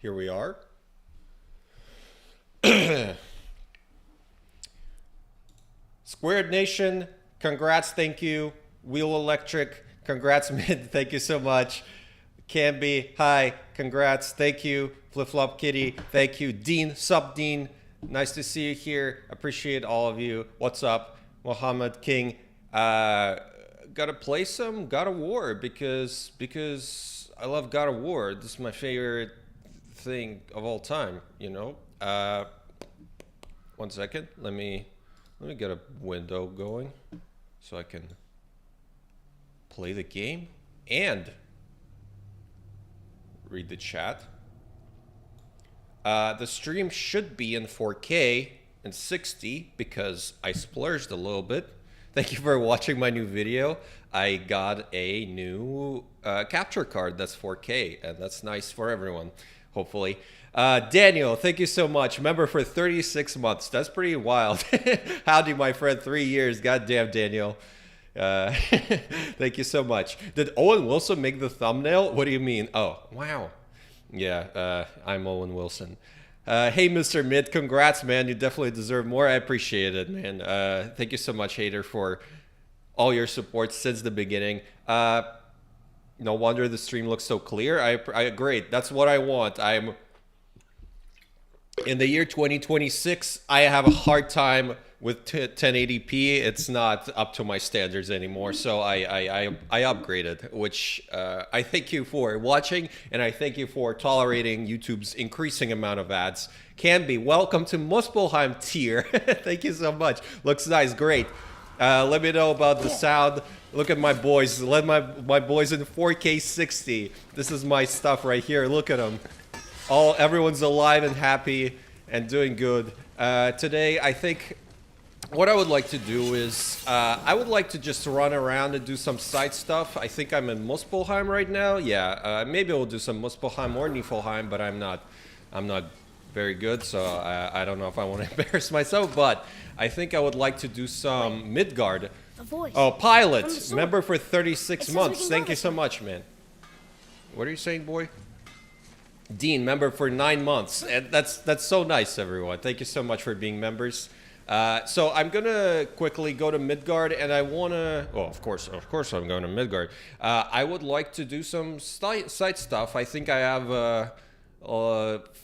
here we are. Squared Nation, congrats, thank you. Wheel Electric, congrats, Mid, thank you so much. Canby, hi, congrats, thank you. Flip Flop Kitty, thank you. Dean, sup Dean, nice to see you here. Appreciate all of you. What's up? Mohammed King, gotta play some God of War because I love God of War. This is my favorite thing of all time, you know. 1 second, let me get a window going so I can play the game and read the chat. The stream should be in 4K and 60 because I splurged a little bit. Thank you for watching my new video. I got a new capture card that's 4K, and that's nice for everyone, hopefully. Daniel, thank you so much. Member for 36 months. That's pretty wild. Howdy, my friend. 3 years. Goddamn, Daniel. Thank you so much. Did Owen Wilson make the thumbnail? What do you mean? Oh, wow. Yeah, I'm Owen Wilson. Hey, Mr. Mid, congrats, man. You definitely deserve more. I appreciate it, man. Thank you so much, Hater, for all your support since the beginning. No wonder the stream looks so clear. I agree. That's what I want. I'm in the year 2026. I have a hard time with 1080p. It's not up to my standards anymore, so I upgraded, which I thank you for watching, and I thank you for tolerating YouTube's increasing amount of ads. Canby, welcome to Muspelheim tier. Thank you so much. Looks nice, great. Let me know about the sound. Look at my boys. Let my boys in 4K 60. This is my stuff right here. Look at them. Everyone's alive and happy and doing good. Today, I think what I would like to do is I would like to just run around and do some side stuff. I think I'm in Muspelheim right now. Yeah, maybe we'll do some Muspelheim or Niflheim, but I'm not very good, so I don't know if I want to embarrass myself. But I think I would like to do some Midgard. Oh, Pilot, member for 36 months. Thank you so much, man. What are you saying, boy? Dean, member for 9 months. And that's so nice, everyone. Thank you so much for being members. So I'm gonna quickly go to Midgard, and I wanna. Well, of course, I'm going to Midgard. I would like to do some side stuff. I think I have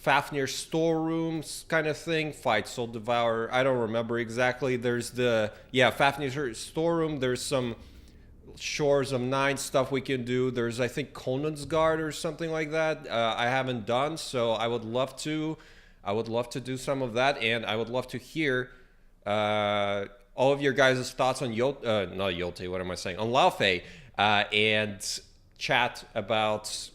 Fafnir storerooms kind of thing. Fight Soul Devourer. I don't remember exactly. There's Fafnir storeroom. There's some Shores of Nine stuff we can do. There's, I think, Conan's Guard or something like that. I haven't done, so I would love to. I would love to do some of that, and I would love to hear all of your guys' thoughts on not Yote, what am I saying? On Laufey, and chat about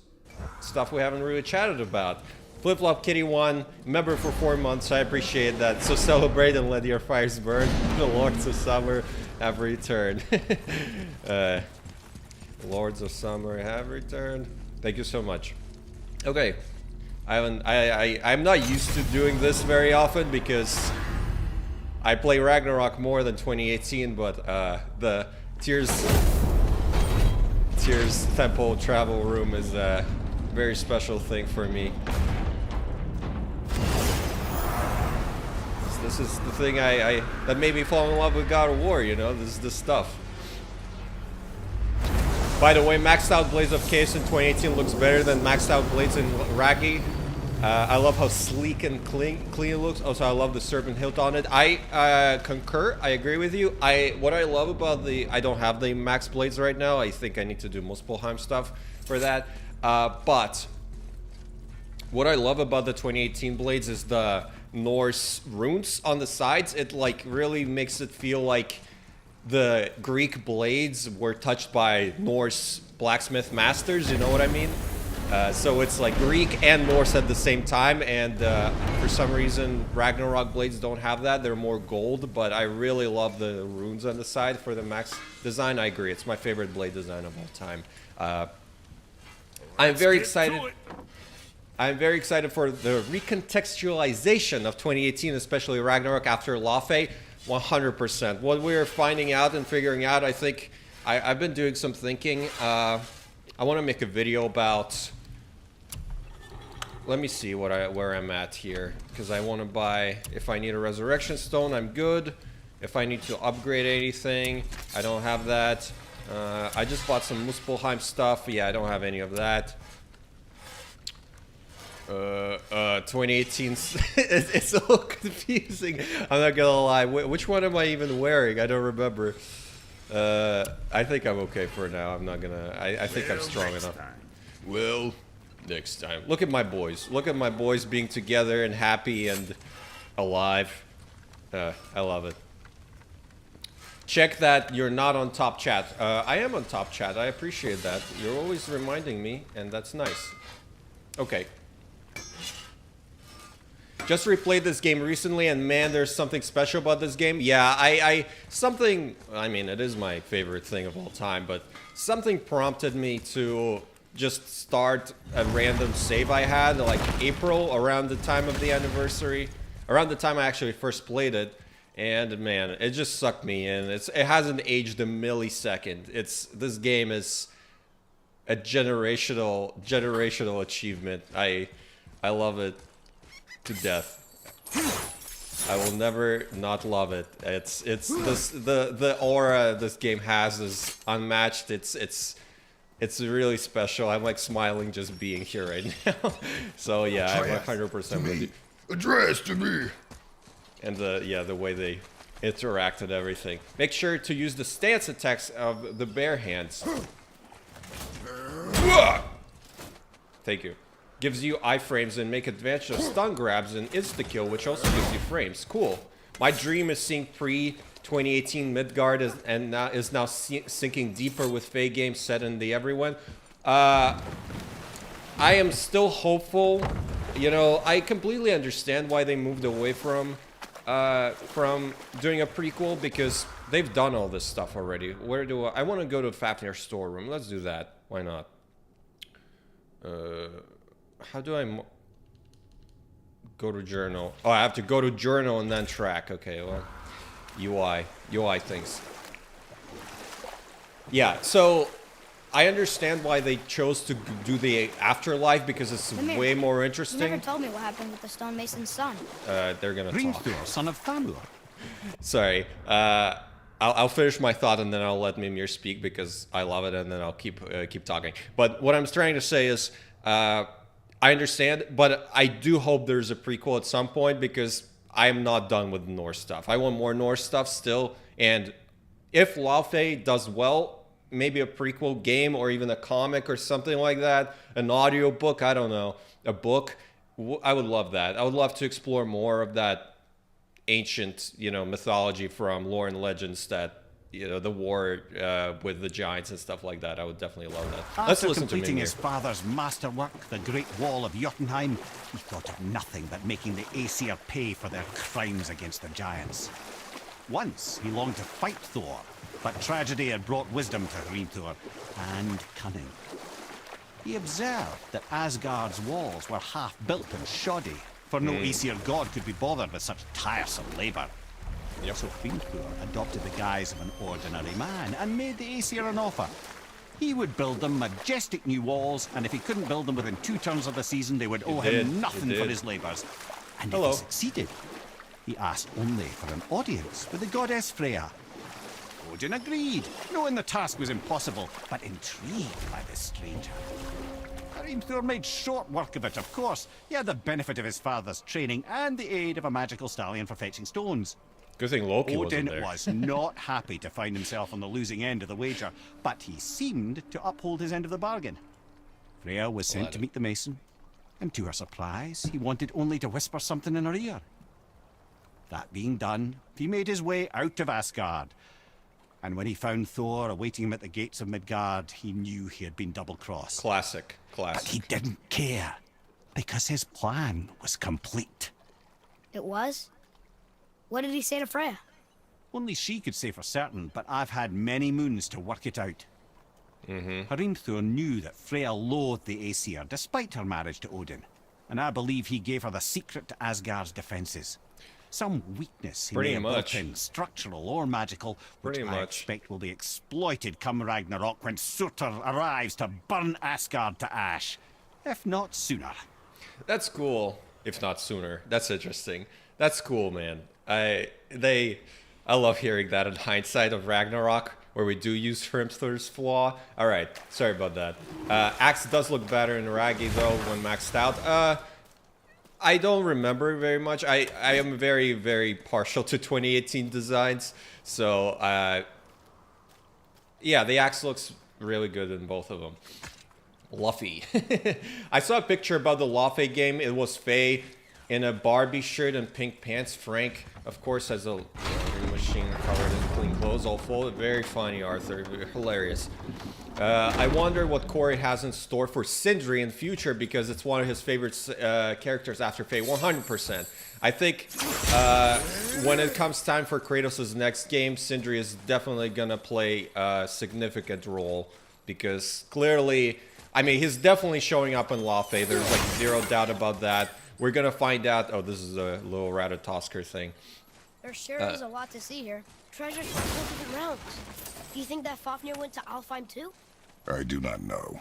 stuff we haven't really chatted about. Flip Flop Kitty 1, member for 4 months. I appreciate that. So celebrate and let your fires burn. The Lords of Summer have returned. Lords of Summer have returned. Thank you so much. Okay. I'm not used to doing this very often because I play Ragnarok more than 2018, but the Tears Temple Travel Room is a very special thing for me. This is the thing that made me fall in love with God of War, you know, this is the stuff. By the way, maxed out Blades of Chaos in 2018 looks better than maxed out Blades in Raggy. I love how sleek and clean it looks. Also, I love the serpent hilt on it. I concur. I agree with you. What I love about I don't have the max blades right now. I think I need to do Muspelheim stuff for that. But what I love about the 2018 blades is the Norse runes on the sides. It like really makes it feel like the Greek blades were touched by Norse blacksmith masters. You know what I mean? So it's like Greek and Norse at the same time, and for some reason Ragnarok blades don't have that. They're more gold, but I really love the runes on the side for the max design. I agree, it's my favorite blade design of all time. I'm very excited. I'm very excited for the recontextualization of 2018, especially Ragnarok after Laufey. 100%. What we're finding out and figuring out, I think I've been doing some thinking. I want to make a video about let me see where I'm at here, because I want to buy. If I need a resurrection stone, I'm good. If I need to upgrade anything, I don't have that. I just bought some Muspelheim stuff. Yeah, I don't have any of that. 2018. It's so confusing. I'm not gonna lie. Which one am I even wearing? I don't remember. I think I'm okay for now. I'm not gonna. I think I'm strong enough. Well, next time. Look at my boys. Look at my boys being together and happy and alive. I love it. Check that you're not on top chat. I am on top chat. I appreciate that. You're always reminding me, and that's nice. Okay. Just replayed this game recently, and man, there's something special about this game. Yeah, I mean, it is my favorite thing of all time, but something prompted me to just start a random save I had, like April, around the time of the anniversary, around the time I actually first played it. And man, it just sucked me in. It hasn't aged a millisecond. This game is a generational achievement. I love it to death. I will never not love it. It's the aura this game has is unmatched. It's really special. I'm like smiling just being here right now. So yeah, I'm 100% with you. Address to me. And the way they interact and everything. Make sure to use the stance attacks of the bare hands. Thank you. Gives you iframes and make advantage of stun grabs and insta-kill, which also gives you frames. Cool. My dream is seeing pre-2018 Midgard is now sinking deeper with Faye games set in the everyone. I am still hopeful. You know, I completely understand why they moved away from doing a prequel, because they've done all this stuff already. Where do I want to go to Fafnir's storeroom? Let's do that. Why not? How do I go to journal? Oh, I have to go to journal and then track. Okay, well, UI things. Yeah, so I understand why they chose to do the afterlife, because it's way more interesting. You never told me what happened with the stonemason's son. They're gonna talk. Son of Thamur. Sorry. I'll finish my thought and then I'll let Mimir speak, because I love it, and then I'll keep talking. But what I'm trying to say is, I understand, but I do hope there's a prequel at some point, because I am not done with Norse stuff. I want more Norse stuff still, and if Laufey does well, maybe a prequel game or even a comic or something like that, an audio book, I don't know, a book, I would love that. I would love to explore more of that ancient, mythology from lore and legends, that, the war with the giants and stuff like that. I would definitely love that. Let's listen to completing Mimir. his father's masterwork, the Great Wall of Jotunheim, he thought of nothing but making the Aesir pay for their crimes against the giants. Once he longed to fight Thor, but tragedy had brought wisdom to Hrimthur and cunning. He observed that Asgard's walls were half-built and shoddy, for no Aesir god could be bothered with such tiresome labour. Yep. So Hrimthur adopted the guise of an ordinary man and made the Aesir an offer. He would build them majestic new walls, and if he couldn't build them within 2 turns of the season, they would owe him nothing for his labours. And if he succeeded, he asked only for an audience with the goddess Freya. Odin agreed, knowing the task was impossible, but intrigued by the stranger. Hrimthur made short work of it, of course. He had the benefit of his father's training and the aid of a magical stallion for fetching stones. Good thing Loki Odin wasn't there. was not happy to find himself on the losing end of the wager, but he seemed to uphold his end of the bargain. Freya was sent to meet the mason, and to her surprise, he wanted only to whisper something in her ear. That being done, he made his way out of Asgard. And when he found Thor awaiting him at the gates of Midgard, he knew he had been double-crossed. Classic. But he didn't care, because his plan was complete. It was? What did he say to Freya? Only she could say for certain, but I've had many moons to work it out. Hrimthur knew that Freya loathed the Aesir, despite her marriage to Odin. And I believe he gave her the secret to Asgard's defences. Some weakness he may have built in, structural or magical, which I expect will be exploited come Ragnarok when Surtur arrives to burn Asgard to ash. If not sooner. That's cool. If not sooner. That's interesting. That's cool, man. I love hearing that in hindsight of Ragnarok, where we do use Hrimthur's flaw. All right, sorry about that. Axe does look better in Raggy though when maxed out. I don't remember very much. I am very, very partial to 2018 designs. So, yeah, the axe looks really good in both of them. Laufey. I saw a picture about the Laufey game. It was Faye in a Barbie shirt and pink pants. Frank, of course, has a machine covered in clean clothes, all full. Very funny, Arthur. Hilarious. I wonder what Corey has in store for Sindri in future, because it's one of his favorite characters after Faye. 100%. I think when it comes time for Kratos' next game, Sindri is definitely gonna play a significant role, because clearly, I mean, he's definitely showing up in Laufey. There's like zero doubt about that. We're gonna find out. Oh, this is a little Ratatosker thing. There sure is a lot to see here. Treasures from all different realms. Do you think that Fafnir went to Alfheim too? I do not know.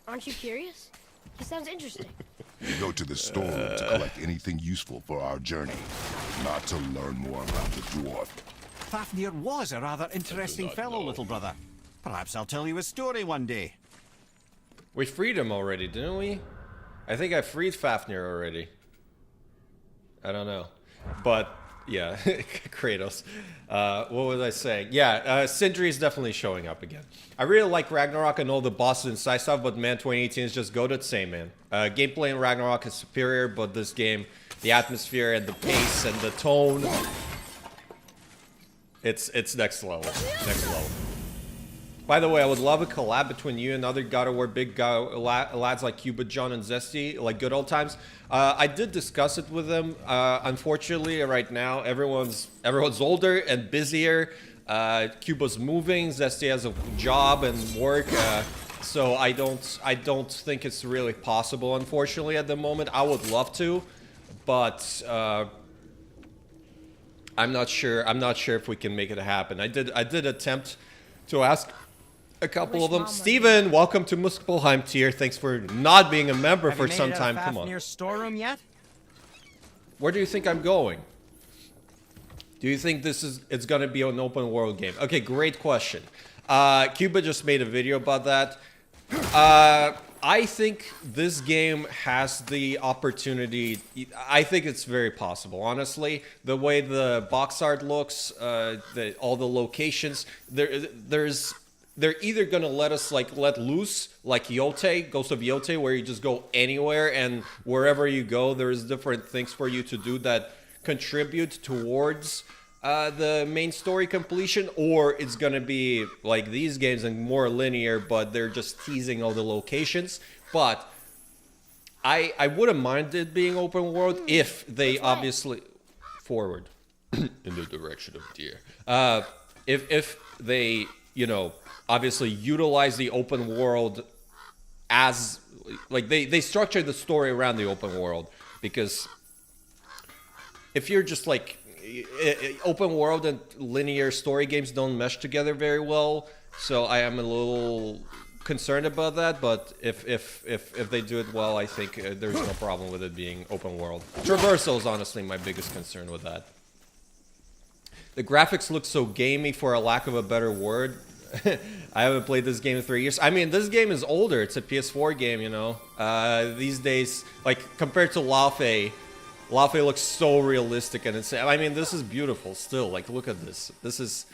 Aren't you curious? He sounds interesting. We go to the storeroom to collect anything useful for our journey, not to learn more about the dwarf. Fafnir was a rather interesting fellow, little brother. Perhaps I'll tell you a story one day. We freed him already, didn't we? I think I freed Fafnir already. I don't know. But, yeah, Kratos. What was I saying? Yeah, Sindri is definitely showing up again. I really like Ragnarok and all the bosses and side stuff, but man, 2018 is just goated, same, man. Gameplay in Ragnarok is superior, but this game, the atmosphere and the pace and the tone, it's next level. Next level. By the way, I would love a collab between you and other God of War big lads like Cuba, John, and Zesty, like good old times. I did discuss it with them. Unfortunately, right now, everyone's older and busier. Cuba's moving. Zesty has a job and work. So I don't think it's really possible, unfortunately, at the moment. I would love to, but I'm not sure. I'm not sure if we can make it happen. I did attempt to ask a couple of them. Steven, welcome to Muspelheim tier. Thanks for not being a member for some time. Come on. Storeroom yet? Where do you think I'm going? Do you think it's gonna be an open world game? Okay, great question. Cuba just made a video about that. I think this game has the opportunity. I think it's very possible, honestly. The way the box art looks, all the locations, they're either gonna let us let loose, like Yote, Ghost of Yote, where you just go anywhere, and wherever you go, there's different things for you to do that contribute towards the main story completion, or it's gonna be like these games and more linear, but they're just teasing all the locations. But I wouldn't mind it being open world if they obviously forward in the direction of deer. If they, you know, obviously utilize the open world as like they structure the story around the open world, because if you're just like open world and linear story games don't mesh together very well, so I am a little concerned about that. But if they do it well, I think there's no problem with it being open world. Traversal is honestly my biggest concern with that. The graphics look so gamey, for a lack of a better word. I haven't played this game in 3 years. I mean, this game is older. It's a PS4 game, you know. These days, like, compared to Laufey looks so realistic, and it's, I mean, this is beautiful still. Like, look at this. This is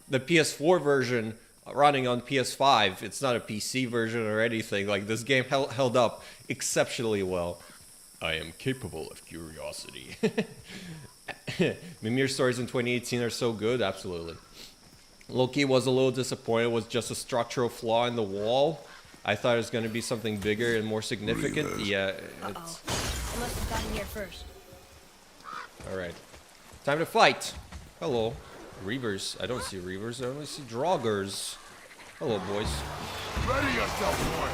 the PS4 version running on PS5. It's not a PC version or anything. Like, this game held up exceptionally well. I am capable of curiosity. Mimir stories in 2018 are so good, absolutely. Loki was a little disappointed. It was just a structural flaw in the wall. I thought it was going to be something bigger and more significant. Really? Yeah. I must have gotten here first. All right. Time to fight. Hello. Reavers. I don't see Reavers. I only see Draugrs. Hello, boys. Ready yourself for it!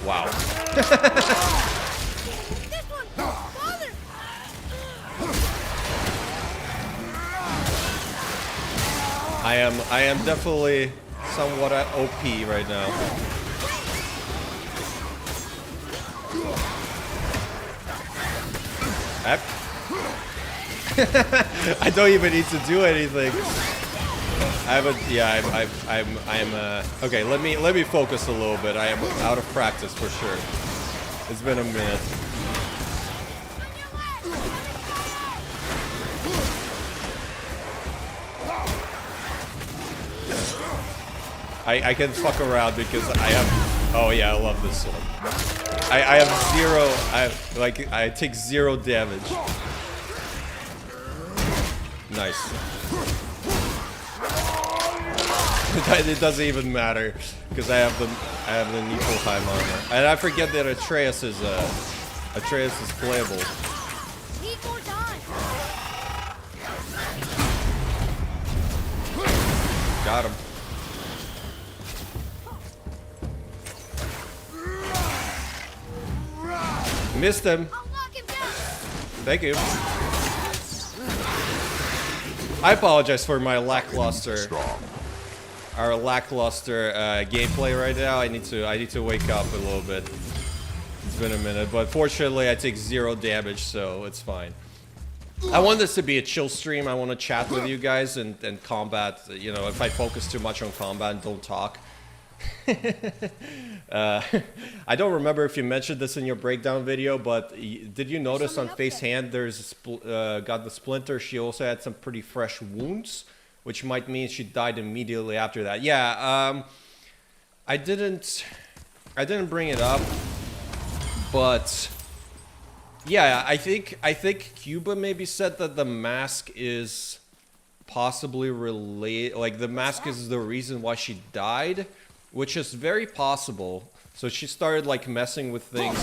Wow. I am definitely somewhat at OP right now. I don't even need to do anything. I haven't. Yeah, I'm. Okay, let me focus a little bit. I am out of practice for sure. It's been a minute. I can fuck around because I have. Oh yeah, I love this one. I have zero. I take 0 damage. Nice. It doesn't even matter because I have the Niflheim armor, and I forget that Atreus is playable. Need more time. Got him. Missed him. I'll knock him down. Thank you. I apologize for my lackluster. Strong. Our lackluster gameplay right now. I need to wake up a little bit. It's been a minute, but fortunately I take 0 damage, so it's fine. I want this to be a chill stream. I want to chat with you guys and combat. You know, if I focus too much on combat and don't talk. I don't remember if you mentioned this in your breakdown video, but did you notice on Faye's hand there's got the splinter? She also had some pretty fresh wounds, which might mean she died immediately after that. Yeah, I didn't bring it up, but yeah, I think Cuba maybe said that the mask is possibly related. Like the mask is the reason why she died, which is very possible. So she started like messing with things.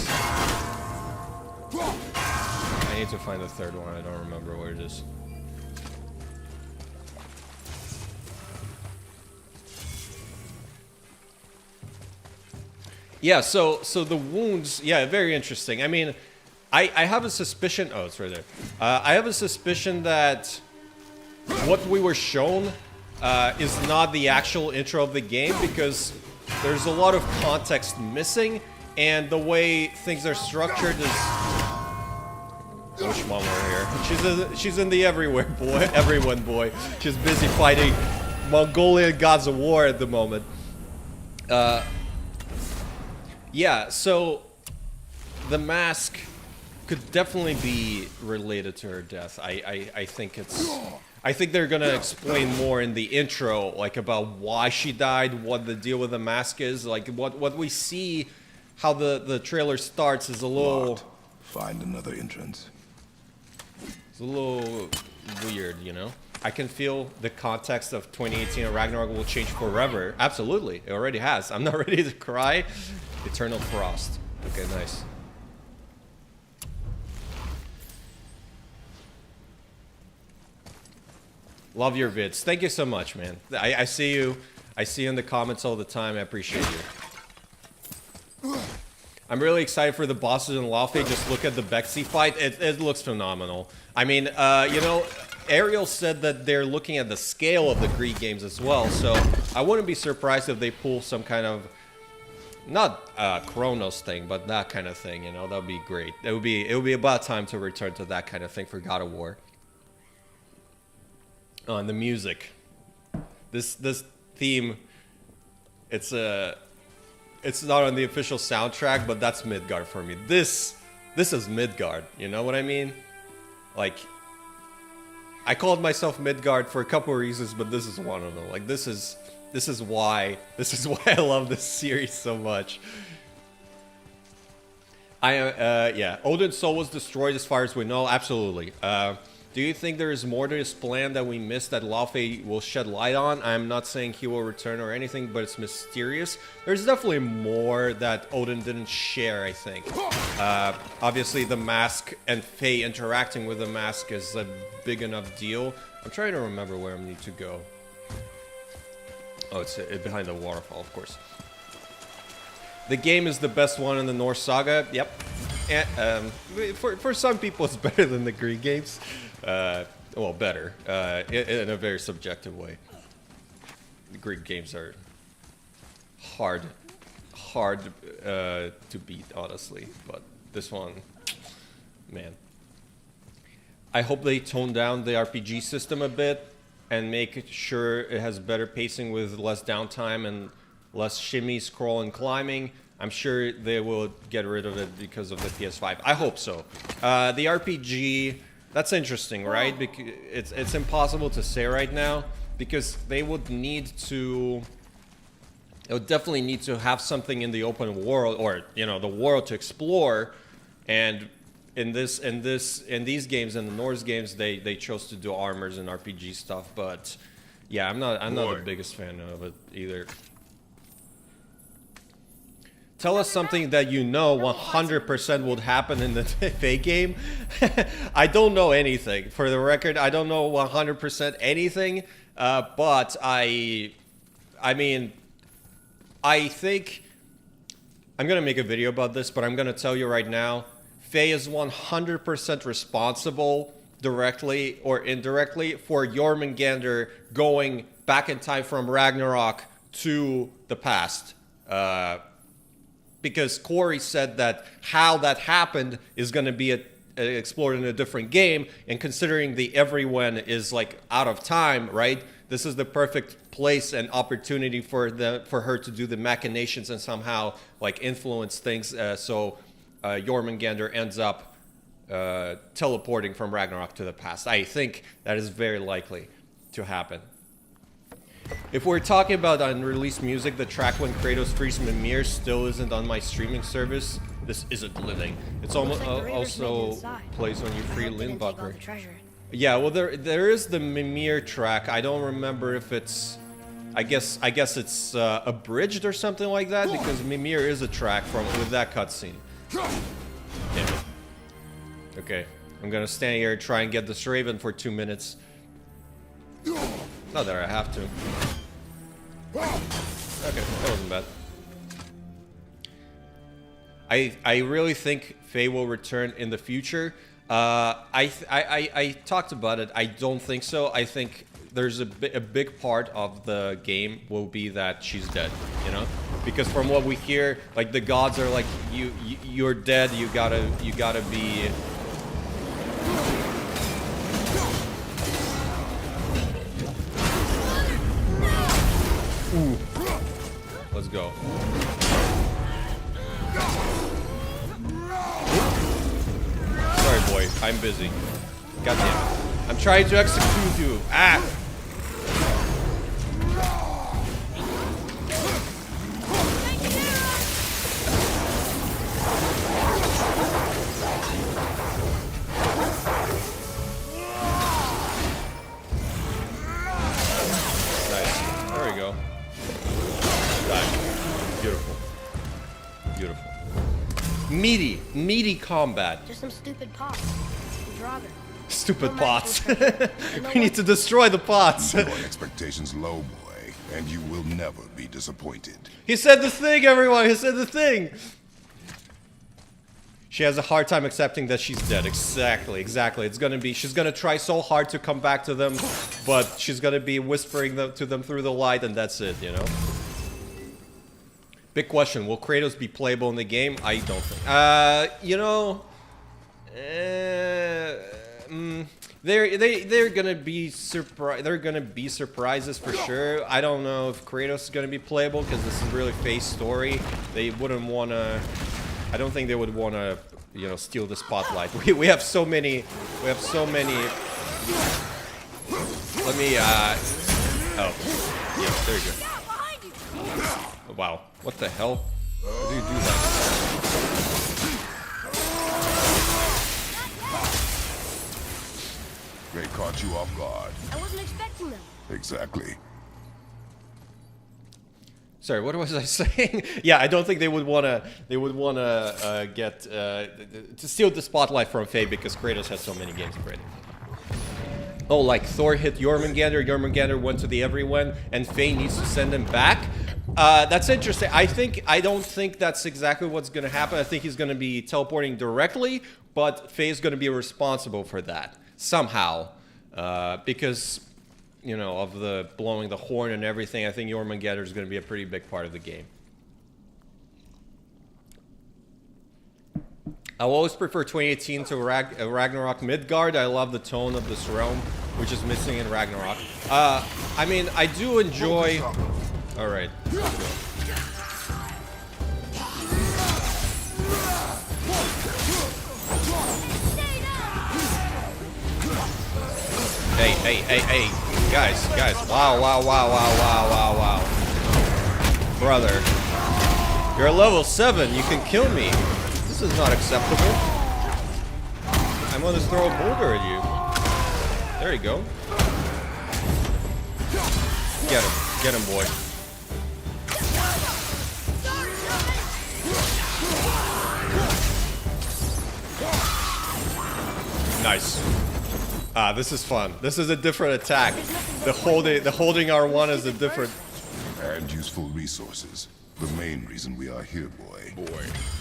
I need to find the third one. I don't remember where it is. Yeah, so the wounds, yeah, very interesting. I mean, I have a suspicion. Oh, it's right there. I have a suspicion that what we were shown is not the actual intro of the game, because there's a lot of context missing, and the way things are structured is. Which one we're here? She's in the everyone boy. She's busy fighting Mongolian gods of war at the moment. Yeah, so the mask could definitely be related to her death. I think it's. I think they're gonna explain more in the intro, like about why she died, what the deal with the mask is, like what we see, how the trailer starts is a little. Locked. Find another entrance. It's a little weird, you know. I can feel the context of 2018 and Ragnarok will change forever. Absolutely, it already has. I'm not ready to cry. Eternal Frost. Okay, nice. Love your vids. Thank you so much, man. I see you. I see you in the comments all the time. I appreciate you. I'm really excited for the bosses in Laufey. Just look at the Bexy fight. It looks phenomenal. I mean, you know, Ariel said that they're looking at the scale of the Greek games as well. So I wouldn't be surprised if they pull some kind of, not Kronos thing, but that kind of thing. You know, that would be great. It would be about time to return to that kind of thing for God of War. Oh, and the music. This theme, it's not on the official soundtrack, but that's Midgard for me. This is Midgard, you know what I mean? Like, I called myself Midgard for a couple of reasons, but this is one of them. Like, this is why I love this series so much. Yeah, Odin's soul was destroyed as far as we know. Absolutely. Do you think there is more to his plan that we missed that Laufey will shed light on? I'm not saying he will return or anything, but it's mysterious. There's definitely more that Odin didn't share, I think. Obviously, the mask and Faye interacting with the mask is a big enough deal. I'm trying to remember where I need to go. Oh, it's behind the waterfall, of course. The game is the best one in the Norse saga. Yep. And, for some people, it's better than the Greek games. Well, better in a very subjective way. The Greek games are hard to beat, honestly. But this one, man, I hope they tone down the RPG system a bit and make sure it has better pacing with less downtime and less shimmy, scroll, and climbing. I'm sure they will get rid of it because of the PS5. I hope so. The RPG, that's interesting, right? Because it's impossible to say right now because they would need to. It would definitely need to have something in the open world, or the world to explore. And in these games, in the Norse games, they chose to do armors and RPG stuff. But yeah, I'm not the biggest fan of it either. Tell us something that 100% would happen in the Faye game. I don't know anything. For the record, I don't know 100% anything. But I mean, I think I'm gonna make a video about this, but I'm gonna tell you right now, Faye is 100% responsible, directly or indirectly, for Jormungandr going back in time from Ragnarok to the past. Because Corey said that how that happened is going to be explored in a different game, and considering the everyone is like out of time, right? This is the perfect place and opportunity for her to do the machinations and somehow like influence things. So Jormungandr ends up teleporting from Ragnarok to the past. I think that is very likely to happen. If we're talking about unreleased music, the track when Kratos frees Mimir still isn't on my streaming service. This isn't living. It's almost also plays when you free Valkyrie. Yeah, well there is the Mimir track. I don't remember if it's. I guess it's abridged or something like that, because Mimir is a track with that cutscene. Damn it. Okay, I'm gonna stand here and try and get this Raven for 2 minutes. Not that I have to. Okay, that wasn't bad. I really think Faye will return in the future. I talked about it. I don't think so. I think there's a big part of the game will be that she's dead, because from what we hear, like the gods are like, you're dead. You gotta be. Ooh. Let's go. Sorry, boy. I'm busy. God damn it. I'm trying to execute you. Ah! Nice. There we go. Beautiful. Beautiful. Meaty combat. Just some stupid pots. Draugr. Stupid pots. We need to destroy the pots. Your expectations low, boy, and you will never be disappointed. He said the thing, everyone. He said the thing. She has a hard time accepting that she's dead. Exactly. It's gonna be. She's gonna try so hard to come back to them, but she's gonna be whispering to them through the light, and that's it. Big question: will Kratos be playable in the game? I don't think. They're gonna be They're gonna be surprises for sure. I don't know if Kratos is gonna be playable because this is really Faye's story. They wouldn't wanna. I don't think they would wanna, steal the spotlight. We have so many. Let me. Oh, yeah. There you go. Wow. What the hell? How do you do that? They caught you off guard. I wasn't expecting them. Exactly. Sorry, what was I saying? Yeah, I don't think they would wanna. Get to steal the spotlight from Faye because Kratos has so many games already. Oh, like Thor hit Jormungandr. Jormungandr went to the everyone, and Faye needs to send him back. That's interesting. I don't think that's exactly what's going to happen. I think he's going to be teleporting directly, but Faye's going to be responsible for that somehow, because of the blowing the horn and everything. I think Jormungandr is going to be a pretty big part of the game. I'll always prefer 2018 to Ragnarok Midgard. I love the tone of this realm, which is missing in Ragnarok. I mean, I do enjoy... Alright. Hey. Guys. Wow. Brother. You're level 7. You can kill me. This is not acceptable. I'm gonna throw a boulder at you. There you go. Get him, boy. Nice. This is fun. This is a different attack. The holding R1 is a different... And useful resources. The main reason we are here, boy.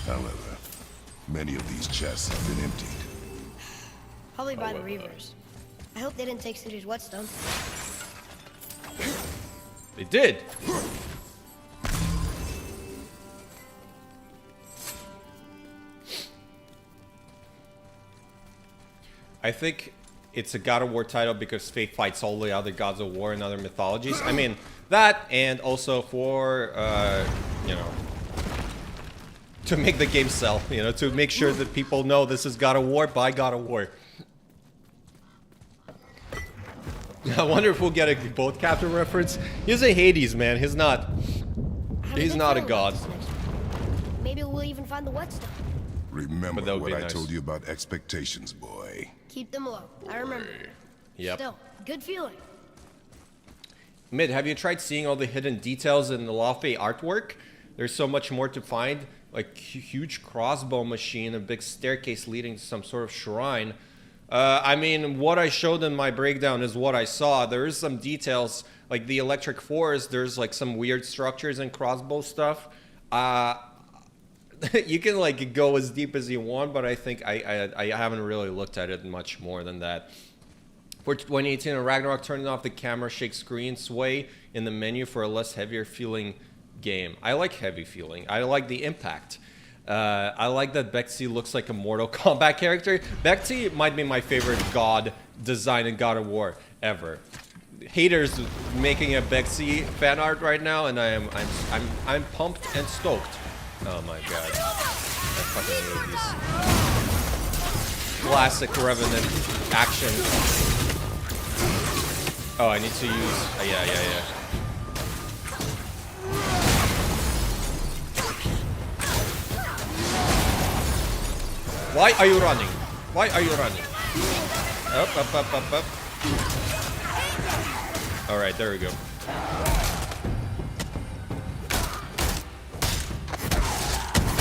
However, many of these chests have been emptied. Probably by the Reavers. I hope they didn't take Cinder's whetstone. They did. I think it's a God of War title because Faye fights all the other gods of war and other mythologies. I mean, that, and also for, you know, to make the game sell, you know, to make sure that people know this is God of War by God of War. I wonder if we'll get a boat captain reference. He's a Hades, man. He's not a god. Maybe we'll even find the whetstone. Remember what I told you about expectations, boy. Keep them low. I remember. Yep. Still, good feeling. Mid, have you tried seeing all the hidden details in the Laufey artwork? There's so much more to find, like huge crossbow machine, a big staircase leading to some sort of shrine. I mean, what I showed in my breakdown is what I saw. There is some details, like the electric forest. There's like some weird structures and crossbow stuff. You can like go as deep as you want, but I think I haven't really looked at it much more than that. For 2018, Ragnarok turning off the camera shake screen sway in the menu for a less heavier feeling game. I like heavy feeling. I like the impact. I like that Bexy looks like a Mortal Kombat character. Bexy might be my favorite god design in God of War ever. Haters making a Bexy fan art right now, and I'm pumped and stoked. Oh my god. I fucking love these. Classic Revenant action. Oh, I need to use... yeah. Why are you running? Why are you running? Up. Alright, there we go.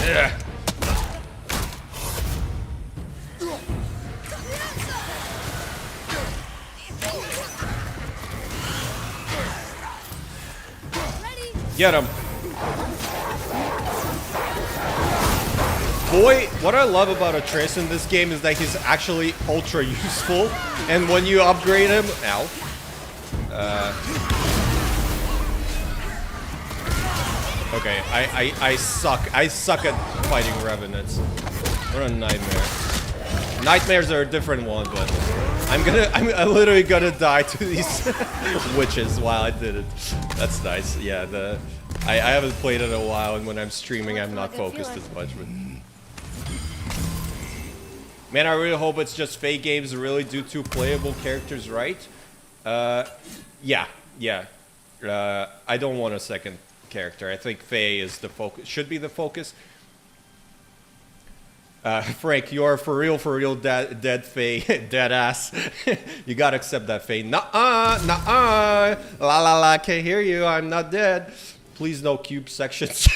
Yeah. Get him. Boy, what I love about Atreus in this game is that he's actually ultra useful, and when you upgrade him, ow. Okay, I suck at fighting revenants. What a nightmare. Nightmares are a different one, but I'm literally gonna die to these witches while I did it. That's nice. Yeah, I haven't played it in a while, and when I'm streaming, I'm not focused as much. But man, I really hope it's just Faye games really do 2 playable characters right. Yeah. I don't want a second character. I think Faye is the focus. Should be the focus. Frank, you are for real dead Faye, dead ass. You gotta accept that, Faye. Nuh-uh. La, can't hear you. I'm not dead. Please no cube sections.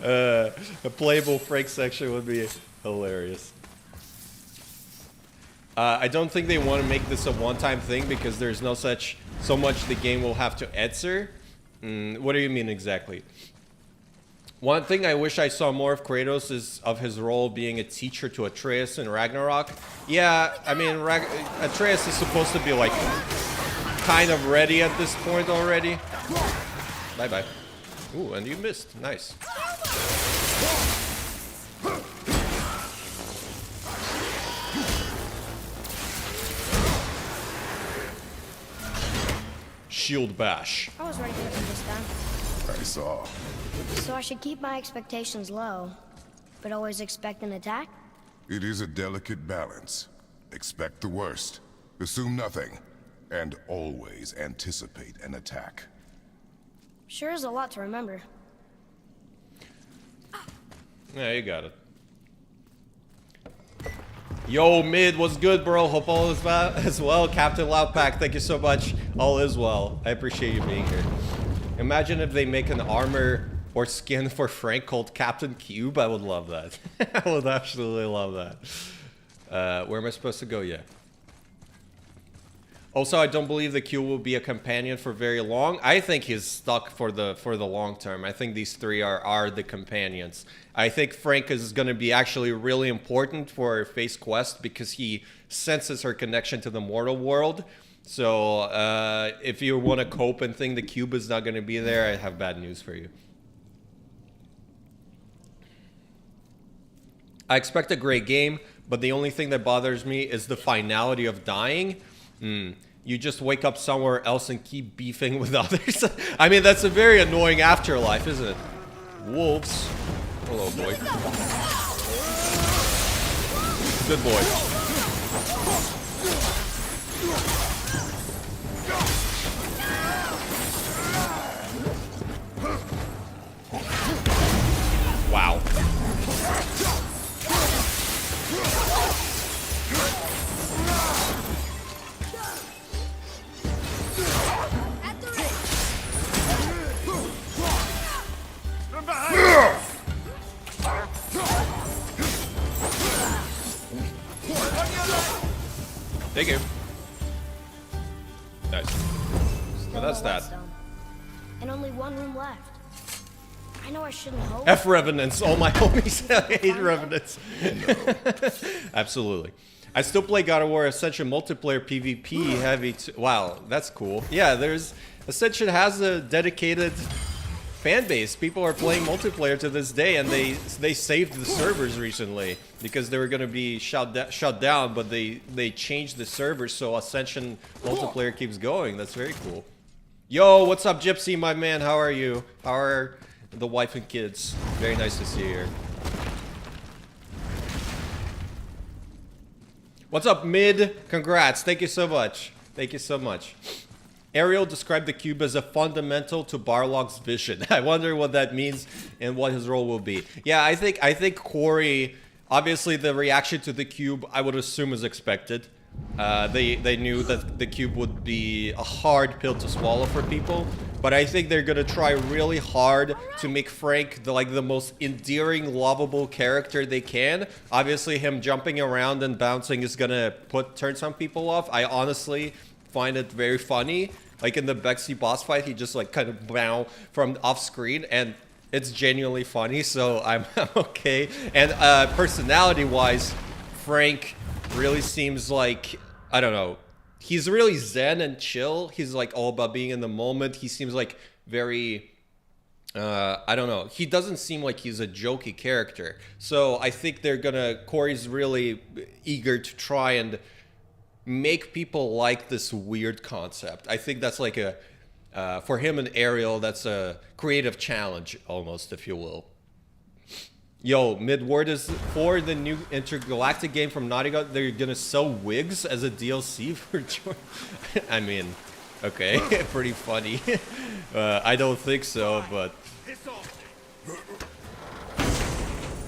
A playable Frank section would be hilarious. I don't think they want to make this a one-time thing because there's so much the game will have to answer. What do you mean exactly? One thing I wish I saw more of Kratos is of his role being a teacher to Atreus in Ragnarok. Yeah, I mean, Atreus is supposed to be like kind of ready at this point already. Bye-bye. Ooh, and you missed. Nice. Shield bash. I was ready for it this time. I saw. So I should keep my expectations low, but always expect an attack? It is a delicate balance. Expect the worst, assume nothing, and always anticipate an attack. Sure is a lot to remember. Yeah, you got it. Yo, Mid, what's good, bro? Hope all is well as well. Captain Loudpack, thank you so much. All is well. I appreciate you being here. Imagine if they make an armor or skin for Frank called Captain Cube. I would love that. I would absolutely love that. Where am I supposed to go? Yeah. Also, I don't believe the Cube will be a companion for very long. I think he's stuck for the long term. I think these three are the companions. I think Frank is going to be actually really important for Faye's quest because he senses her connection to the mortal world. So if you want to cope and think the Cube is not going to be there, I have bad news for you. I expect a great game, but the only thing that bothers me is the finality of dying. You just wake up somewhere else and keep beefing with others. I mean, that's a very annoying afterlife, isn't it? Wolves. Hello, boy. Good boy. Wow. Thank you. Nice. Well, that's that. And only one room left. I know I shouldn't hope. F Revenants. All my homies hate Revenants. Absolutely. I still play God of War Ascension multiplayer PvP heavy. Wow, that's cool. Yeah, Ascension has a dedicated fan base. People are playing multiplayer to this day, and they saved the servers recently because they were going to be shut down, but they changed the servers so Ascension multiplayer keeps going. That's very cool. Yo, what's up, Gypsy, my man? How are you? How are the wife and kids? Very nice to see you here. What's up, Mid? Congrats. Thank you so much. Thank you so much. Ariel described the cube as a fundamental to Barlog's vision. I wonder what that means and what his role will be. Yeah, I think Corey, obviously the reaction to the cube, I would assume is expected. They knew that the cube would be a hard pill to swallow for people, but I think they're gonna try really hard to make Frank the most endearing, lovable character they can. Obviously, him jumping around and bouncing is gonna turn some people off. I honestly find it very funny. Like in the Bexy boss fight, he just kind of bow from off screen, and it's genuinely funny. So I'm okay. And personality-wise, Frank really seems like, I don't know, he's really zen and chill. He's all about being in the moment. He seems like very, I don't know. He doesn't seem like he's a jokey character. So I think Corey's really eager to try and make people like this weird concept. I think that's for him and Ariel, that's a creative challenge almost, if you will. Yo, mid-word is for the new intergalactic game from Naughty Dog. They're gonna sell wigs as a DLC for Jordan. I mean, okay, pretty funny. I don't think so, but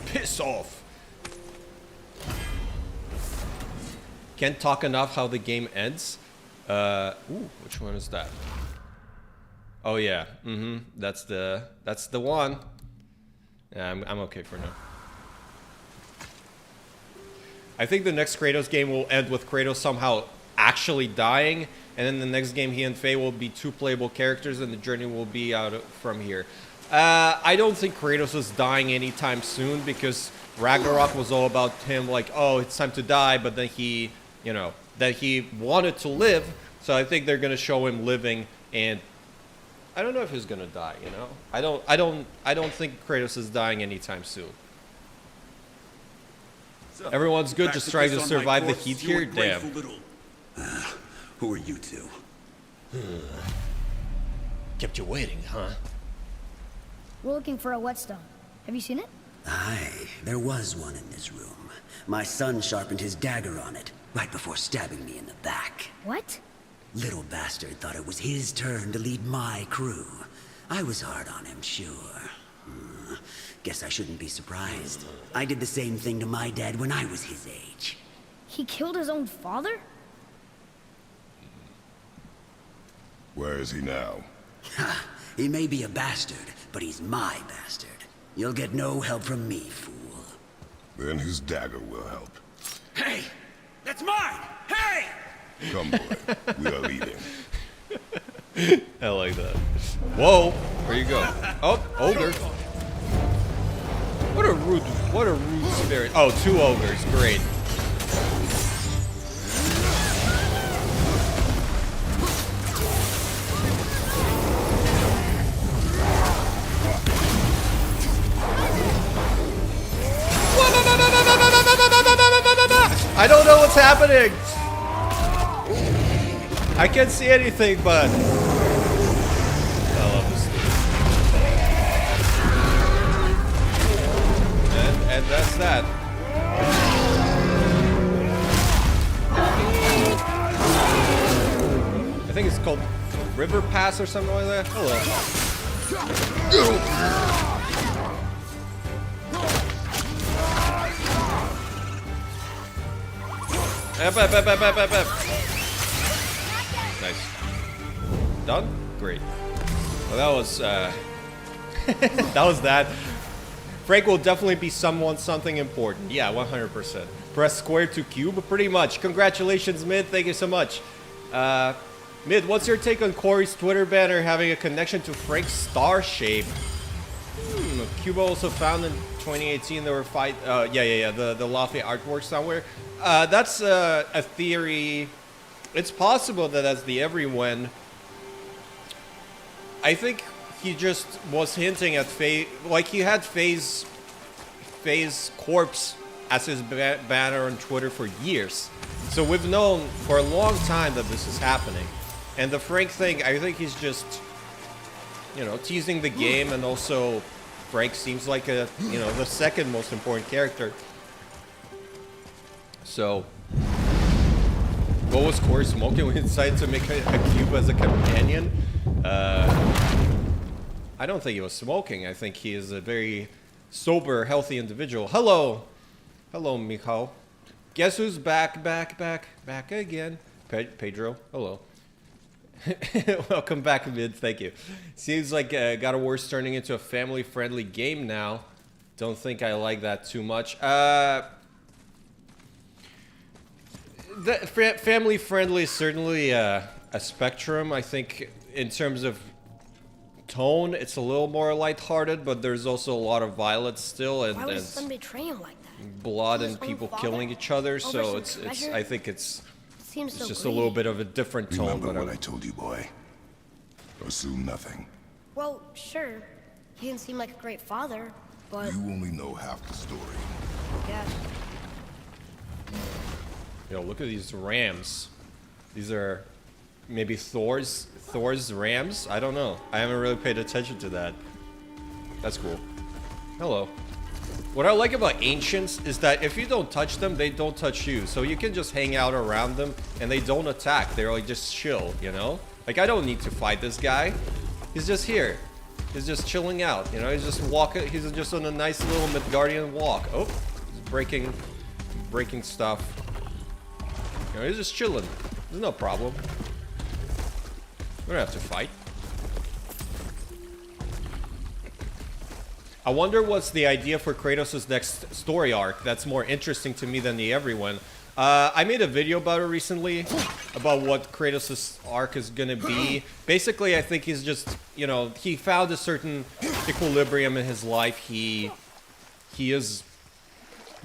piss off. Can't talk enough how the game ends. Ooh, which one is that? Oh yeah, that's the one. Yeah, I'm okay for now. I think the next Kratos game will end with Kratos somehow actually dying, and then the next game he and Faye will be two playable characters, and the journey will be out from here. I don't think Kratos is dying anytime soon because Ragnarok was all about him oh, it's time to die, but then he, that he wanted to live. So I think they're gonna show him living and I don't know if he's gonna die. You know, I don't think Kratos is dying anytime soon. So, Everyone's good, back just to trying this to on my survive the corpse, heat you here. ungrateful Damn. little- Who are you two? Kept you waiting, huh? We're looking for a whetstone. Have you seen it? Aye, there was one in this room. My son sharpened his dagger on it, right before stabbing me in the back. What? Little bastard thought it was his turn to lead my crew. I was hard on him, sure. Guess I shouldn't be surprised. I did the same thing to my dad when I was his age. He killed his own father? Where is he now? Ha! He may be a bastard, but he's my bastard. You'll get no help from me, fool. Then his dagger will help. Hey! That's mine! Hey! Come, boy. We are leaving. I like that. Whoa! Where you go? Oh, ogre. What a rude spirit. Oh, 2 ogres. Great. I don't know what's happening. I can't see anything, but I love this thing. And that's that. I think it's called River Pass or something like that. Hello. Nice. Done? Great. Well, that was that was that. Frank will definitely be something important. Yeah, 100%. Press square to cube, pretty much. Congratulations, Mid. Thank you so much. Mid, what's your take on Corey's Twitter banner having a connection to Frank's star shape? Cuba also found in 2018 there were the Laufey artwork somewhere. That's a theory. It's possible that that's the everyone. I think he just was hinting at Faye, like he had Faye's corpse as his banner on Twitter for years. So we've known for a long time that this is happening. And the Frank thing, I think he's just, teasing the game, and also Frank seems like the second most important character. So, what was Corey smoking when he decided to make a cube as a companion? I don't think he was smoking. I think he is a very sober, healthy individual. Hello, Michal. Guess who's back again? Pedro. Hello. Welcome back, Mid. Thank you. Seems like God of War's turning into a family-friendly game now. Don't think I like that too much. Family-friendly is certainly a spectrum. I think in terms of tone, it's a little more lighthearted, but there's also a lot of violence still, and Why would his son betray him like that? blood His and own people father? killing each other. Over So some it's treasure? I think it's Seems so just a greedy. little bit of a different tone. Remember But what I told you, boy. Assume nothing. Well, sure. He didn't seem like a great father, but You only know half the story. yeah. look at these rams. These are maybe Thor's rams. I don't know. I haven't really paid attention to that. That's cool. Hello. What I like about ancients is that if you don't touch them, they don't touch you. So you can just hang out around them and they don't attack. They're like just chill, Like I don't need to fight this guy. He's just here. He's just chilling out, He's just walking. He's just on a nice little Midgardian walk. Oh, he's breaking stuff. He's just chilling. There's no problem. We don't have to fight. I wonder what's the idea for Kratos' next story arc. That's more interesting to me than the everyone. I made a video about it recently, about what Kratos' arc is gonna be. Basically, I think he's just, he found a certain equilibrium in his life. He has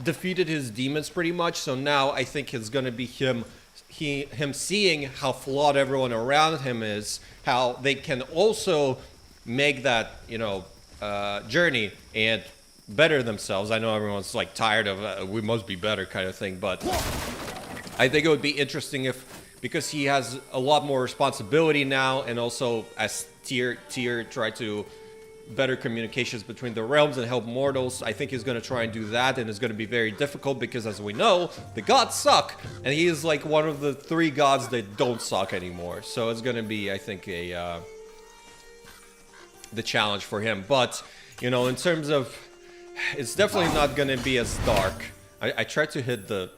defeated his demons pretty much, so now I think it's gonna be him him seeing how flawed everyone around him is, how they can also make that, you know, journey and better themselves. I know everyone's like tired of we must be better kind of thing, but I think it would be interesting if, because he has a lot more responsibility now, and also as Tyr tried to better communications between the realms and help mortals, I think he's going to try and do that, and it's going to be very difficult because, as we know, the gods suck, and he is like one of the 3 gods that don't suck anymore. So it's going to be, I think, the challenge for him. But, you know, in terms of, it's definitely not going to be as dark. I tried to hit to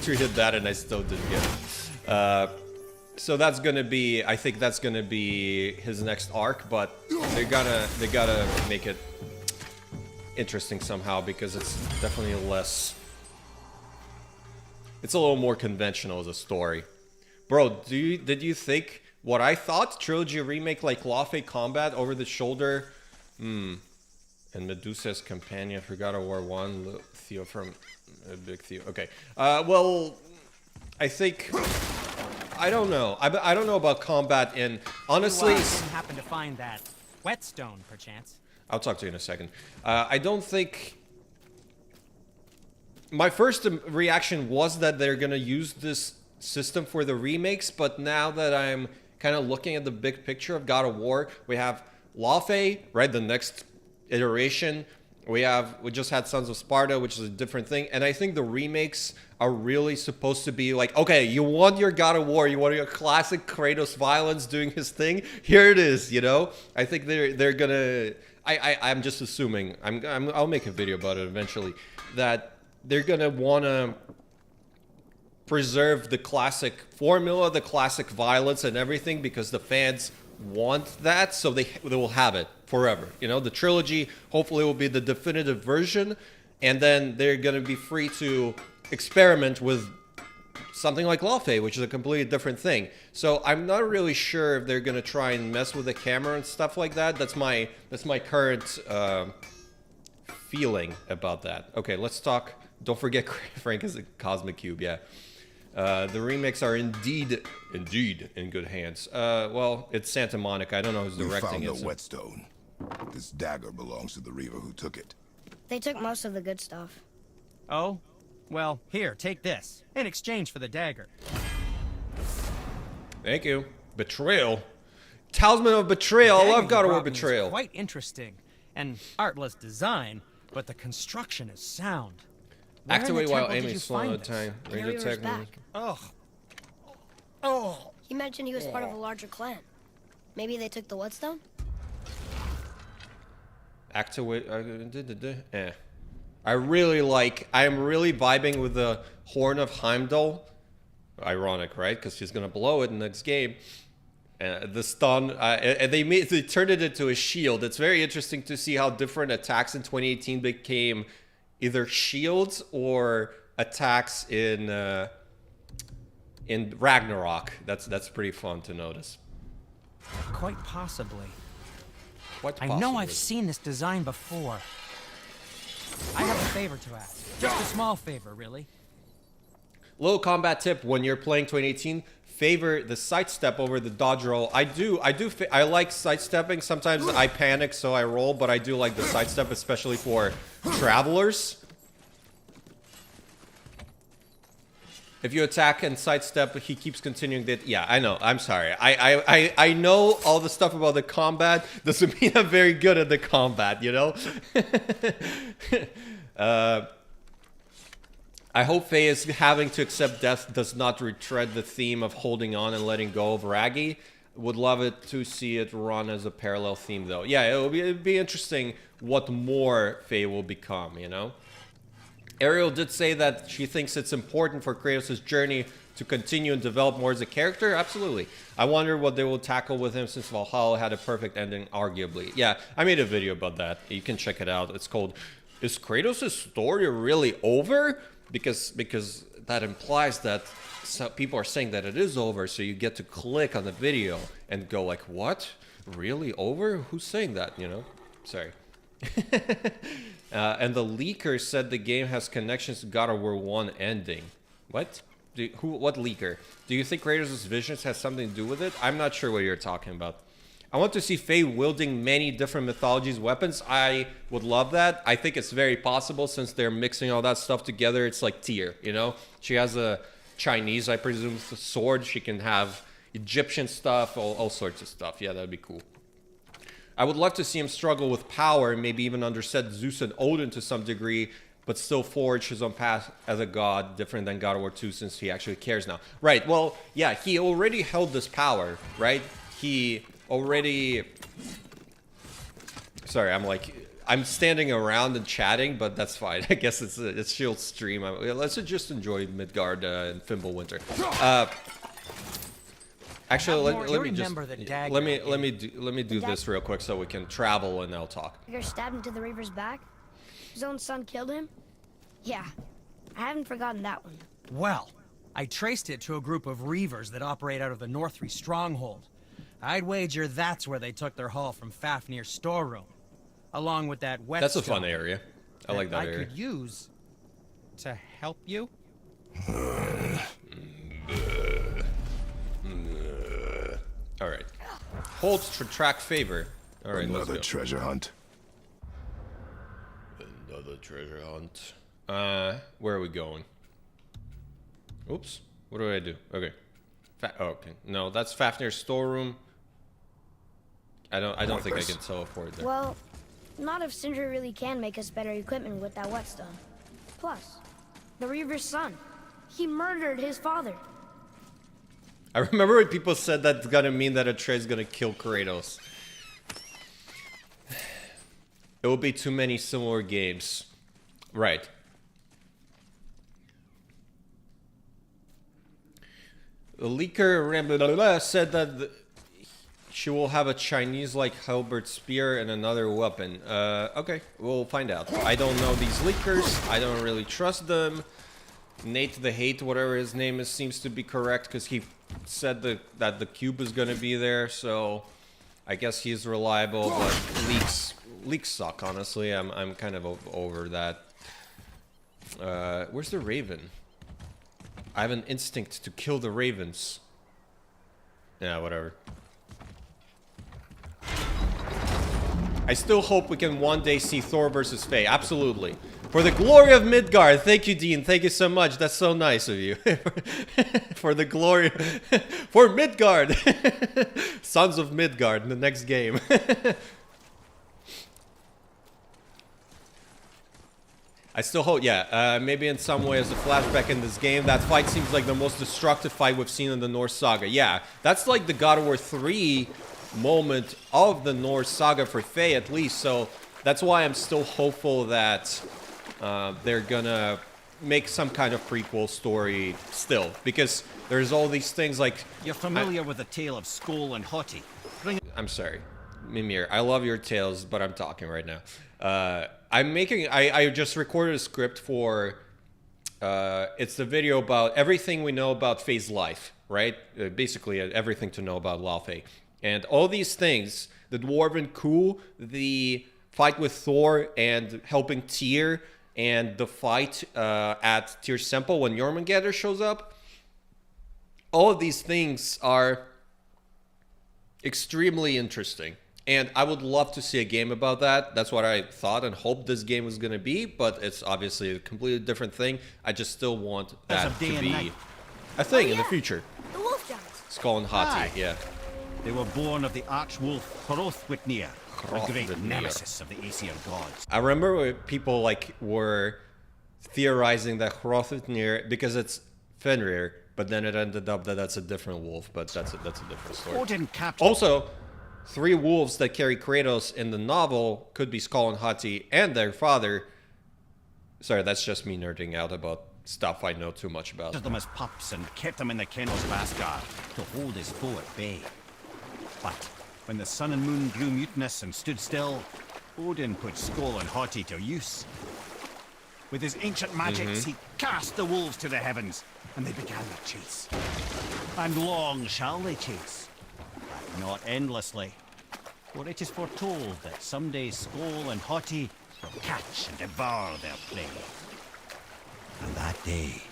hit that, and I still didn't get it. So that's gonna be, I think that's gonna be his next arc, but they gotta make it interesting somehow, because it's definitely less. It's a little more conventional as a story, bro. Did you think what I thought? Trilogy remake like Laufey combat over the shoulder, and Medusa's companion for God of War 1, Theo from Big Theo. Okay, well, I think. I don't know. I don't know about combat, and honestly, happen to find that whetstone, perchance. I'll talk to you in a second. I don't think. My first reaction was that they're gonna use this system for the remakes, but now that I'm kind of looking at the big picture of God of War, we have Laufey, right? The next iteration. We just had Sons of Sparta, which is a different thing, and I think the remakes are really supposed to be like, okay, you want your God of War, you want your classic Kratos violence doing his thing, here it is, you know. I think they're gonna. I'm just assuming. I'll make a video about it eventually. That they're gonna wanna preserve the classic formula, the classic violence, and everything, because the fans want that, so they will have it forever. You know, the trilogy hopefully will be the definitive version, and then they're going to be free to experiment with something like Laufey, which is a completely different thing. So I'm not really sure if they're going to try and mess with the camera and stuff like that. That's my current feeling about that. Okay, let's talk. Don't forget Frank is a Cosmic Cube, yeah. The remakes are indeed in good hands. Well, it's Santa Monica. I don't know who's directing it. We found the whetstone. This dagger belongs to the Reaver who took it. They took most of the good stuff. Oh? Well, here, take this. In exchange for the dagger. Thank you. Betrayal. Talisman of Betrayal. I love God of War Betrayal. Quite interesting. And artless design, but the construction is sound. Activate while aiming slow at time. Range Carrier's attack. back. Oh. He mentioned he was part of a larger clan. Maybe they took the whetstone? Activate. I really like. I am really vibing with the Horn of Heimdall. Ironic, right? Because she's gonna blow it in the next game. The stun, and they turned it into a shield. It's very interesting to see how different attacks in 2018 became either shields or attacks in Ragnarok. That's pretty fun to notice. Quite possibly. Quite I possibly. know I've seen this design before. I have a favor to ask. Just a small favor, really. Little combat tip: when you're playing 2018, favor the sidestep over the dodge roll. I like sidestepping. Sometimes I panic, so I roll, but I do like the sidestep, especially for travelers. If you attack and sidestep, he keeps continuing that. Yeah, I know. I'm sorry. I know all the stuff about the combat. Doesn't mean I'm very good at the combat, you know? I hope Faye is having to accept death does not retread the theme of holding on and letting go of Raggy. Would love it to see it run as a parallel theme, though. Yeah, it'd be interesting what more Faye will become, you know? Ariel did say that she thinks it's important for Kratos' journey to continue and develop more as a character. Absolutely. I wonder what they will tackle with him, since Valhalla had a perfect ending, arguably. Yeah, I made a video about that. You can check it out. It's called, Is Kratos' Story Really Over? Because that implies that people are saying that it is over, so you get to click on the video and go like, what? Really over? Who's saying that, you know? Sorry. And the leaker said the game has connections to God of War 1 ending. What? What leaker? Do you think Kratos' visions has something to do with it? I'm not sure what you're talking about. I want to see Faye wielding many different mythologies' weapons. I would love that. I think it's very possible since they're mixing all that stuff together. It's like Tyr, you know? She has a Chinese, I presume, sword. She can have Egyptian stuff, all sorts of stuff. Yeah, that'd be cool. I would love to see him struggle with power, maybe even underset Zeus and Odin to some degree, but still forge his own path as a god, different than God of War 2 since he actually cares now. Right, well, yeah, he already held this power, right? He already... Sorry, I'm standing around and chatting, but that's fine. I guess it's Shield stream. Let's just enjoy Midgard and Fimbulwinter. Actually, let me do this real quick so we can travel and I'll talk. You're stabbed into the Reaver's back? His own son killed him? Yeah, I haven't forgotten that one. Well, I traced it to a group of Reavers that operate out of the Northree stronghold. I'd wager that's where they took their haul from Fafnir's storeroom, along with that whetstone. That's a fun area. I like that area. I could use to help you. All right. Hold to track favor. All right, Another treasure hunt. Another treasure hunt. Where are we going? Oops. What do I do? Okay. Okay. No, that's Fafnir's storeroom. I don't think I can teleport there. Well, not if Sindri really can make us better equipment with that whetstone. Plus, the Reaver's son. He murdered his father. I remember when people said that's gonna mean that Atreus is gonna kill Kratos. It will be too many similar games. Right. The leaker said that she will have a Chinese-like halberd spear and another weapon. Okay, we'll find out. I don't know these leakers. I don't really trust them. Nate the Hate, whatever his name is, seems to be correct because he said that the cube is going to be there. So I guess he's reliable, but leaks suck, honestly. I'm kind of over that. Where's the raven? I have an instinct to kill the ravens. Yeah, whatever. I still hope we can one day see Thor versus Faye. Absolutely. For the glory of Midgard. Thank you, Dean. Thank you so much. That's so nice of you. For the glory... For Midgard. Sons of Midgard in the next game. I still hope, yeah, maybe in some way as a flashback in this game, that fight seems like the most destructive fight we've seen in the Norse saga. Yeah, that's like the God of War 3 moment of the Norse saga for Faye, at least. So that's why I'm still hopeful that they're gonna make some kind of prequel story still. Because there's all these things like... You're familiar with the tale of Skoll and Hati. I'm sorry, Mimir, I love your tales, but I'm talking right now. I just recorded a script for, it's the video about everything we know about Faye's life, right? Basically everything to know about Laufey. And all these things, the Dwarven coup, the fight with Thor and helping Tyr, and the fight at Tyr's Temple when Jormungandr shows up, all of these things are extremely interesting. And I would love to see a game about that. That's what I thought and hoped this game was going to be, but it's obviously a completely different thing. I just still want that to be a thing in the future. The wolf giants. Skoll and Hati, yeah. They were born of the archwolf Hrothwitnir, the great nemesis of the Aesir gods. I remember when people like were theorizing that Hrothwitnir, because it's Fenrir, but then it ended up that that's a different wolf, but that's a different story. Odin captured... Also, 3 wolves that carry Kratos in the novel could be Skoll and Hati and their father. Sorry, that's just me nerding out about stuff I know too much about. Them as pups and kept them in the kennels of Asgard to hold his foe at bay. But when the sun and moon grew mutinous and stood still, Odin put Skoll and Hati to use. With his ancient magics, he cast the wolves to the heavens, and they began their chase. And long shall they chase. Not endlessly, for it is foretold that someday Skoll and Hati will catch and devour their prey. And that day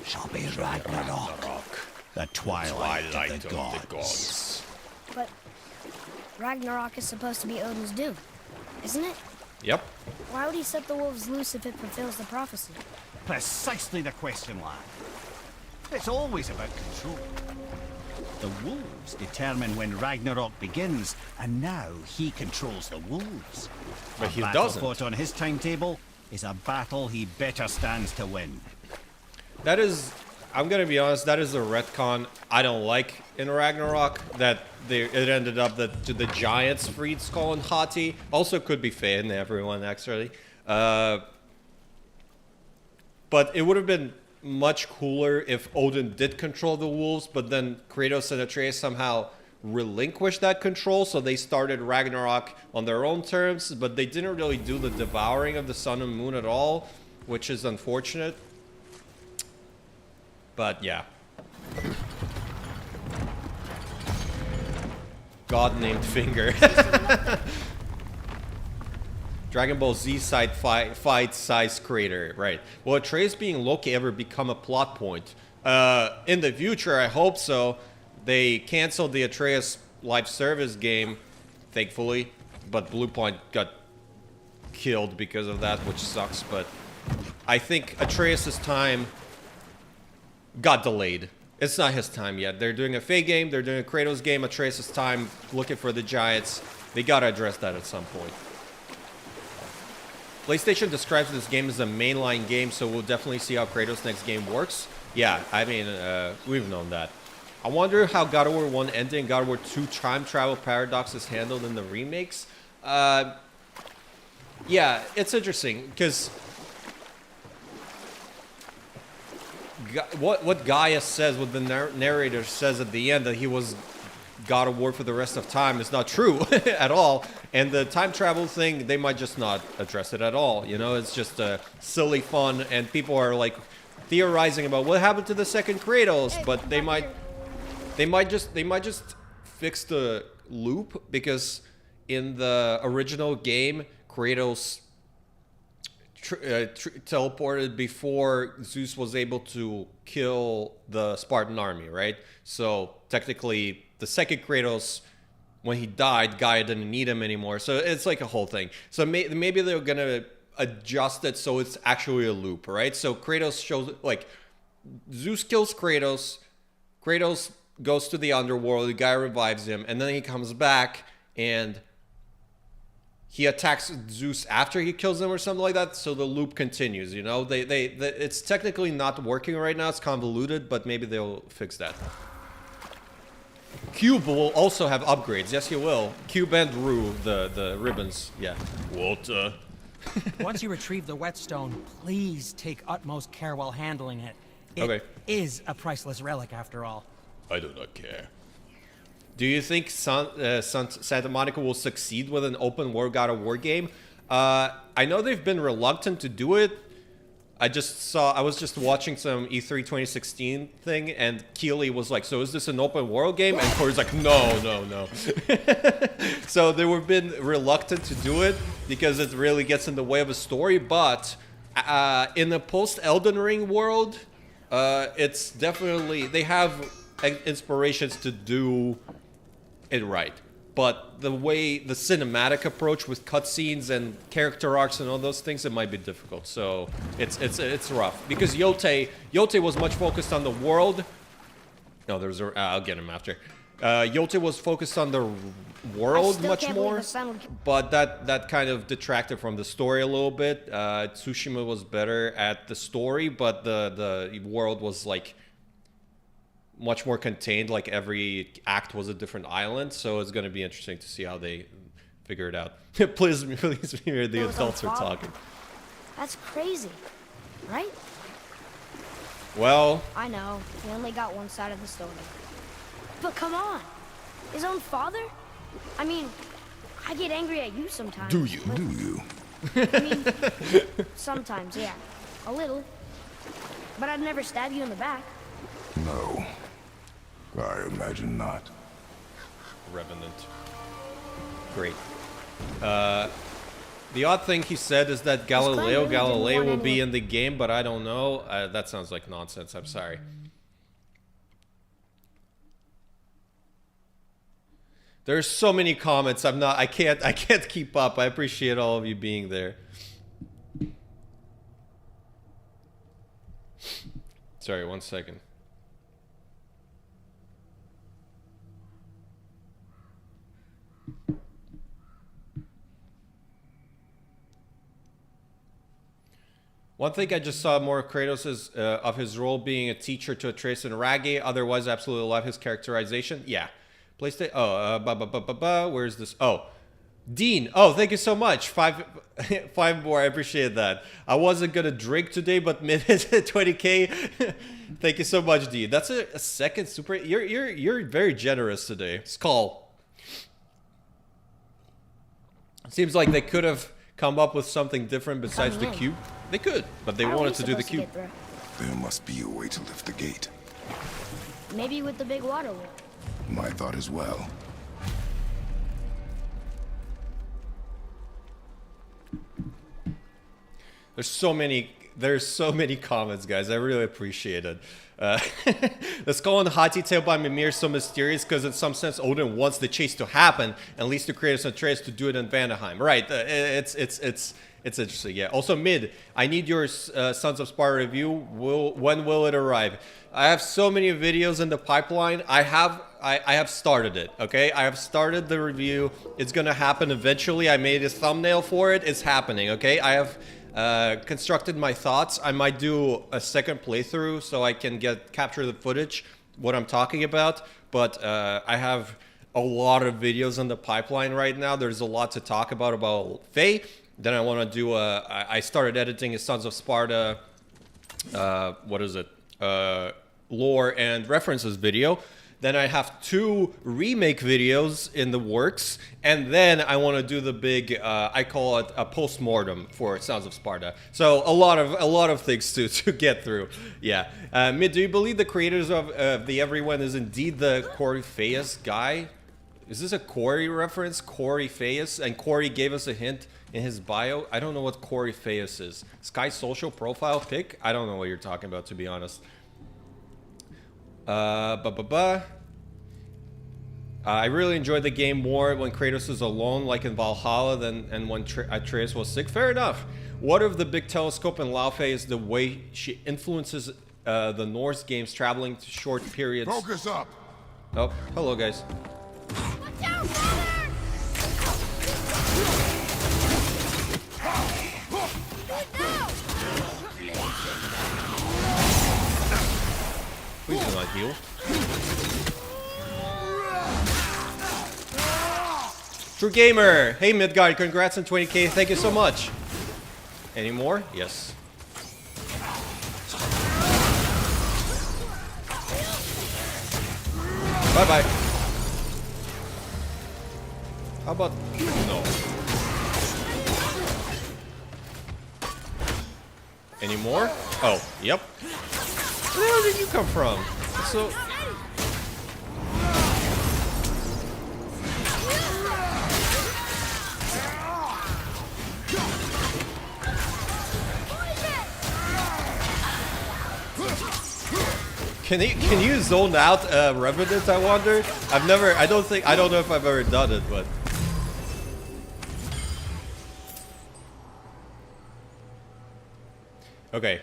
shall be Ragnarok, the twilight of the gods. But Ragnarok is supposed to be Odin's doom, isn't it? Yep. Why would he set the wolves loose if it fulfills the prophecy? Precisely the question, lad. It's always about control. The wolves determine when Ragnarok begins, and now he controls the wolves. But he a battle doesn't. fought on his timetable is a battle he better stands to win. That is, I'm gonna be honest, that is a retcon I don't like in Ragnarok. That it ended up that the giants freed Skull and Hati. Also could be Faye and everyone actually. But it would have been much cooler if Odin did control the wolves, but then Kratos and Atreus somehow relinquished that control, so they started Ragnarok on their own terms, but they didn't really do the devouring of the sun and moon at all, which is unfortunate. But yeah. God named Finger. Dragon Ball Z side fight size crater, right? Will Atreus being Loki ever become a plot point? In the future, I hope so. They canceled the Atreus live service game, thankfully, but Bluepoint got killed because of that, which sucks. But I think Atreus' time got delayed. It's not his time yet. They're doing a Faye game, they're doing a Kratos game. Atreus' time looking for the giants. They gotta address that at some point. PlayStation describes this game as a mainline game, so we'll definitely see how Kratos' next game works. Yeah, I mean, we've known that. I wonder how God of War 1 ending and God of War 2 time travel paradox is handled in the remakes. Yeah, it's interesting, because what Gaia says, what the narrator says at the end, that he was God of War for the rest of time, is not true at all. And the time travel thing, they might just not address it at all. You know, it's just silly fun, and people are like theorizing about what happened to the second Kratos, but they might just fix the loop, because in the original game, Kratos teleported before Zeus was able to kill the Spartan army, right? So technically, the second Kratos, when he died, Gaia didn't need him anymore. So it's like a whole thing. So maybe they're gonna adjust it so it's actually a loop, right? So Kratos shows, like, Zeus kills Kratos, Kratos goes to the underworld, the guy revives him, and then he comes back and he attacks Zeus after he kills him or something like that, so the loop continues, you know? It's technically not working right now, it's convoluted, but maybe they'll fix that. Cube will also have upgrades, yes he will. Cube and Rue, the ribbons, yeah. What? Once you retrieve the whetstone, please take utmost care while handling it. Okay. It is a priceless relic after all. I do not care. Do you think Santa Monica will succeed with an open world God of War game? I know they've been reluctant to do it. I was just watching some E3 2016 thing, and Keeley was like, so is this an open world game? And Corey's like, no. So they were been reluctant to do it because it really gets in the way of a story, but in the post-Elden Ring world, it's definitely, they have inspirations to do it right. But the way, the cinematic approach with cutscenes and character arcs and all those things, it might be difficult. So it's rough. Because Yote was much focused on the world. No, there's a, I'll get him after. Yote was focused on the world much more. But that kind of detracted from the story a little bit. Tsushima was better at the story, but the world was like much more contained, like every act was a different island, so it's going to be interesting to see how they figure it out. Please hear the adults are talking. That's crazy, right? Well, I know, we only got one side of the story. But come on, his own father? I mean, I get angry at you sometimes. Do you? I mean, sometimes, yeah, a little. But I'd never stab you in the back. No. I imagine not. Revenant. Great. The odd thing he said is that Galileo will be in the game, but I don't know. That sounds like nonsense. I'm sorry. There's so many comments. I can't keep up. I appreciate all of you being there. Sorry, 1 second. One thing I just saw more of Kratos is of his role being a teacher to Atreus and Raggy. Otherwise, I absolutely love his characterization. Yeah. PlayStation. Oh, where's this? Oh, Dean. Oh, thank you so much. Five more. I appreciate that. I wasn't gonna drink today, but minute 20K. Thank you so much, Dean. That's a second super. You're very generous today. Skull. Seems like they could have come up with something different besides the cube. They could, but they wanted to do the cube. There must be a way to lift the gate. Maybe with the big water wheel. My thought as well. There's so many comments, guys. I really appreciate it. The skull and Hati tail by Mimir is so mysterious because in some sense Odin wants the chase to happen and leads to Kratos and Atreus to do it in Valheim. Right? It's interesting. Yeah. Also, Mid, I need your Sons of Sparta review. When will it arrive? I have so many videos in the pipeline. I have started it. Okay, I have started the review. It's gonna happen eventually. I made a thumbnail for it. It's happening. Okay, I have constructed my thoughts. I might do a second playthrough so I can capture the footage, what I'm talking about. But I have a lot of videos in the pipeline right now. There's a lot to talk about Faye. Then I want to do I started editing a Sons of Sparta, lore and references video. Then I have 2 remake videos in the works. And then I want to do the big, I call it a post-mortem for Sons of Sparta. So a lot of things to get through. Yeah. Mid, do you believe the creators of the Everyone is indeed the Coryphaeus guy? Is this a Corey reference? Coryphaeus? And Corey gave us a hint in his bio. I don't know what Coryphaeus is. Sky social profile pic? I don't know what you're talking about, to be honest. I really enjoyed the game more when Kratos is alone, like in Valhalla, and when Atreus was sick. Fair enough. What if the big telescope in Laufey is the way she influences the Norse games, traveling to short periods? Focus up. Oh, hello, guys. Watch out, brother! Please do not heal. True Gamer! Hey Midgard, congrats on 20K, thank you so much. Any more? Yes. Bye-bye. How about... no. Any more? Oh, yep. Where the hell did you come from? So... Can you zone out Revenant, I wonder? I don't know if I've ever done it, but... Okay.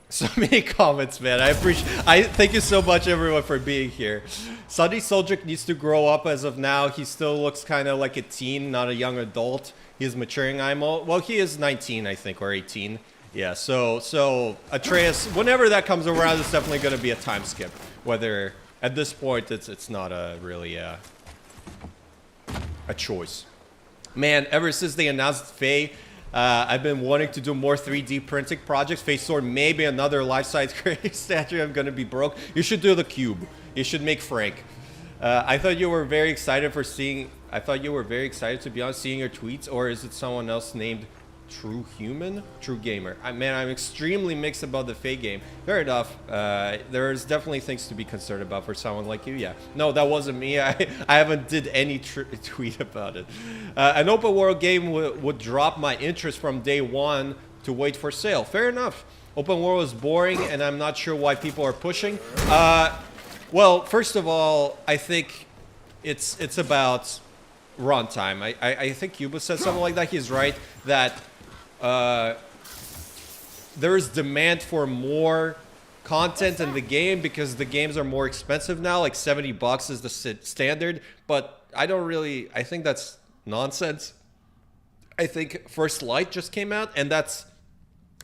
So many comments, man. Thank you so much, everyone, for being here. Sunny Soldier needs to grow up as of now. He still looks kind of like a teen, not a young adult. He's maturing, well, he is 19, I think, or 18. Yeah, so Atreus, whenever that comes around, it's definitely going to be a time skip. Whether, at this point, it's not really a choice. Man, ever since they announced Faye, I've been wanting to do more 3D printing projects. Faye Sword, maybe another life-size statue. I'm going to be broke. You should do the cube. You should make Frank. I thought you were very excited to be on seeing your tweets, or is it someone else named true human, true gamer. Man, I'm extremely mixed about the Faye game. Fair enough. There's definitely things to be concerned about for someone like you. Yeah. No, that wasn't me. I haven't did any tweet about it. An open world game would drop my interest from day one to wait for sale. Fair enough. Open world is boring, and I'm not sure why people are pushing. Well, first of all, I think it's about runtime. I think Cuba said something like that. He's right that there is demand for more content in the game because the games are more expensive now. Like $70 is the standard, but I think that's nonsense. I think First Light just came out, and that's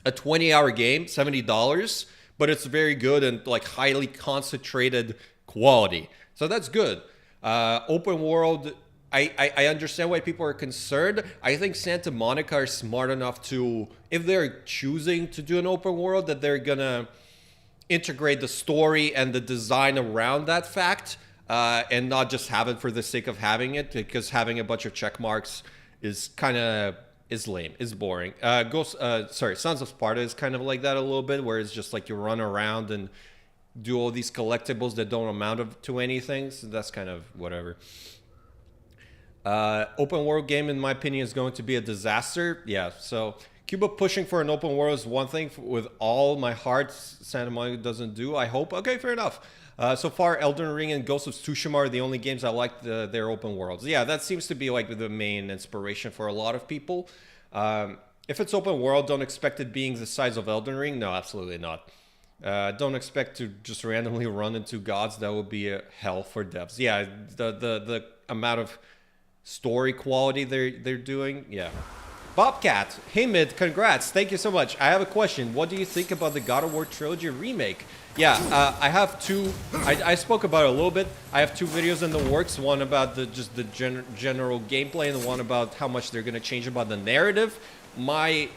a 20-hour game, $70, but it's very good and like highly concentrated quality. So that's good. Open world, I understand why people are concerned. I think Santa Monica are smart enough to, if they're choosing to do an open world, that they're gonna integrate the story and the design around that fact, and not just have it for the sake of having it, because having a bunch of check marks is kind of lame, is boring. Sons of Sparta is kind of like that a little bit, where it's just like you run around and do all these collectibles that don't amount to anything. So that's kind of whatever. Open world game, in my opinion, is going to be a disaster. Yeah, so Cuba pushing for an open world is one thing. With all my heart, Santa Monica doesn't do, I hope. Okay, fair enough. So far, Elden Ring and Ghost of Tsushima are the only games I like their open worlds. Yeah, that seems to be like the main inspiration for a lot of people. If it's open world, don't expect it being the size of Elden Ring. No, absolutely not. Don't expect to just randomly run into gods. That would be a hell for devs. Yeah, the amount of story quality they're doing. Yeah. Bobcat, hey Mid, congrats. Thank you so much. I have a question. What do you think about the God of War Trilogy remake? Yeah, I have two. I spoke about it a little bit. I have two videos in the works. One about the general gameplay, and one about how much they're gonna change about the narrative. My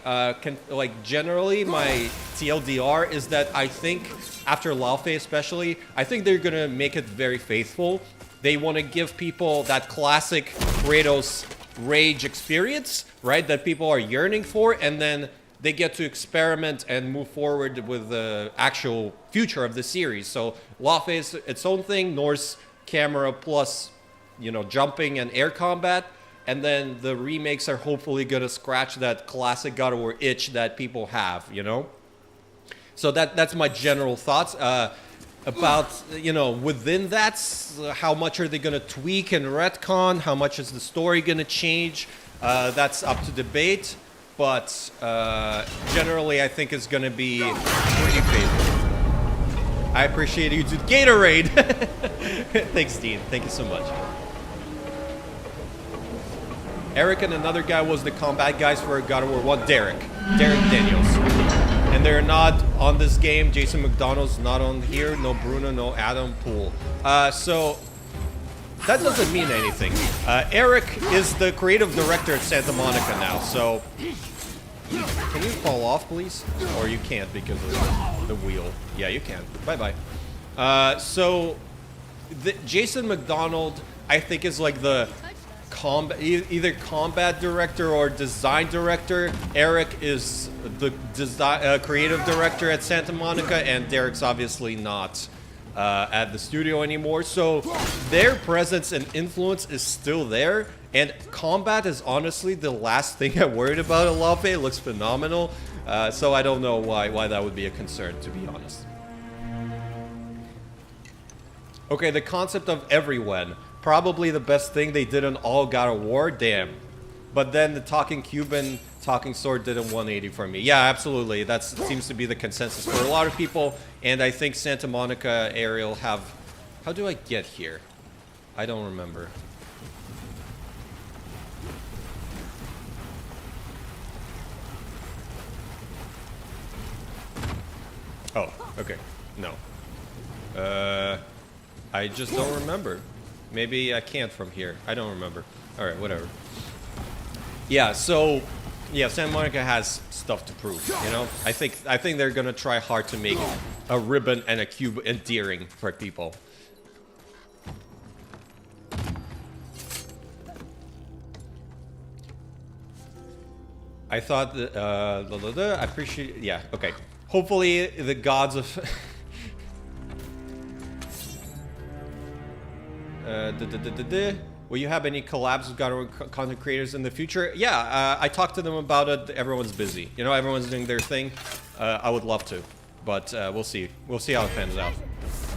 generally my TLDR is that I think after Laufey especially, I think they're gonna make it very faithful. They want to give people that classic Kratos rage experience, right? That people are yearning for, and then they get to experiment and move forward with the actual future of the series. So Laufey is its own thing, Norse camera plus, jumping and air combat. And then the remakes are hopefully going to scratch that classic God of War itch that people have, So that's my general thoughts. About, within that, how much are they going to tweak and retcon? How much is the story going to change? That's up to debate. But generally, I think it's going to be pretty faithful. I appreciate you to Gatorade. Thanks, Dean. Thank you so much. Eric and another guy was the combat guys for God of War 1. Derek Daniels. And they're not on this game. Jason McDonald's not on here. No Bruno, no Adam Poole. So that doesn't mean anything. Eric is the creative director at Santa Monica now. So can you fall off, please? Or you can't because of the wheel. Yeah, you can. Bye-bye. So Jason McDonald, I think, is like the either combat director or design director. Eric is the creative director at Santa Monica, and Derek's obviously not at the studio anymore. So their presence and influence is still there, and combat is honestly the last thing I'm worried about in Laufey. It looks phenomenal, so I don't know why that would be a concern, to be honest. Okay, the concept of everyone. Probably the best thing they did in all God of War, damn. But then the Talking Cuban, Talking Sword did a 180 for me. Yeah, absolutely. That seems to be the consensus for a lot of people. And I think Santa Monica, Ariel have... How do I get here? I don't remember. Oh, okay. No. I just don't remember. Maybe I can't from here. I don't remember. All right, whatever. Yeah, so yeah, Santa Monica has stuff to prove, I think they're gonna try hard to make a ribbon and a cube endearing for people. I thought that, I appreciate, yeah, okay. Hopefully the gods of... Will you have any collabs with God of War content creators in the future? Yeah, I talked to them about it. Everyone's busy. You know, everyone's doing their thing. I would love to, but we'll see. We'll see how it pans out.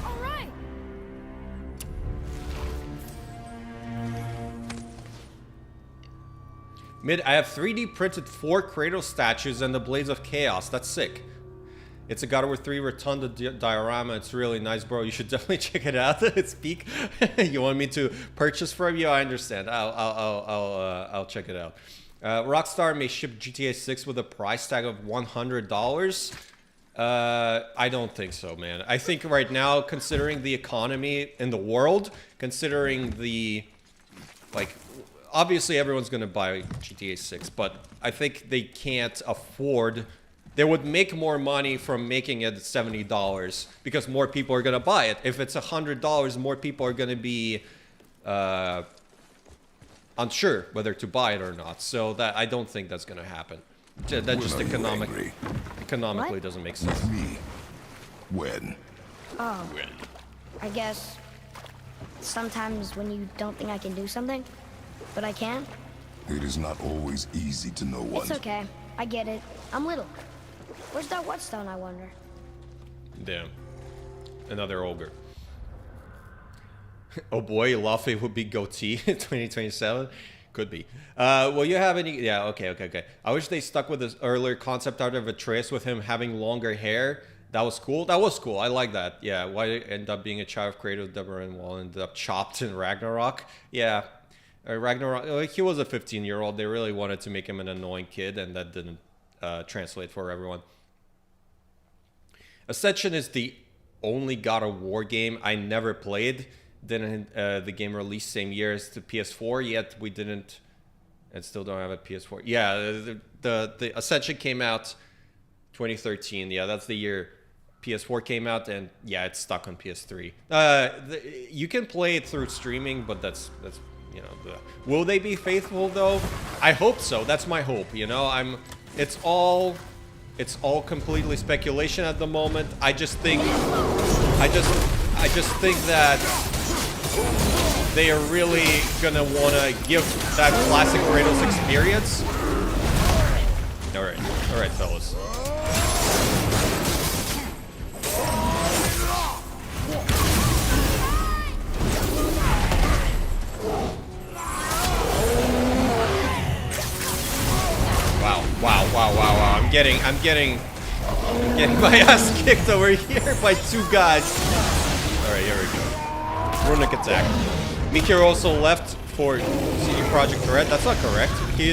All right. Mid, I have 3D printed 4 Kratos statues and the Blades of Chaos. That's sick. It's a God of War 3 Rotunda diorama. It's really nice, bro. You should definitely check it out. It's peak. You want me to purchase from you? I understand. I'll check it out. Rockstar may ship GTA 6 with a price tag of $100. I don't think so, man. I think right now, considering the economy in the world, considering the, like, obviously everyone's gonna buy GTA 6, but I think they can't afford. They would make more money from making it $70 because more people are gonna buy it. If it's $100, more people are gonna be unsure whether to buy it or not. So that I don't think that's gonna happen. That just economically What? doesn't make sense. Me. When? Oh, I guess sometimes when you don't think I can do something, but I can. It is not always easy to know what. It's okay. I get it. I'm little. Where's that whetstone, I wonder? Damn. Another ogre. Oh boy, Laufey would be goatee in 2027. Could be. Well, you have any... Yeah, okay. I wish they stuck with this earlier concept art of Atreus with him having longer hair. That was cool. That was cool. I like that. Yeah, why did it end up being a child of Kratos, Deborah, and Wall ended up chopped in Ragnarok? Yeah. Ragnarok, he was a 15-year-old. They really wanted to make him an annoying kid, and that didn't translate for everyone. Ascension is the only God of War game I never played. Didn't the game released same year as the PS4, yet we didn't, and still don't have a PS4. Yeah, the Ascension came out 2013. Yeah, that's the year PS4 came out, and yeah, it's stuck on PS3. You can play it through streaming, but that's you know, will they be faithful though? I hope so. That's my hope. You know, it's all completely speculation at the moment. I just think that they are really gonna wanna give that classic Kratos experience. All right, fellas. Wow. I'm getting my ass kicked over here by 2 guys. All right, here we go. Runic attack. Mikir also left for CD Projekt Red. That's not correct. He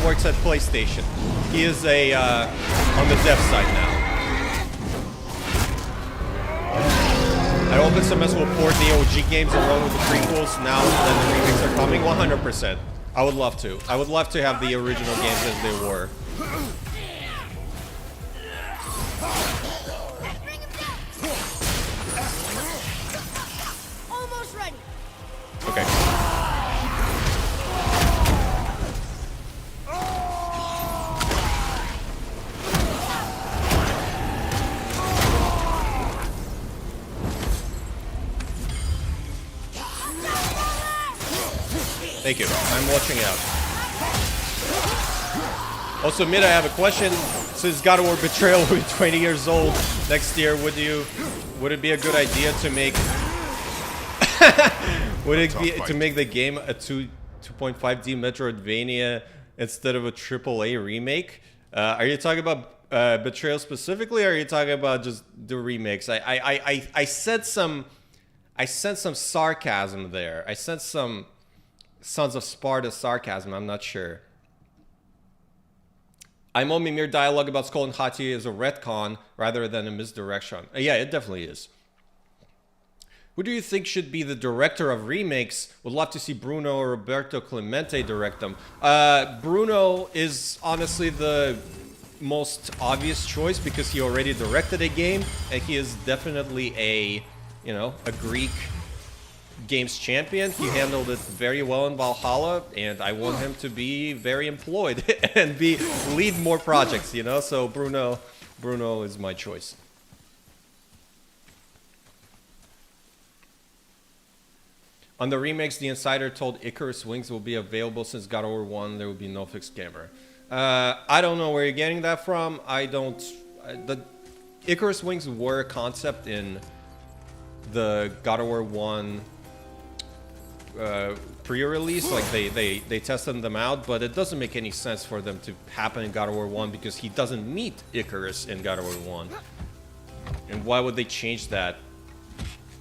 works at PlayStation. He is on the dev side now. I hope this semester will port the OG games along with the prequels now that the remakes are coming. 100%. I would love to. I would love to have the original games as they were. Almost ready. Okay. Thank you. I'm watching out. Also, Mid, I have a question. Since God of War Betrayal will be 20 years old next year, would it be a good idea to make the game a 2.5D Metroidvania instead of a AAA remake? Are you talking about Betrayal specifically, or are you talking about just the remakes? I sense some sarcasm there. I sense some Sons of Sparta sarcasm. I'm not sure. I'm on Mimir dialogue about Skull and Hati is a retcon rather than a misdirection. Yeah, it definitely is. Who do you think should be the director of remakes? Would love to see Bruno or Roberto Clemente direct them. Bruno is honestly the most obvious choice because he already directed a game, and he is definitely a Greek game's champion. He handled it very well in Valhalla, and I want him to be very employed and lead more projects, you know? So Bruno is my choice. On the remakes, the insider told Icarus Wings will be available since God of War 1. There will be no fixed camera. I don't know where you're getting that from. The Icarus Wings were a concept in the God of War 1 pre-release. Like they tested them out, but it doesn't make any sense for them to happen in God of War 1 because he doesn't meet Icarus in God of War 1. And why would they change that?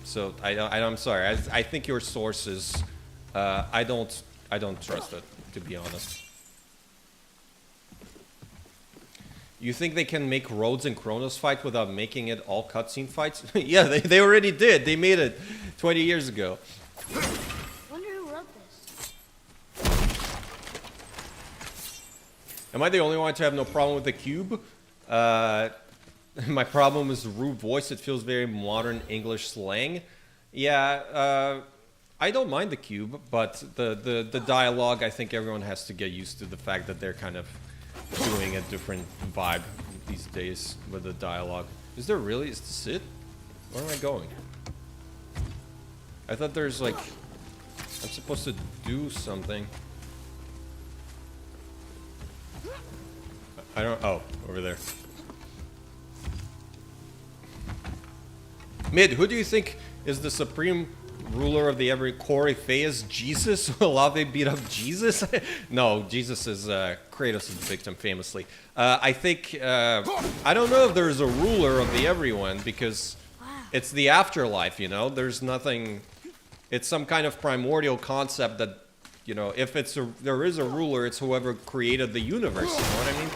So I'm sorry. I think your sources, I don't trust it, to be honest. You think they can make Rhodes and Kratos fight without making it all cutscene fights? Yeah, they already did. They made it 20 years ago. Wonder who wrote this. Am I the only one to have no problem with the cube? My problem is rude voice. It feels very modern English slang. Yeah, I don't mind the cube, but the dialogue, I think everyone has to get used to the fact that they're kind of doing a different vibe these days with the dialogue. Is there really? Is this it? Where am I going? I thought there's like... I'm supposed to do something. I don't... Oh, over there. Mid, who do you think is the supreme ruler of the every Corey? Faye is Jesus? Will Laufey beat up Jesus? No, Jesus is Kratos' victim, famously. I think... I don't know if there's a ruler of the everyone, because it's the afterlife, you know? There's nothing... It's some kind of primordial concept that, you know, if there is a ruler, it's whoever created the universe, you know what I mean?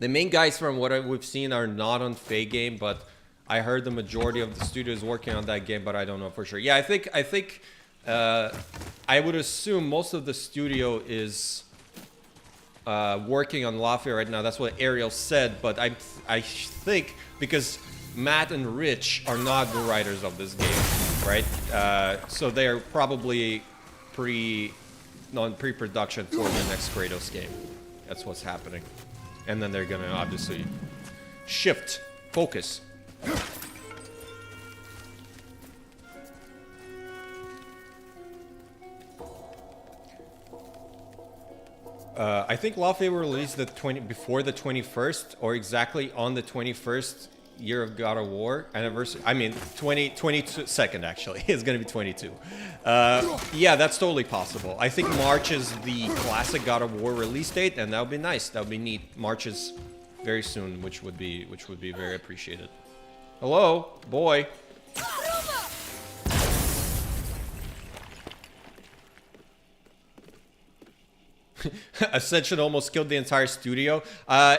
The main guys from what we've seen are not on Faye game, but I heard the majority of the studio is working on that game, but I don't know for sure. Yeah, I think I would assume most of the studio is working on Laufey right now. That's what Ariel said, but I think because Matt and Rich are not the writers of this game, right? So they are probably pre-production for the next Kratos game. That's what's happening. And then they're gonna obviously shift focus. I think Laufey will release before the 21st, or exactly on the 21st year of God of War anniversary. I mean, 22nd actually. It's gonna be 22. Yeah, that's totally possible. I think March is the classic God of War release date, and that would be nice. That would be neat. March is very soon, which would be very appreciated. Hello, boy. Ascension almost killed the entire studio.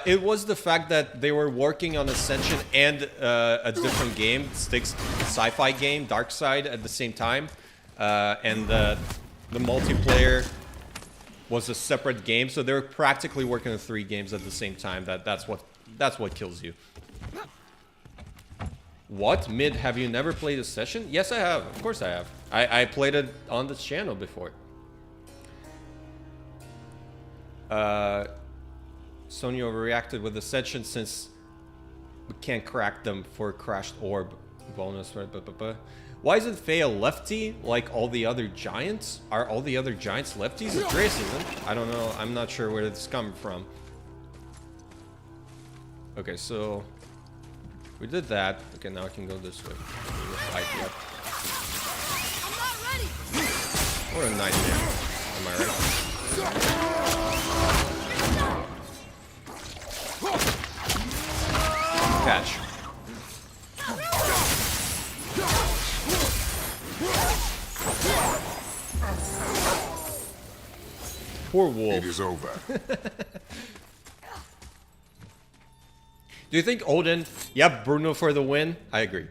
It was the fact that they were working on Ascension and a different game, Styx sci-fi game, Dark Side, at the same time, and the multiplayer was a separate game, so they were practically working on 3 games at the same time. That's what kills you. What? Mid, have you never played Ascension? Yes, I have. Of course I have. I played it on this channel before. Sony overreacted with Ascension since we can't crack them for crashed orb bonus, right? Why isn't Faye a lefty like all the other giants? Are all the other giants lefties? Atreus isn't. I don't know. I'm not sure where this is coming from. Okay, so we did that. Okay, now I can go this way. Fight yet. Or a nightmare. Am I right? Catch. Poor wolf. It is over. Do you think Odin... Yep, Bruno for the win. I agree.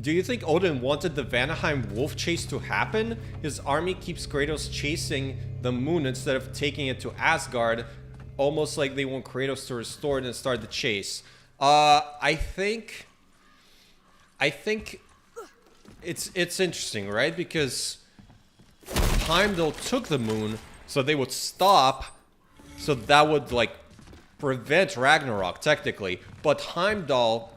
Do you think Odin wanted the Vanaheim wolf chase to happen? His army keeps Kratos chasing the moon instead of taking it to Asgard, almost like they want Kratos to restore it and start the chase. I think it's interesting, right? Because Heimdall took the moon, so they would stop, so that would like prevent Ragnarok technically. But Heimdall,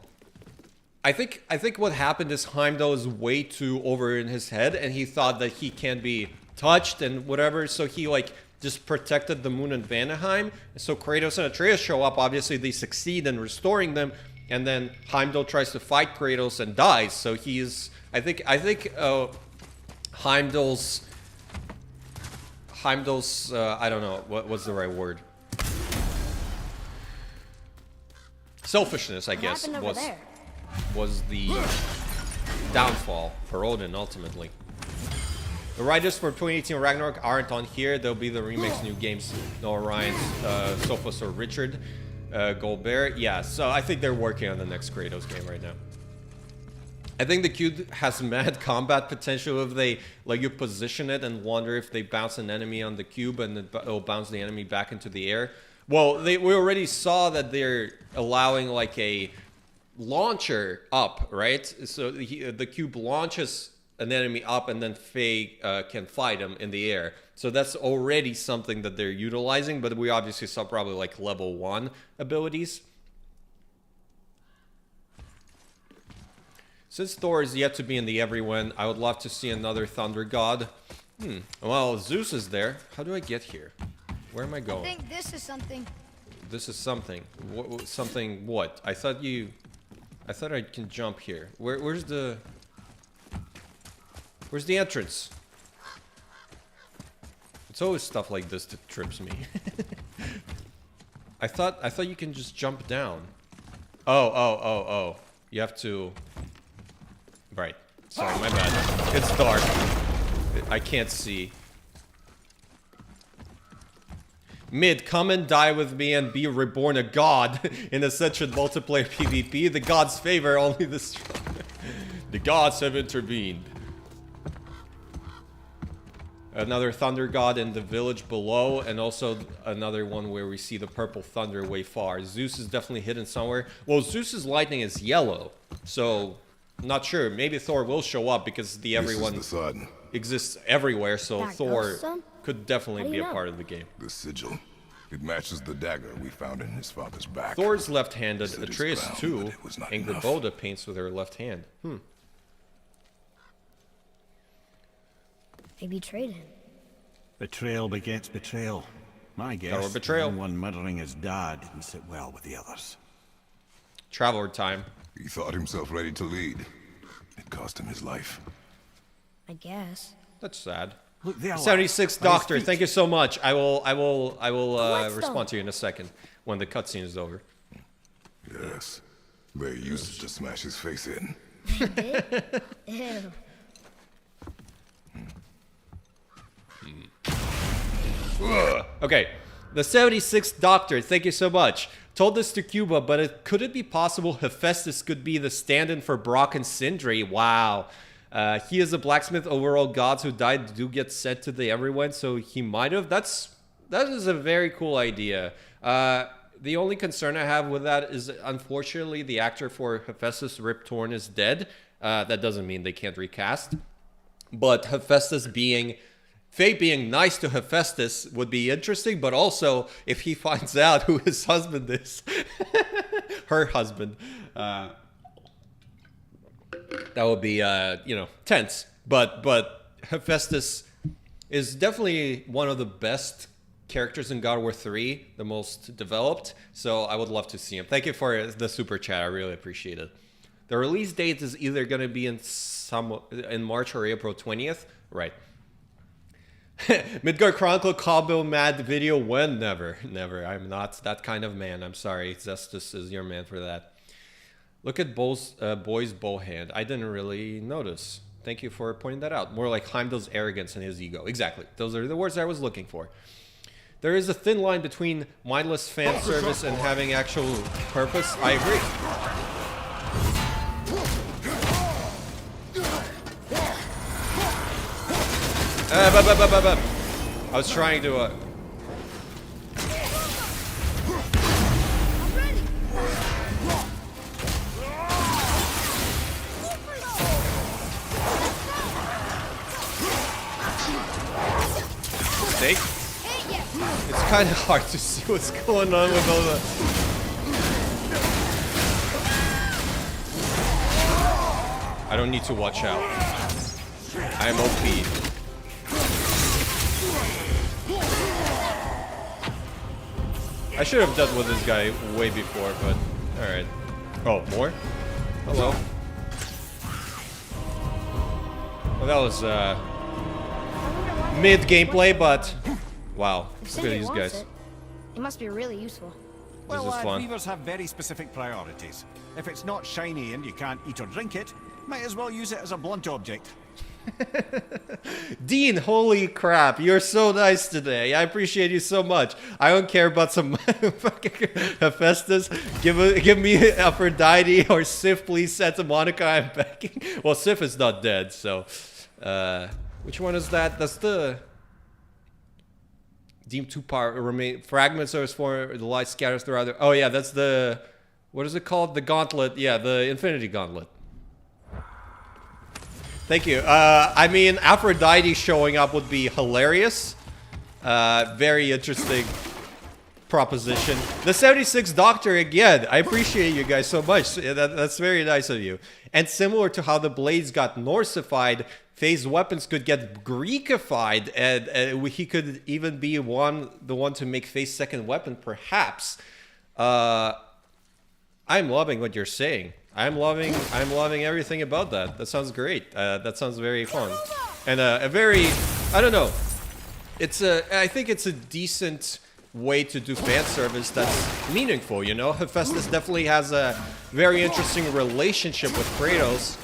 I think what happened is Heimdall is way too over in his head, and he thought that he can't be touched and whatever, so he like just protected the moon and Vanaheim. So Kratos and Atreus show up. Obviously, they succeed in restoring them, and then Heimdall tries to fight Kratos and dies. So he's, I think Heimdall's, I don't know what's the right word. Selfishness, I guess, was the downfall for Odin ultimately. The writers for 2018 Ragnarok aren't on here. They'll be the remakes, new games. Noah Ryan, Sophos, or Richard Goldberg. Yeah, so I think they're working on the next Kratos game right now. I think the cube has mad combat potential if they let you position it and wonder if they bounce an enemy on the cube and it'll bounce the enemy back into the air. Well, we already saw that they're allowing like a launcher up, right? So the cube launches an enemy up, and then Faye can fight him in the air. So that's already something that they're utilizing, but we obviously saw probably like level 1 abilities. Since Thor is yet to be in the Everyone, I would love to see another thunder god. Well, Zeus is there. How do I get here? Where am I going? I think this is something. This is something. Something what? I thought I can jump here. Where's the entrance? It's always stuff like this that trips me. I thought you can just jump down. Oh. You have to. Right. Sorry, my bad. It's dark. I can't see. Mid, come and die with me and be reborn a god in Ascension multiplayer PvP. The gods favor only the strong. The gods have intervened. Another thunder god in the village below, and also another one where we see the purple thunder way far. Zeus is definitely hidden somewhere. Well, Zeus's lightning is yellow, so not sure. Maybe Thor will show up because the Everyone exists everywhere, so Thor could definitely be a part of the game. The sigil. It matches the dagger we found in his father's back. Thor's left-handed. Atreus too. Ingrid Boda paints with her left hand. They betrayed him. Betrayal begets betrayal. My guess, Or betrayal. the one murdering his dad didn't sit well with the others. Traveler time. He thought himself ready to lead. It cost him his life. I guess. That's sad. Look, they are 76 by his Doctor, feet. thank you so much. I will respond to you in a second when the cutscene is over. Yes. They used it to smash his face in. Ew. Okay, the 76th Doctor, thank you so much. Told this to Cuba, but could it be possible Hephaestus could be the stand-in for Brock and Sindri? Wow. He is a blacksmith. Overall gods who died do get sent to the Everyone, so he might have. That is a very cool idea. The only concern I have with that is, unfortunately, the actor for Hephaestus, Rip Torn, is dead. That doesn't mean they can't recast. But Hephaestus being... Faye being nice to Hephaestus would be interesting, but also if he finds out who his husband is, her husband, that would be, tense. But Hephaestus is definitely one of the best characters in God of War 3, the most developed. So I would love to see him. Thank you for the super chat. I really appreciate it. The release date is either going to be in March or April 20th. Right. Midgard Chronicle combo mad video when? Never. I'm not that kind of man. I'm sorry. Zestus is your man for that. Look at boy's bow hand. I didn't really notice. Thank you for pointing that out. More like Heimdall's arrogance and his ego. Exactly. Those are the words I was looking for. There is a thin line between mindless fan service and having actual purpose. I agree. I was trying to kind of hard to see what's going on with all the... I don't need to watch out. I am OP. I should have dealt with this guy way before, but alright. Oh, more? Hello. Well, that was mid gameplay, but wow. If Look at Sindri these wants guys. it must be really useful. Well, is fun. Reavers have very specific priorities. If it's not shiny and you can't eat or drink it, might as well use it as a blunt object. Dean, holy crap, you're so nice today. I appreciate you so much. I don't care about some fucking Hephaestus. Give me Aphrodite or Sif, please. Santa Monica, I'm begging. Well, Sif is not dead, so... which one is that? That's the... Deem 2 power remain fragments are for the light scatters throughout the... Oh yeah, that's the... What is it called? The gauntlet. Yeah, the Infinity Gauntlet. Thank you. I mean, Aphrodite showing up would be hilarious. Very interesting proposition. The 76th Doctor again. I appreciate you guys so much. That's very nice of you. And similar to how the blades got Norsified, Faye's weapons could get Greekified, and he could even be the one to make Faye's second weapon, perhaps. I'm loving what you're saying. I'm loving everything about that. That sounds great. That sounds very fun, and a very, I don't know. I think it's a decent way to do fan service that's meaningful. You know, Hephaestus definitely has a very interesting relationship with Kratos,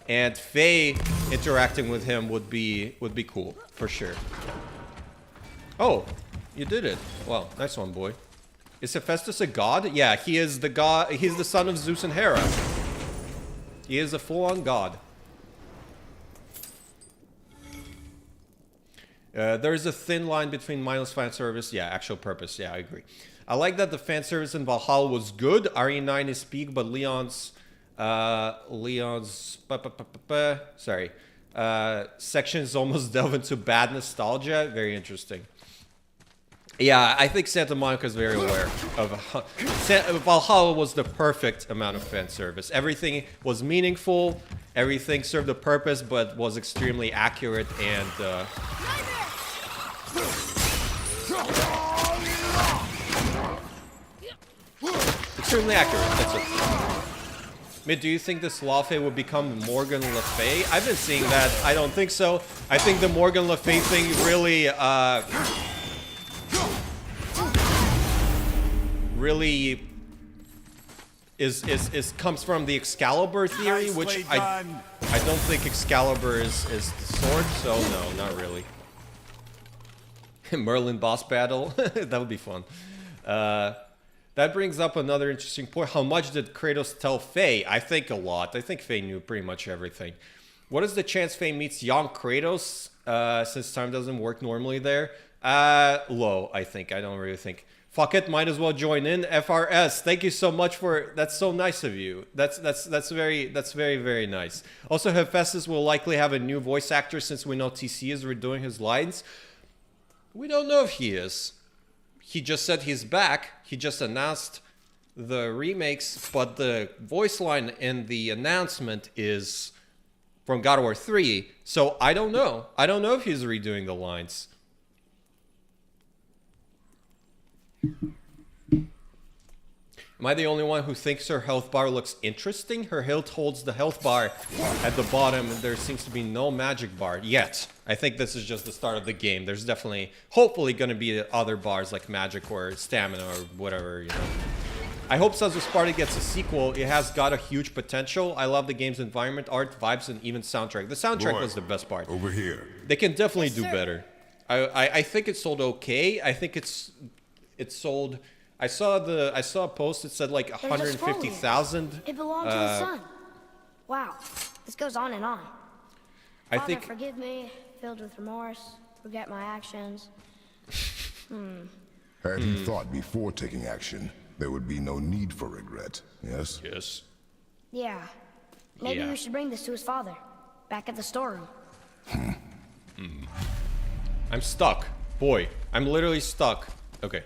and Faye interacting with him would be cool for sure. Oh, you did it. Wow, nice one, boy. Is Hephaestus a god? Yeah, he is the god. He's the son of Zeus and Hera. He is a full-on god. There is a thin line between mindless fan service. Yeah, actual purpose. Yeah, I agree. I like that the fan service in Valhalla was good. RE9 is peak, but Leon's sections almost delve into bad nostalgia. Very interesting. Yeah, I think Santa Monica is very aware of... Valhalla was the perfect amount of fan service. Everything was meaningful, everything served a purpose, but was extremely accurate and... extremely accurate, that's it. Mid, do you think this Laufey would become Morgan Le Fay? I've been seeing that. I don't think so. I think the Morgan Le Fay thing really... really comes from the Excalibur theory, which I don't think Excalibur is the sword, so no, not really. Merlin boss battle, that would be fun. That brings up another interesting point. How much did Kratos tell Faye? I think a lot. I think Faye knew pretty much everything. What is the chance Faye meets young Kratos, since time doesn't work normally there? Low, I think. I don't really think. Fuck it, might as well join in. FRS, thank you so much for... That's so nice of you. That's very, very nice. Also, Hephaestus will likely have a new voice actor since we know TC is redoing his lines. We don't know if he is. He just said he's back. He just announced the remakes, but the voice line in the announcement is from God of War 3. So I don't know. I don't know if he's redoing the lines. Am I the only one who thinks her health bar looks interesting? Her hilt holds the health bar at the bottom, and there seems to be no magic bar yet. I think this is just the start of the game. There's definitely, hopefully, going to be other bars like magic or stamina or whatever, you know. I hope Sons of Sparta gets a sequel. It has got a huge potential. I love the game's environment, art, vibes, and even soundtrack. The soundtrack was the best part. Over here. They can definitely do better. I think it sold okay. I think it's sold. I saw a post that said like 150,000. It belonged to his son. Wow, this goes on and on. I Father, think. forgive me, filled with remorse, forget my actions. Had he thought before taking action, there would be no need for regret, yes? Yes. Yeah. Maybe Yeah. we should bring this to his father, back at the storeroom. I'm stuck. Boy, I'm literally stuck. Okay.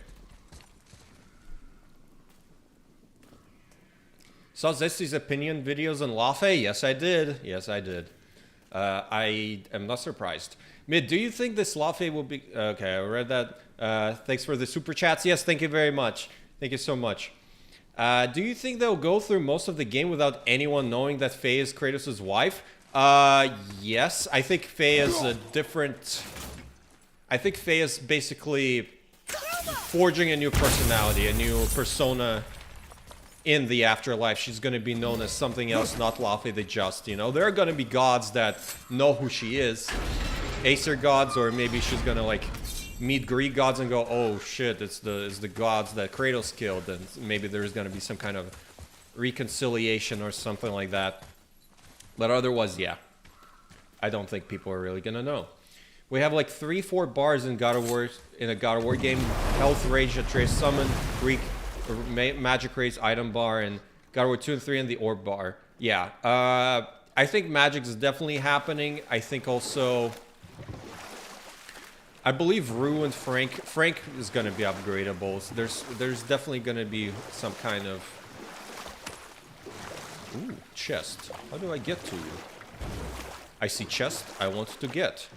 Saw Zesty's opinion videos on Laufey? Yes, I did. Yes, I did. I am not surprised. Mid, do you think this Laufey will be... Okay, I read that. Thanks for the super chats. Yes, thank you very much. Thank you so much. Do you think they'll go through most of the game without anyone knowing that Faye is Kratos' wife? Yes. I think Faye is a different... I think Faye is basically forging a new personality, a new persona in the afterlife. She's going to be known as something else, not Laufey the Just, you know? There are going to be gods that know who she is. Acer gods, or maybe she's going to, like, meet Greek gods and go, oh shit, it's the gods that Kratos killed, and maybe there's going to be some kind of reconciliation or something like that. But otherwise, yeah. I don't think people are really going to know. We have like 3-4 bars in God of War, in a God of War game. Health Rage, Atreus Summon, Greek Magic Race item bar, and God of War 2 and 3 and the Orb bar. Yeah, I think Magic is definitely happening. I think also, I believe Rue and Frank is going to be upgradable. So there's definitely going to be some kind of... Ooh, chest. How do I get to you? I see chest. I want to get.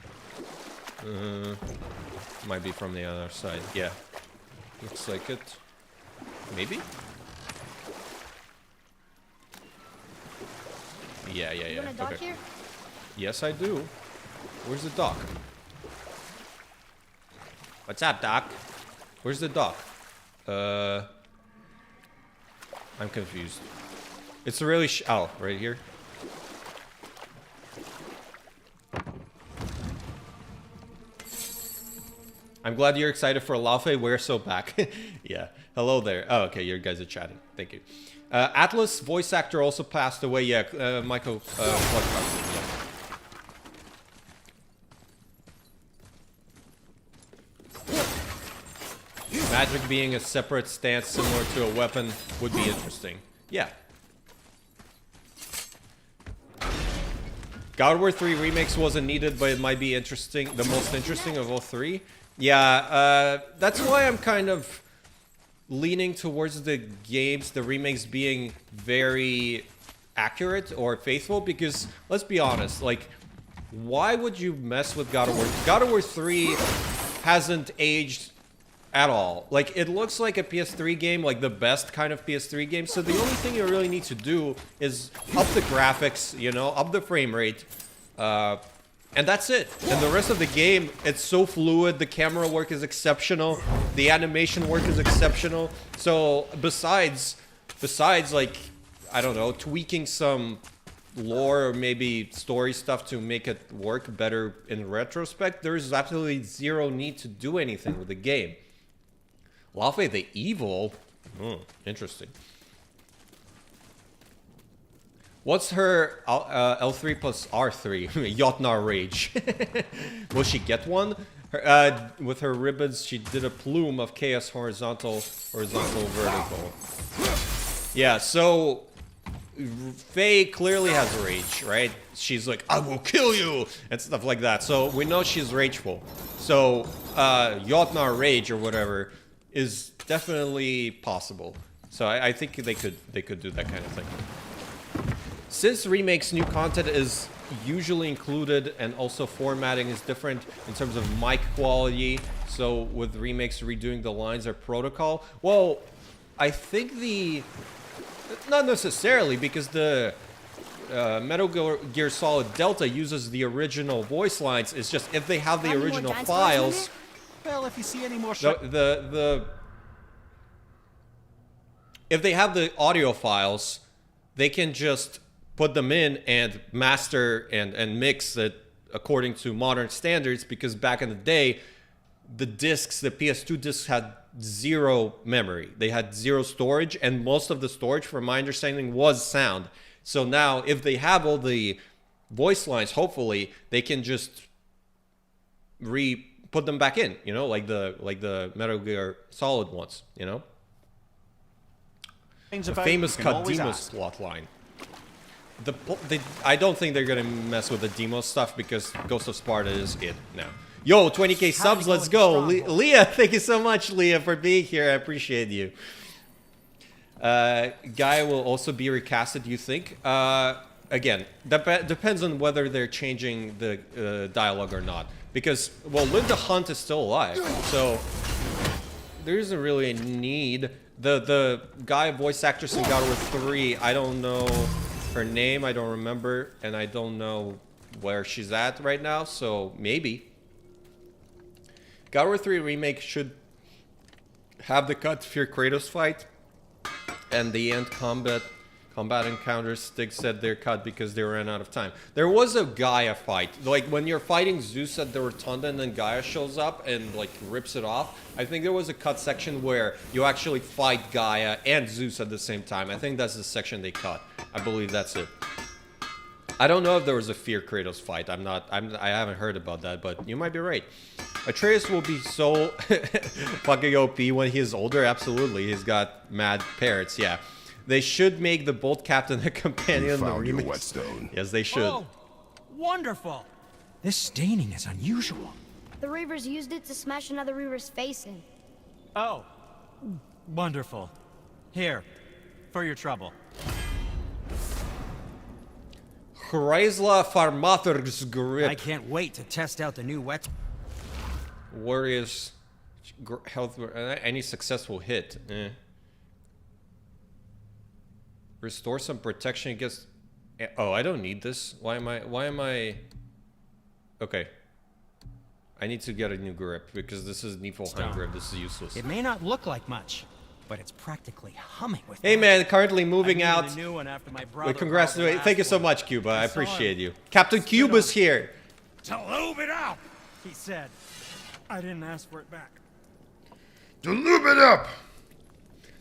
Might be from the other side. Yeah, looks like it. Maybe? Yeah. You want a dock here? Yes, I do. Where's the dock? What's up, doc? Where's the dock? I'm confused. It's really oh, right here. I'm glad you're excited for Laufey. We're so back. Yeah. Hello there. Oh, okay. You guys are chatting. Thank you. Atlas, voice actor, also passed away. Yeah, Michael. Yeah. Magic being a separate stance similar to a weapon would be interesting. Yeah. God of War 3 remakes wasn't needed, but it might be interesting. The most interesting of all three. Yeah, that's why I'm kind of leaning towards the games, the remakes being very accurate or faithful, because let's be honest, like, why would you mess with God of War? God of War 3 hasn't aged at all. Like, it looks like a PS3 game, like the best kind of PS3 game, so the only thing you really need to do is up the graphics, you know, up the frame rate, and that's it. And the rest of the game, it's so fluid, the camera work is exceptional, the animation work is exceptional. So besides like, I don't know, tweaking some lore or maybe story stuff to make it work better in retrospect, there's absolutely zero need to do anything with the game. Laufey the Evil? Interesting. What's her L3 plus R3? Jotnar Rage. Will she get one? With her ribbons, she did a plume of chaos horizontal, vertical. Yeah, so Faye clearly has rage, right? She's like, I will kill you! And stuff like that. So we know she's rageful. So Jotnar Rage or whatever is definitely possible. So I think they could do that kind of thing. Since remakes, new content is usually included, and also formatting is different in terms of mic quality. So with remakes, redoing the lines or protocol. Well, I think not necessarily, because the Metal Gear Solid Delta uses the original voice lines. It's just if they have the original files. Well, if you see any more if they have the audio files, they can just put them in and master and mix it according to modern standards, because back in the day, the discs, the PS2 discs had zero memory. They had zero storage, and most of the storage, from my understanding, was sound. So now, if they have all the voice lines, hopefully, they can just put them back in, you know, like the Metal Gear Solid ones, you know? The famous Kadimos plotline. I don't think they're gonna mess with the Demos stuff, because Ghost of Sparta is it now. Yo, 20k subs, let's go. Leah, thank you so much, Leah, for being here. I appreciate you. Gaia will also be recasted, you think? Again, depends on whether they're changing the dialogue or not. Because, well, Linda Hunt is still alive, so there isn't really a need. The Gaia voice actress in God of War 3, I don't know her name, I don't remember, and I don't know where she's at right now, so maybe. God of War 3 remake should have the cut Fear Kratos fight and the end combat encounters. Stig said they're cut because they ran out of time. There was a Gaia fight, like when you're fighting Zeus at the Rotunda and then Gaia shows up and like rips it off. I think there was a cut section where you actually fight Gaia and Zeus at the same time. I think that's the section they cut. I believe that's it. I don't know if there was a Fear Kratos fight. I haven't heard about that, but you might be right. Atreus will be so fucking OP when he is older. Absolutely, he's got mad parrots. Yeah, they should make the Bolt Captain a companion. You found your whetstone. Yes, they should. Oh, wonderful! This staining is unusual. The Reavers used it to smash another Reaver's face in. Oh, wonderful. Here, for your trouble. Chryzla Farmathur's grip. I can't wait to test out the new wet. Warriors health. Any successful hit. Restore some protection against. Oh, I don't need this. Why am I? Okay. I need to get a new grip because this is Niflheim grip. This is useless. It may not look like much, but it's practically humming with. Hey man, currently moving out. A new one after my brother. Congrats! Thank you so much, Cuba. I appreciate you. Captain Cuba's here. To lube it up! He said, "I didn't ask for it back." To lube it up!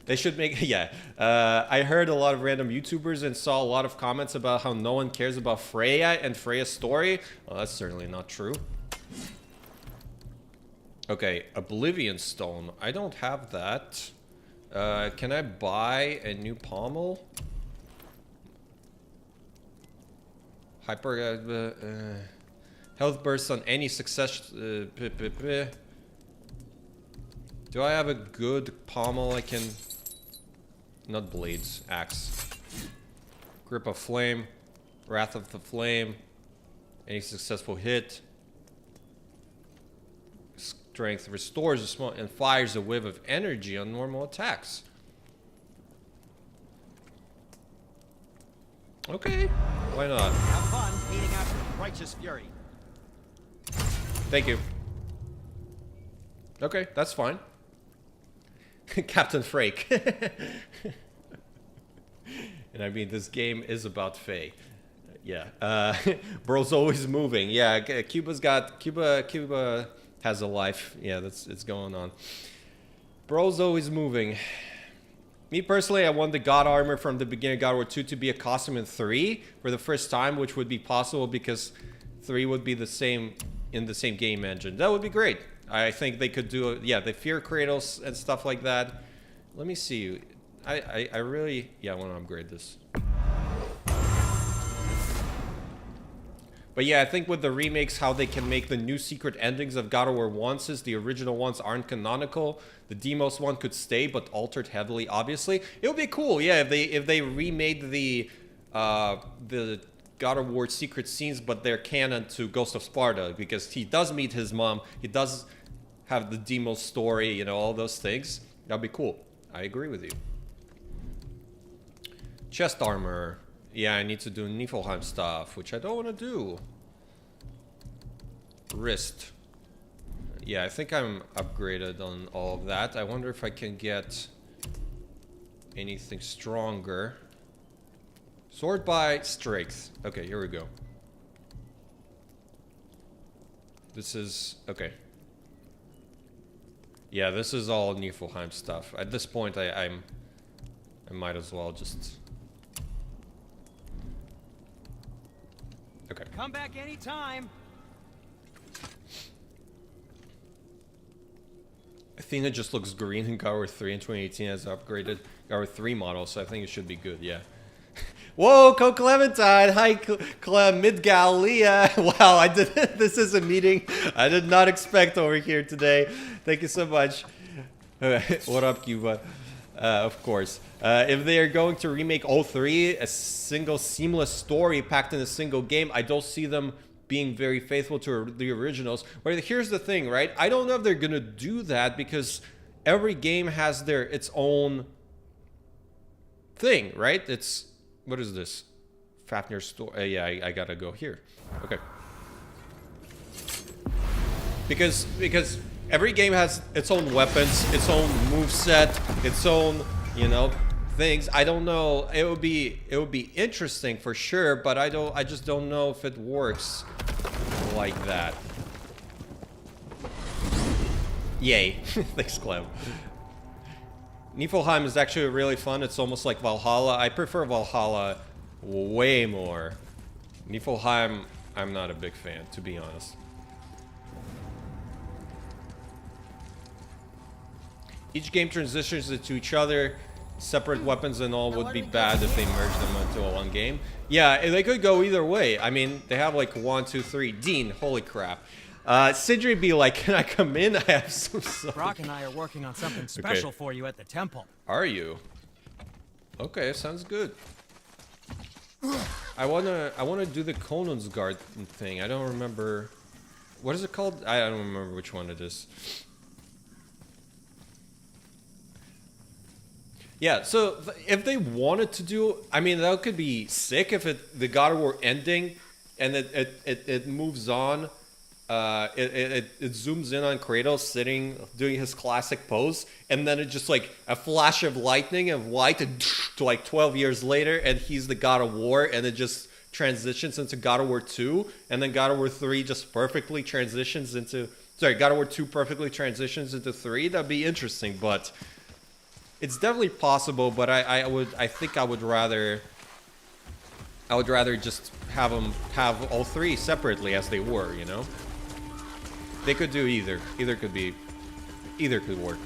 They should make, yeah. I heard a lot of random YouTubers and saw a lot of comments about how no one cares about Freya and Freya's story. Well, that's certainly not true. Okay, Oblivion Stone. I don't have that. Can I buy a new pommel? Health burst on any success. Do I have a good pommel I can... Not blades, axe. Grip of Flame. Wrath of the Flame. Any successful hit. Strength restores a small and fires a wave of energy on normal attacks. Okay, why not? Have fun beating after righteous fury. Thank you. Okay, that's fine. Captain Frake. And I mean, this game is about Faye. Yeah. Bro's always moving. Yeah, Cuba has a life. Yeah, it's going on. Bro's always moving. Me personally, I want the God armor from the beginning of God of War 2 to be a costume in 3 for the first time, which would be possible because 3 would be the same in the same game engine. That would be great. I think they could do it. Yeah, they fear Kratos and stuff like that. Let me see. I really, yeah, I want to upgrade this. But yeah, I think with the remakes, how they can make the new secret endings of God of War 1, since the original ones aren't canonical, the Deimos one could stay, but altered heavily, obviously. It would be cool, yeah, if they remade the God of War secret scenes, but they're canon to Ghost of Sparta, because he does meet his mom, he does have the Deimos story, you know, all those things. That'd be cool. I agree with you. Chest armor. Yeah, I need to do Niflheim stuff, which I don't want to do. Wrist. Yeah, I think I'm upgraded on all of that. I wonder if I can get anything stronger. Sword by strength. Okay, here we go. This is... okay. Yeah, this is all Niflheim stuff. At this point, I might as well just... okay. Come back anytime. Athena just looks green in God of War 3 in 2018 as upgraded God of War 3 model, so I think it should be good, yeah. Whoa, Co Clementine. Hi, Midgal Leah. Wow, I did. This is a meeting I did not expect over here today. Thank you so much. What up, Cuba? Of course. If they are going to remake all three, a single seamless story packed in a single game, I don't see them being very faithful to the originals. But here's the thing, right? I don't know if they're gonna do that because every game has its own thing, right? It's, what is this? Fafnir store. Yeah, I gotta go here. Okay. Because every game has its own weapons, its own moveset, its own, you know, things. I don't know. It would be interesting for sure, but I just don't know if it works like that. Yay. Thanks, Clem. Niflheim is actually really fun. It's almost like Valhalla. I prefer Valhalla way more. Niflheim, I'm not a big fan, to be honest. Each game transitions into each other. Separate weapons and all would be bad if they merged them into one game. Yeah, they could go either way. I mean, they have like 1, 2, 3. Dean, holy crap. Sindri be like, can I come in? I have some stuff. Brock and I are working on something special for you at the temple. Are you? Okay, sounds good. I wanna do the Conan's Guard thing. I don't remember. What is it called? I don't remember which one it is. Yeah, so if they wanted to do, I mean, that could be sick if the God of War ending and it moves on. It zooms in on Kratos sitting, doing his classic pose, and then it just like a flash of lightning of light and to like 12 years later, and he's the God of War, and it just transitions into God of War 2, and then God of War 3 just perfectly transitions into, sorry, God of War 2 perfectly transitions into 3. That'd be interesting, but it's definitely possible. But I think I would rather just have them have all three separately as they were, you know. They could do either. Either could work.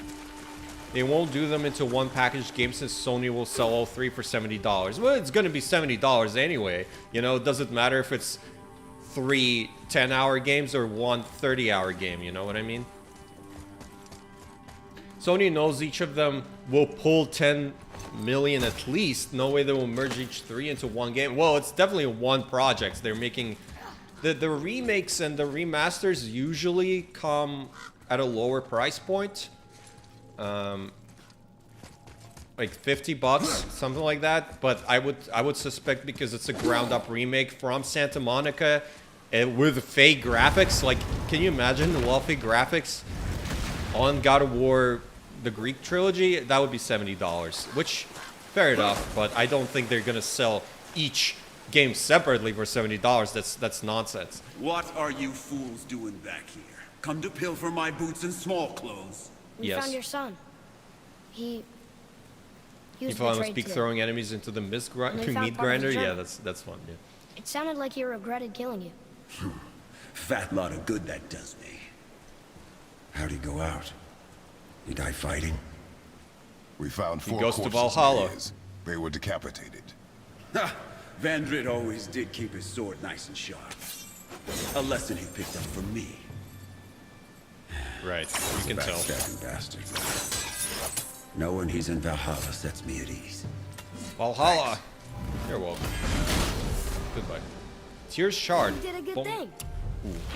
They won't do them into one packaged game since Sony will sell all three for $70. Well, it's going to be $70 anyway. You know, it doesn't matter if it's 3 10-hour games or 1 30-hour game. You know what I mean? Sony knows each of them will pull 10 million at least. No way they will merge each 3 into one game. Well, it's definitely one project. They're making... The remakes and the remasters usually come at a lower price point. Like $50, something like that. But I would suspect because it's a ground-up remake from Santa Monica and with Faye graphics. Like, can you imagine the Laufey graphics on God of War, the Greek trilogy? That would be $70, which, fair enough. But I don't think they're gonna sell each game separately for $70. That's nonsense. What are you fools doing back here? Come to pilfer my boots and small clothes? We found your son. He was If I betrayed speak today. throwing enemies into the meat found part grinder, of the yeah, journal. that's fun. Yeah. It sounded like he regretted killing you. Fat lot of good that does me. How'd he go out? He die fighting? We found He 4 goes to corpses Valhalla. of his. They were decapitated. Ha! Vandrid always did keep his sword nice and sharp. A lesson he picked up from me. Right, you can tell. Backstabbing bastard. Knowing he's in Valhalla sets me at ease. Valhalla. You're welcome. Goodbye. Tears shard. We did a good Boom. thing.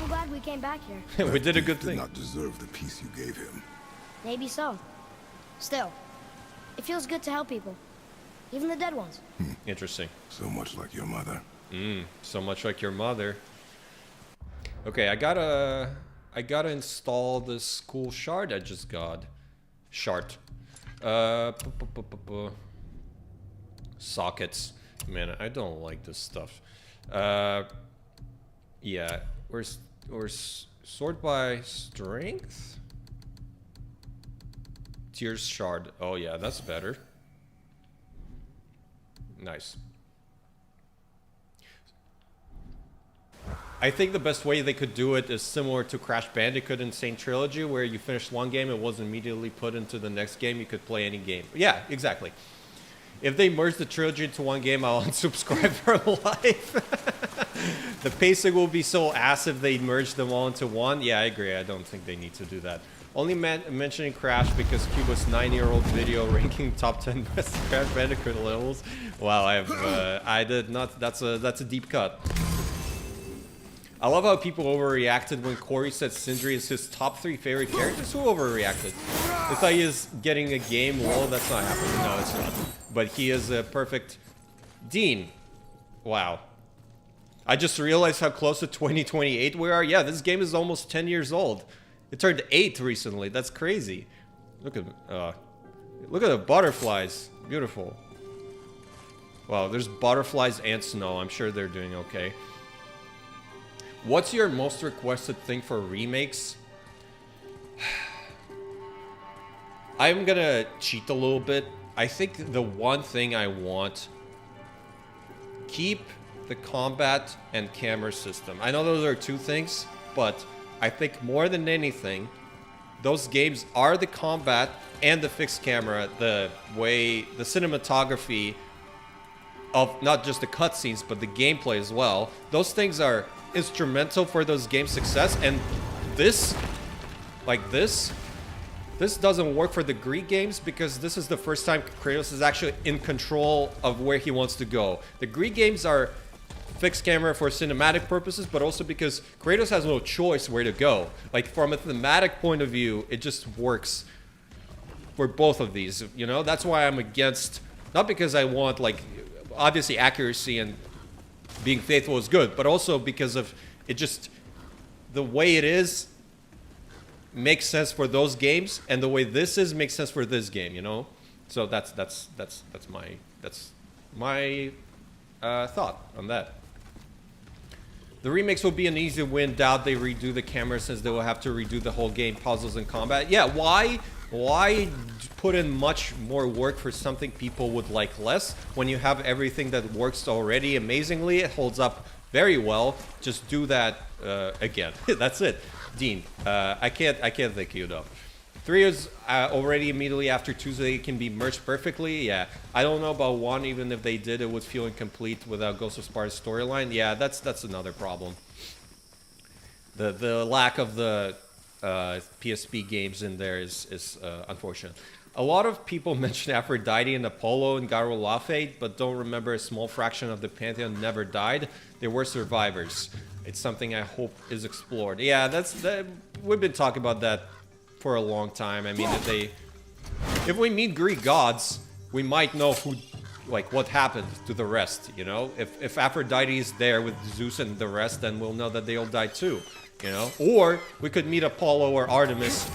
I'm glad we came back here. We did a good Did thing. not deserve the peace you gave him. Maybe so. Still, it feels good to help people. Even the dead ones. Interesting. So much like your mother. So much like your mother. Okay, I gotta install this cool shard I just got. Shard. Sockets. Man, I don't like this stuff. Yeah. Where's sort by strength? Tears shard. Oh yeah, that's better. Nice. I think the best way they could do it is similar to Crash Bandicoot Insane Trilogy, where you finished one game, it wasn't immediately put into the next game, you could play any game. Yeah, exactly. If they merge the trilogy into one game, I'll unsubscribe for life. The pacing will be so ass if they merge them all into one. Yeah, I agree. I don't think they need to do that. Only mentioning Crash because Cuba's 9-year-old video ranking top 10 best Crash Bandicoot levels. Wow, I did not. That's a deep cut. I love how people overreacted when Corey said Sindri is his top 3 favorite characters. Who overreacted? I thought he is getting a game. Well, that's not happening. No, it's not. But he is a perfect Dean. Wow. I just realized how close to 2028 we are. Yeah, this game is almost 10 years old. It turned 8 recently. That's crazy. Look at the butterflies. Beautiful. Wow, there's butterflies and snow. I'm sure they're doing okay. What's your most requested thing for remakes? I'm gonna cheat a little bit. I think the one thing I want, keep the combat and camera system. I know those are 2 things, but I think more than anything, those games are the combat and the fixed camera, the way, the cinematography of not just the cutscenes, but the gameplay as well. Those things are instrumental for those games' success, and this doesn't work for the Greek games because this is the first time Kratos is actually in control of where he wants to go. The Greek games are fixed camera for cinematic purposes, but also because Kratos has no choice where to go. Like, from a thematic point of view, it just works for both of these, you know? That's why I'm against, not because I want, like, obviously accuracy and being faithful is good, but also because of it just, the way it is makes sense for those games, and the way this is makes sense for this game, you know? So that's my thought on that. The remakes will be an easy win. Doubt they redo the camera since they will have to redo the whole game, puzzles and combat. Yeah, why put in much more work for something people would like less when you have everything that works already amazingly? It holds up very well. Just do that again. That's it. Dean, I can't thank you enough. 3 is already immediately after Tuesday can be merged perfectly. Yeah, I don't know about 1. Even if they did, it would feel incomplete without Ghost of Sparta's storyline. Yeah, that's another problem. The lack of the PSP games in there is unfortunate. A lot of people mention Aphrodite and Apollo and Garo Laufey, but don't remember a small fraction of the Pantheon never died. They were survivors. It's something I hope is explored. Yeah, we've been talking about that for a long time. I mean, if we meet Greek gods, we might know what happened to the rest, you know? If Aphrodite is there with Zeus and the rest, then we'll know that they all died too, you know? Or we could meet Apollo or Artemis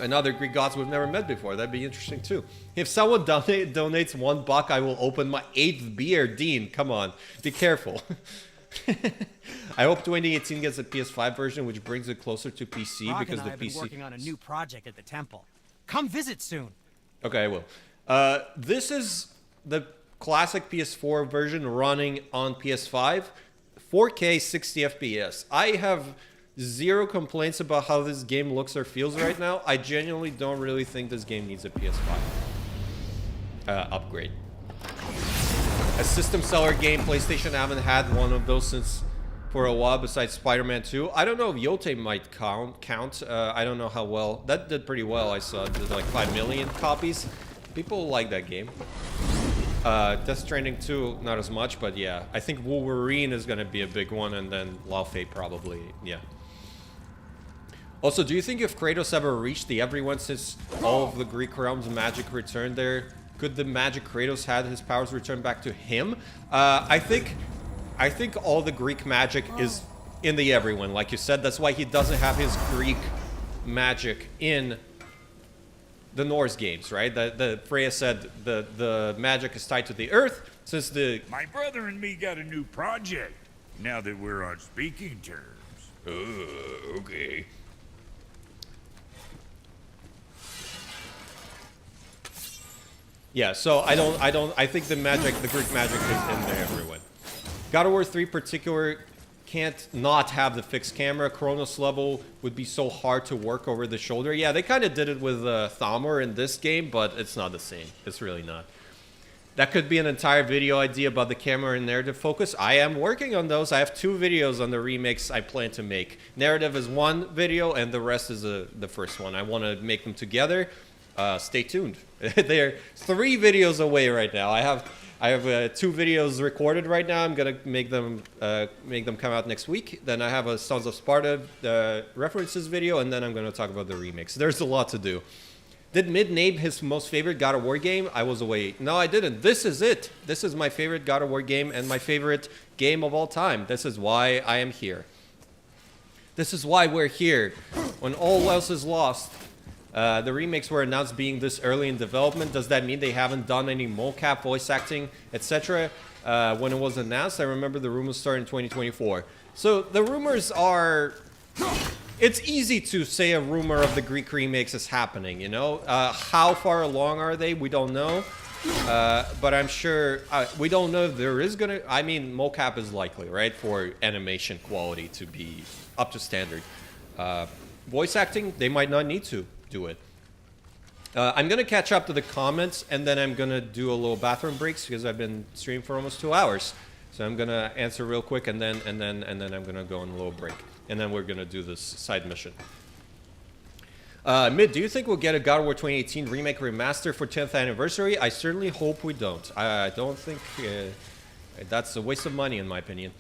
and other Greek gods we've never met before. That'd be interesting too. If someone donates $1, I will open my 8th beer. Dean, come on, be careful. I hope 2018 gets a PS5 version, which brings it closer to PC. Rock because and I the have been PC working on a new project at the temple. Come visit soon. Okay, I will. This is the classic PS4 version running on PS5, 4K 60 FPS. I have 0 complaints about how this game looks or feels right now. I genuinely don't really think this game needs a PS5 upgrade. A system seller game, PlayStation haven't had one of those since for a while besides Spider-Man 2. I don't know if Yote might count. I don't know how well. That did pretty well. I saw it did like 5 million copies. People like that game. Death Stranding 2, not as much, but yeah. I think Wolverine is going to be a big one, and then Laufey probably, yeah. Also, do you think if Kratos ever reached the everyone since all of the Greek realms magic returned there, could the magic Kratos had his powers returned back to him? I think all the Greek magic is in the everyone, like you said. That's why he doesn't have his Greek magic in the Norse games, right? The Freya said the magic is tied to the earth since the... My brother and me got a new project, now that we're on speaking terms. Okay. Yeah, so I think the Greek magic is in there everyone. God of War 3 particular can't not have the fixed camera. Kronos level would be so hard to work over the shoulder. Yeah, they kind of did it with Thamur in this game, but it's not the same. It's really not. That could be an entire video idea about the camera and narrative focus. I am working on those. I have 2 videos on the remakes I plan to make. Narrative is one video, and the rest is the first one. I want to make them together. Stay tuned. They're 3 videos away right now. I have 2 videos recorded right now. I'm gonna make them come out next week. Then I have a Sons of Sparta references video, and then I'm gonna talk about the remakes. There's a lot to do. Did Mid name his most favorite God of War game? I was away. No, I didn't. This is it. This is my favorite God of War game and my favorite game of all time. This is why I am here. This is why we're here. When all else is lost. The remakes were announced being this early in development. Does that mean they haven't done any mocap, voice acting, etc.? When it was announced, I remember the rumors started in 2024. So the rumors are... It's easy to say a rumor of the Greek remakes is happening, you know? How far along are they? We don't know. But I'm sure... we don't know if there is gonna... I mean, mocap is likely, right? For animation quality to be up to standard. Voice acting, they might not need to do it. I'm gonna catch up to the comments, and then I'm gonna do a little bathroom breaks because I've been streaming for almost 2 hours. So I'm gonna answer real quick, and then I'm gonna go on a little break, and then we're gonna do this side mission. Mid, do you think we'll get a God of War 2018 remake remaster for 10th anniversary? I certainly hope we don't. I don't think that's a waste of money, in my opinion.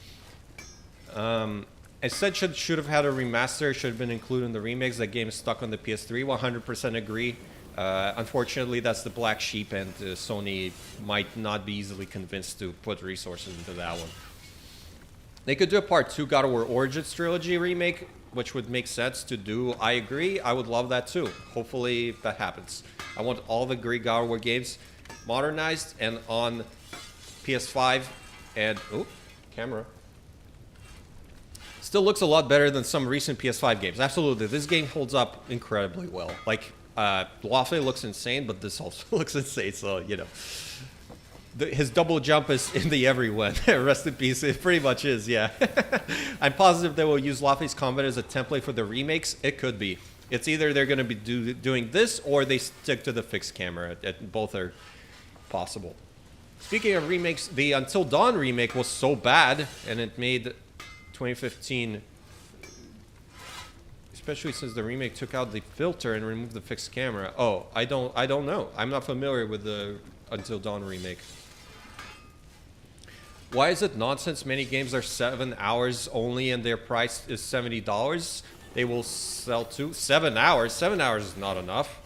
Ascension should have had a remaster, should have been included in the remakes. That game is stuck on the PS3, 100% agree. Unfortunately, that's the black sheep, and Sony might not be easily convinced to put resources into that one. They could do a Part 2 God of War Origins trilogy remake, which would make sense to do. I agree. I would love that too. Hopefully that happens. I want all the Greek God of War games modernized and on PS5 and... Oh, camera. Still looks a lot better than some recent PS5 games. Absolutely. This game holds up incredibly well. Like, Laufey looks insane, but this also looks insane, so, you know. His double jump is in the everyone. Rest in peace. It pretty much is, yeah. I'm positive they will use Laufey's combat as a template for the remakes. It could be. It's either they're going to be doing this, or they stick to the fixed camera. Both are possible. Speaking of remakes, the Until Dawn remake was so bad, and it made 2015... Especially since the remake took out the filter and removed the fixed camera. Oh, I don't know. I'm not familiar with the Until Dawn remake. Why is it nonsense? Many games are 7 hours only and their price is $70. They will sell to 7 hours. 7 hours is not enough.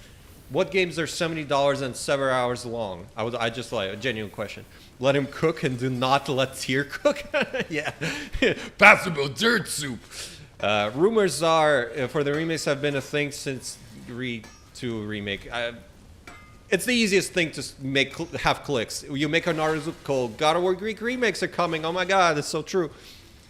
What games are $70 and 7 hours long? I just like a genuine question. Let him cook and do not let Tyr cook. Yeah, passable dirt soup. Rumors are for the remakes have been a thing since to remake. It's the easiest thing to have clicks. You make an article, God of War Greek remakes are coming. Oh my God, it's so true.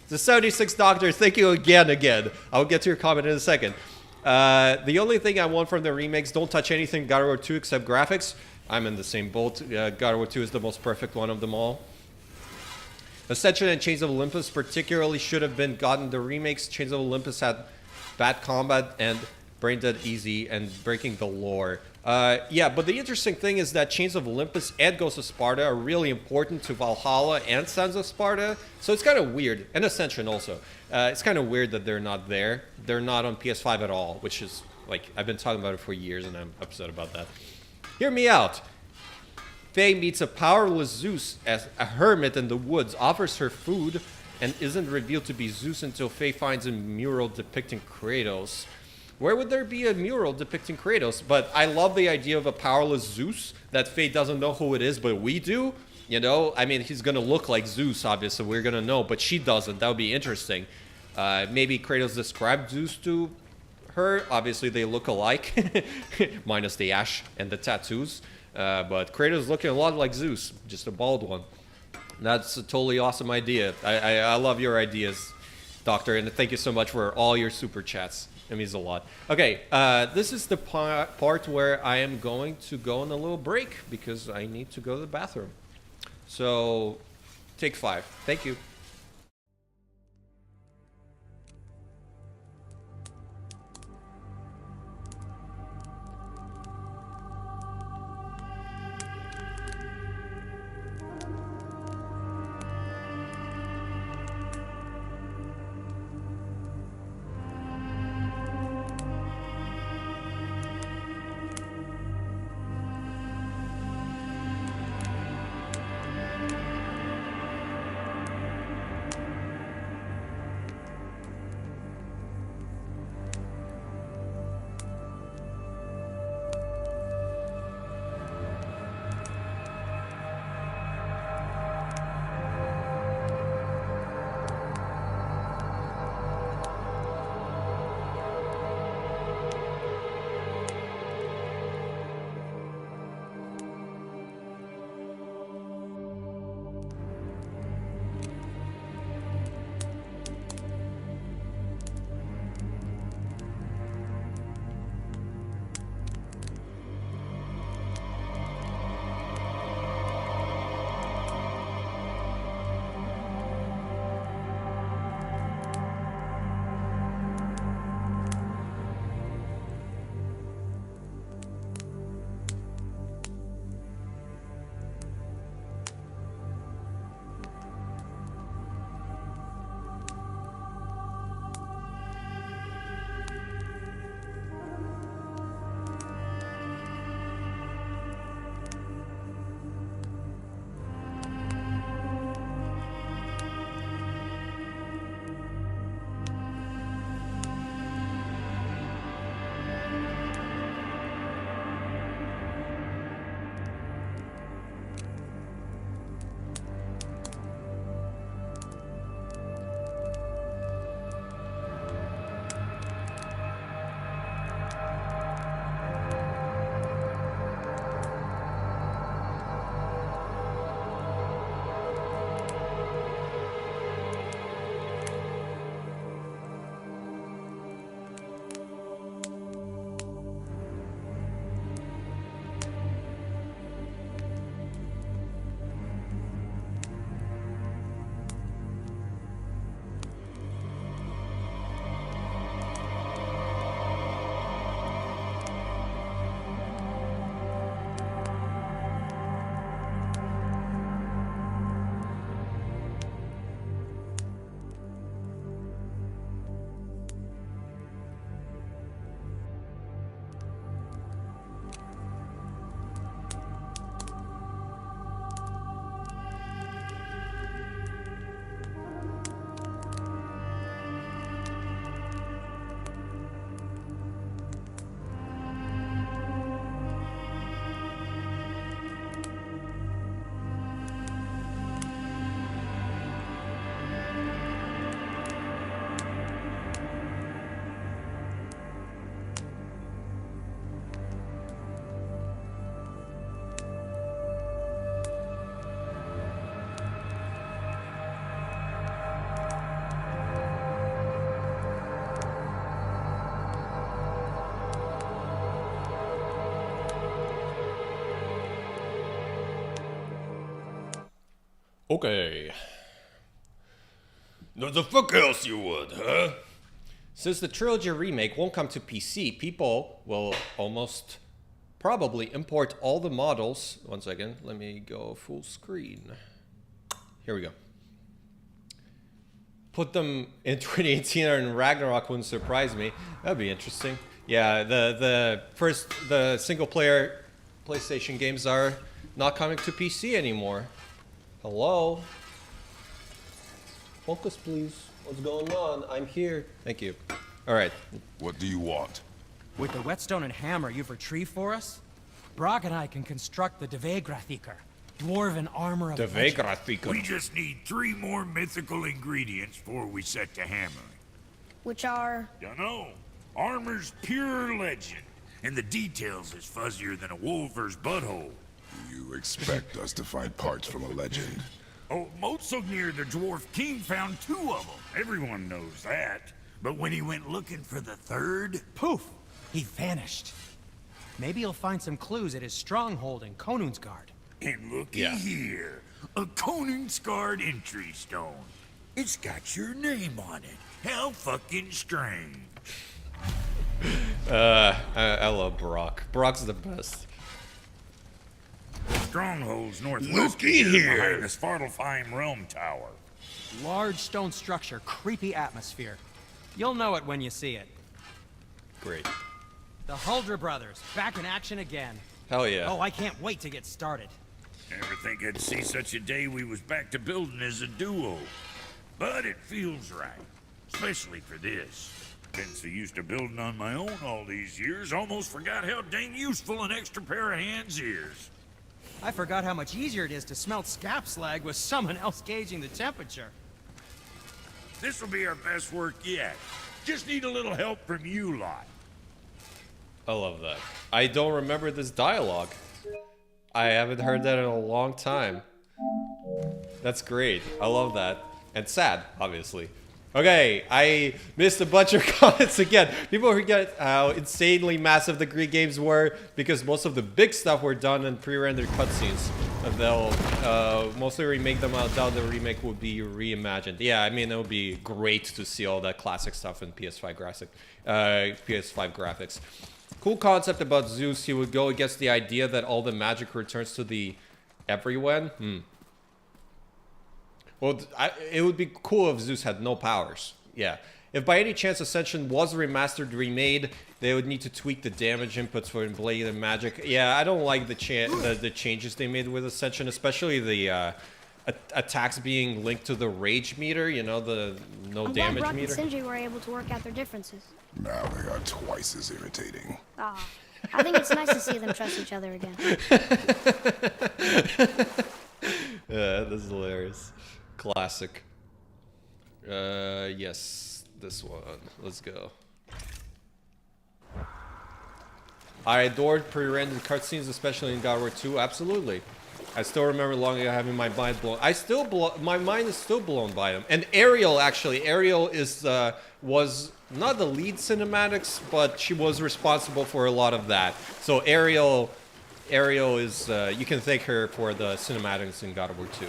The 76 Doctor, thank you again. I'll get to your comment in a second. The only thing I want from the remakes, don't touch anything God of War 2 except graphics. I'm in the same boat. God of War 2 is the most perfect one of them all. Ascension and Chains of Olympus particularly should have been gotten the remakes. Chains of Olympus had bad combat and brain dead easy and breaking the lore. Yeah, but the interesting thing is that Chains of Olympus and Ghost of Sparta are really important to Valhalla and Sons of Sparta. So it's kind of weird. And Ascension also. It's kind of weird that they're not there. They're not on PS5 at all, which is, like, I've been talking about it for years and I'm upset about that. Hear me out. Faye meets a powerless Zeus as a hermit in the woods, offers her food, and isn't revealed to be Zeus until Faye finds a mural depicting Kratos. Where would there be a mural depicting Kratos? But I love the idea of a powerless Zeus, that Faye doesn't know who it is, but we do. You know, I mean, he's going to look like Zeus, obviously, we're going to know, but she doesn't. That would be interesting. Maybe Kratos described Zeus to her. Obviously, they look alike, minus the ash and the tattoos. But Kratos is looking a lot like Zeus, just a bald one. That's a totally awesome idea. I love your ideas, Doctor, and thank you so much for all your super chats. It means a lot. Okay, this is the part where I am going to go on a little break because I need to go to the bathroom. So, take 5. Thank you. Okay. No, the fuck else you would, huh? Since the trilogy remake won't come to PC, people will almost probably import all the models. One second, let me go full screen. Here we go. Put them in 2018 and Ragnarok wouldn't surprise me. That'd be interesting. Yeah, the single player PlayStation games are not coming to PC anymore. Hello? Focus, please. What's going on? I'm here. Thank you. All right. What do you want? With the whetstone and hammer you've retrieved for us, Brock and I can construct the Dvegrathikr, dwarven armor of legend. Dvegrathikr. We just need 3 more mythical ingredients before we set to hammering. Which are... Dunno. Armor's pure legend, and the details is fuzzier than a wolver's butthole. You expect us to find parts from a legend? Oh, Motsognir the Dwarf King found 2 of them. Everyone knows that. But when he went looking for the 3rd... Poof! He vanished. Maybe he'll find some clues at his stronghold in Konungsgard. And looky here. A Konungsgard entry stone. It's got your name on it. How fucking strange. I love Brock. Brock's the best. Stronghold's northwest Looky here. behind the Svartalfheim Realm Tower. Large stone structure, creepy atmosphere. You'll know it when you see it. Great. The Huldra brothers, back in action again. Hell yeah. Oh, I can't wait to get started. Never think I'd see such a day we was back to building as a duo. But it feels right. Especially for this. Been so used to building on my own all these years, almost forgot how dang useful an extra pair of hands is. I forgot how much easier it is to smelt scap slag with someone else gauging the temperature. This'll be our best work yet. Just need a little help from you lot. I love that. I don't remember this dialogue. I haven't heard that in a long time. That's great. I love that. And sad, obviously. Okay, I missed a bunch of comments again. People forget how insanely massive the Greek games were because most of the big stuff were done in pre-rendered cutscenes. They'll mostly remake them. I doubt the remake would be reimagined. Yeah, I mean, it would be great to see all that classic stuff in PS5 graphics. Cool concept about Zeus. He would go against the idea that all the magic returns to the everyone. Well, it would be cool if Zeus had no powers. Yeah. If by any chance Ascension was remastered, remade, they would need to tweak the damage inputs for Blade and Magic. Yeah, I don't like the changes they made with Ascension, especially the attacks being linked to the rage meter, you know, the no I'm damage glad Brock meter. and Sindri were able to work out their differences. Now they are twice as irritating. Ah, I think it's nice to see them trust each other again. Yeah, this is hilarious. Classic. Yes, this one. Let's go. I adored pre-rendered cutscenes, especially in God of War 2. Absolutely. I still remember long ago having my mind blown. My mind is still blown by them. And Ariel, actually, Ariel was not the lead cinematics, but she was responsible for a lot of that. So Ariel is, you can thank her for the cinematics in God of War 2.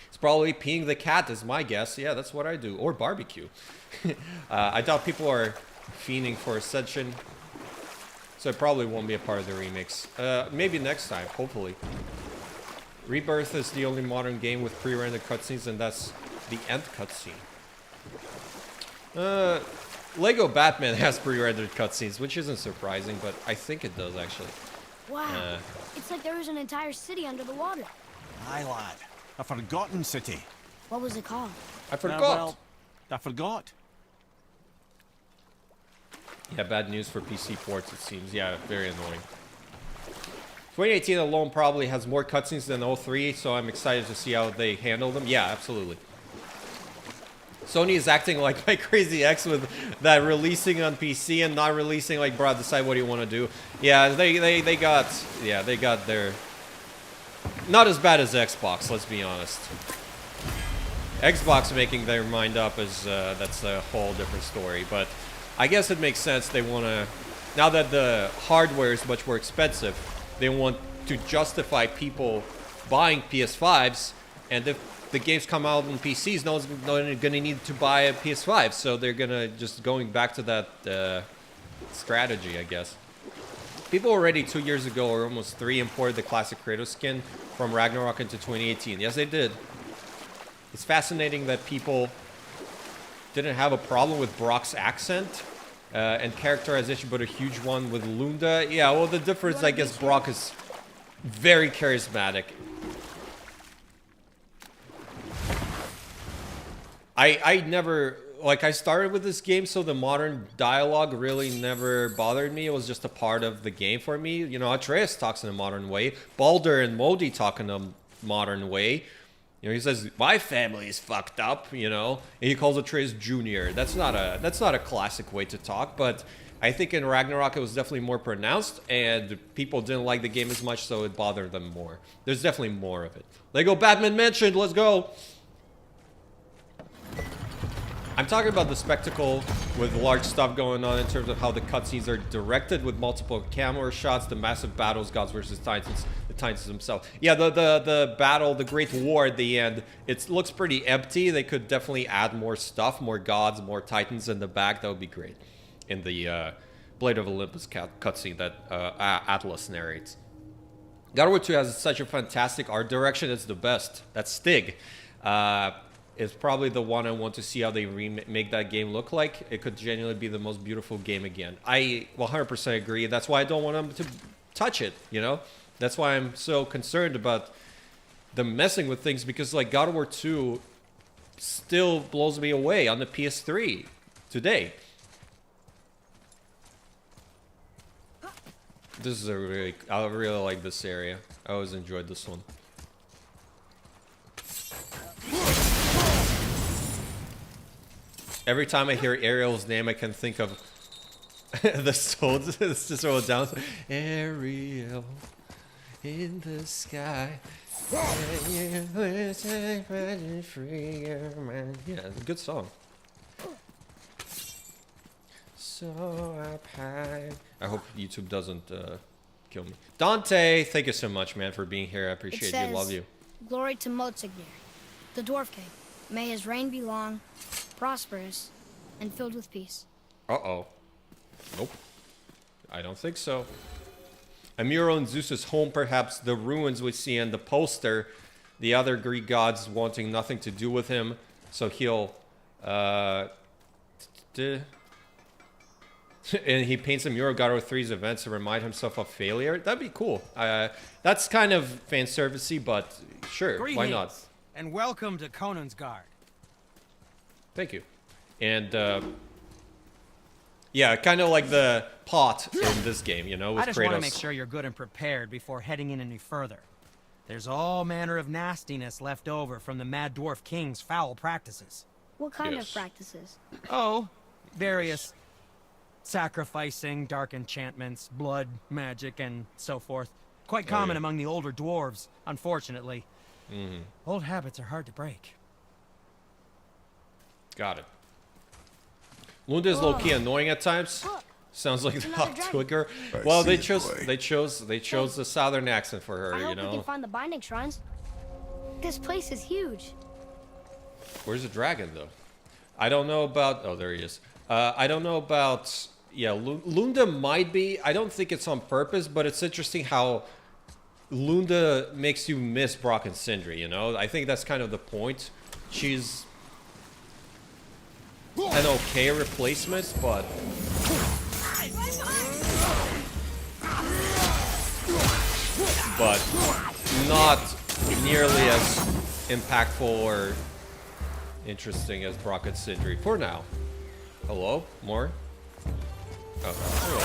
It's probably peeing the cat is my guess. Yeah, that's what I do. Or barbecue. I doubt people are fiending for Ascension. So it probably won't be a part of the remix. Maybe next time, hopefully. Rebirth is the only modern game with pre-rendered cutscenes, and that's the end cutscene. Lego Batman has pre-rendered cutscenes, which isn't surprising, but I think it does, actually. Wow, it's like there was an entire city under the water. Aye, lad. A forgotten city. What was it called? I forgot. Well, I forgot. Yeah, bad news for PC ports, it seems. Yeah, very annoying. 2018 alone probably has more cutscenes than 03, so I'm excited to see how they handle them. Yeah, absolutely. Sony is acting like my crazy ex with that releasing on PC and not releasing, like, bro, decide what do you want to do. Yeah, they got their... Not as bad as Xbox, let's be honest. Xbox making their mind up is, that's a whole different story, but I guess it makes sense. They want to, now that the hardware is much more expensive, they want to justify people buying PS5s And if the games come out on PCs, no one's going to need to buy a PS5. So they're going to just going back to that strategy, I guess. People already 2 years ago, or almost 3, imported the classic Kratos skin from Ragnarok into 2018. Yes, they did. It's fascinating that people didn't have a problem with Brock's accent and characterization, but a huge one with Lunda. Yeah, well, the difference, I guess, Brock is very charismatic. I never, like, I started with this game, so the modern dialogue really never bothered me. It was just a part of the game for me. You know, Atreus talks in a modern way. Baldur and Modi talk in a modern way. You know, he says, my family is fucked up, you know. And he calls Atreus Junior. That's not a classic way to talk, but I think in Ragnarok it was definitely more pronounced, and people didn't like the game as much, so it bothered them more. There's definitely more of it. Lego Batman mentioned, let's go! I'm talking about the spectacle with large stuff going on in terms of how the cutscenes are directed with multiple camera shots, the massive battles, gods versus titans, the titans themselves. Yeah, the battle, the Great War at the end, it looks pretty empty. They could definitely add more stuff, more gods, more titans in the back. That would be great. In the Blade of Olympus cutscene that Atlas narrates. God of War 2 has such a fantastic art direction. It's the best. That's Stig. It's probably the one I want to see how they make that game look like. It could genuinely be the most beautiful game again. I 100% agree. That's why I don't want them to touch it, you know? That's why I'm so concerned about them messing with things, because like God of War 2 still blows me away on the PS3 today. This is I really like this area. I always enjoyed this one. Every time I hear Ariel's name, I can think of the Stones. It's just roll down. Ariel in the sky. Yeah, good song. So up high. I hope YouTube doesn't kill me. Dante, thank you so much, man, for being here. I appreciate you. Love you. Glory to Motsignir, the Dwarf King. May his reign be long, prosperous, and filled with peace. Uh-oh. Nope. I don't think so. A mural in Zeus's home, perhaps the ruins we see in the poster. The other Greek gods wanting nothing to do with him, so he'll... and he paints a mural of God of War 3's events to remind himself of failure. That'd be cool. That's kind of fan servicey, but sure, Greetings, why not? And welcome to Conan's Guard. Thank you. And yeah, kind of like the pot in this game, you know, with I just Kratos. want to make sure you're good and prepared before heading in any further. There's all manner of nastiness left over from the Mad Dwarf King's foul practices. What kind Yes. of practices? Oh, various sacrificing, dark enchantments, blood, magic, and so forth. Quite common yeah. among the older dwarves, unfortunately. Mm-hmm. Old habits are hard to break. Got it. Lunda is low-key annoying at times. Look, Sounds like the another hot dragon. Twigger. I Well, see they it, chose the southern accent for her, I you hope we know. can find the binding shrines. This place is huge. Where's the dragon, though? I don't know about... Oh, there he is. I don't know about... Yeah, Lunda might be... I don't think it's on purpose, but it's interesting how Lunda makes you miss Brock and Sindri, you know? I think that's kind of the point. She's an okay replacement, but... But not nearly as impactful or interesting as Brock and Sindri for now. Hello? More? Oh, hello.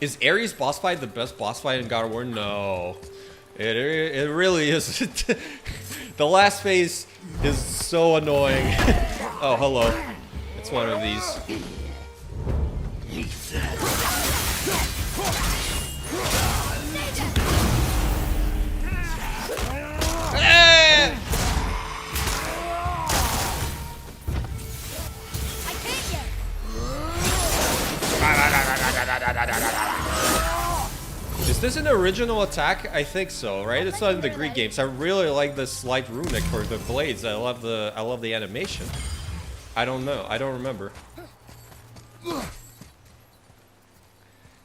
Is Ares boss fight the best boss fight in God of War? No. It really isn't. The last phase is so annoying. Oh, hello. It's one of these. this an original attack? I think so, right? It's not in the Greek games. I really like the slight runic for the blades. I love the animation. I don't know. I don't remember.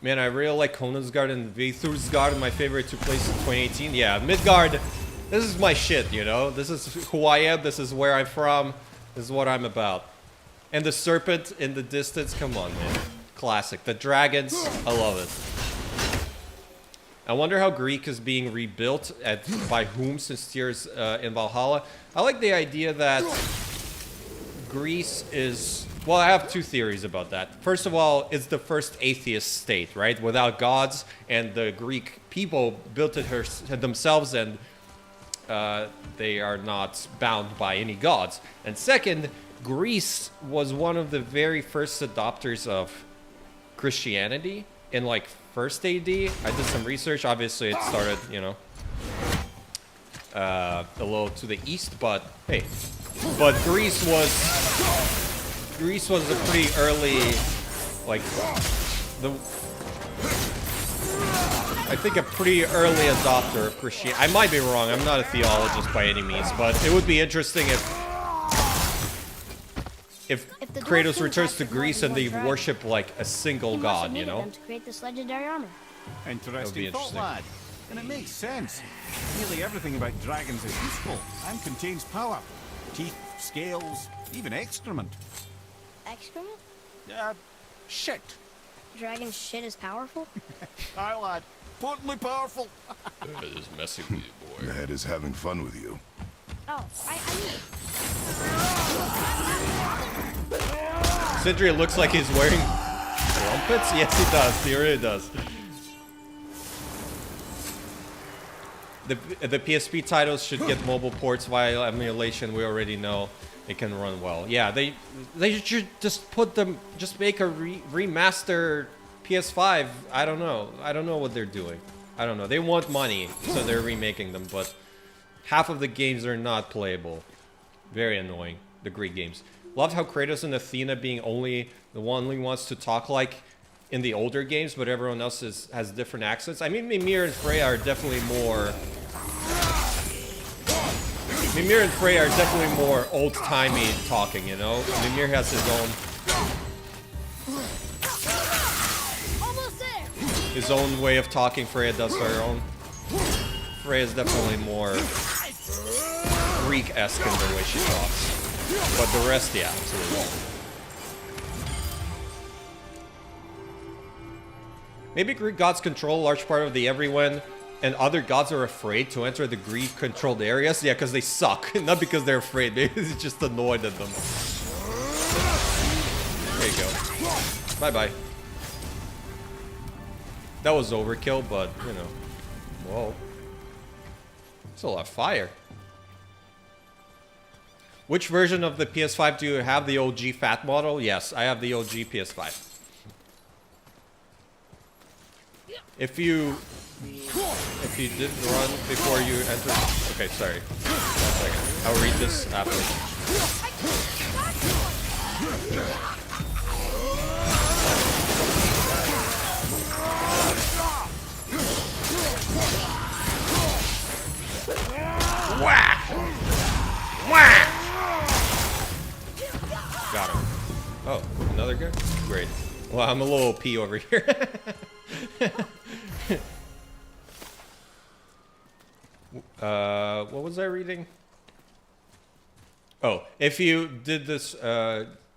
Man, I really like Konansgard and Vithursgard, my favorite two places in 2018. Yeah, Midgard, this is my shit, you know? This is who I am, this is where I'm from, this is what I'm about. And the serpent in the distance, come on, man. Classic. The dragons, I love it. I wonder how Greek is being rebuilt, by whom, since Tyr's in Valhalla. I like the idea that Greece is... Well, I have two theories about that. First of all, it's the first atheist state, right? Without gods, and the Greek people built it themselves, and they are not bound by any gods. And second, Greece was one of the very first adopters of Christianity in like 1st AD. I did some research. Obviously, it started, you know, a little to the east, but hey. But Greece was a pretty early, like, I think a pretty early adopter of Christianity. I might be wrong. I'm not a theologist by any means, but it would be interesting if Kratos returns to Greece and they worship like a single god, you know? To create this legendary armor. Interesting thought, lad. And it makes sense. Nearly everything about dragons is useful and contains power. Teeth, scales, even excrement. Excrement? Shit. Dragon shit is powerful? Aye, lad. Potently powerful. It is messy with you, boy. The head is having fun with you. Oh, I need it. Sindri looks like he's wearing trumpets? Yes, he does. He really does. The PSP titles should get mobile ports via emulation. We already know it can run well. Yeah, they should just make a remaster PS5. I don't know what they're doing. I don't know. They want money, so they're remaking them, but half of the games are not playable. Very annoying, the Greek games. Loved how Kratos and Athena being only wants to talk like in the older games, but everyone else has different accents. I mean, Mimir and Freya are definitely more... Mimir and Freya are definitely more old-timey talking, you know? Mimir has his own way of talking. Freya does her own. Freya's definitely more Greek-esque in the way she talks. But the rest, yeah, absolutely. Maybe Greek gods control a large part of the everyone, and other gods are afraid to enter the Greek-controlled areas? Yeah, because they suck. Not because they're afraid. Maybe they're just annoyed at them. There you go. Bye-bye. That was overkill, but, you know. Whoa. It's a lot of fire. Which version of the PS5 do you have? The OG fat model? Yes, I have the OG PS5. If you did run before you entered... Okay, sorry. 1 second. I'll read this after. Whack! Whack! Got him. Oh, another guy? Great. Well, I'm a little OP over here. What was I reading? Oh, if you did this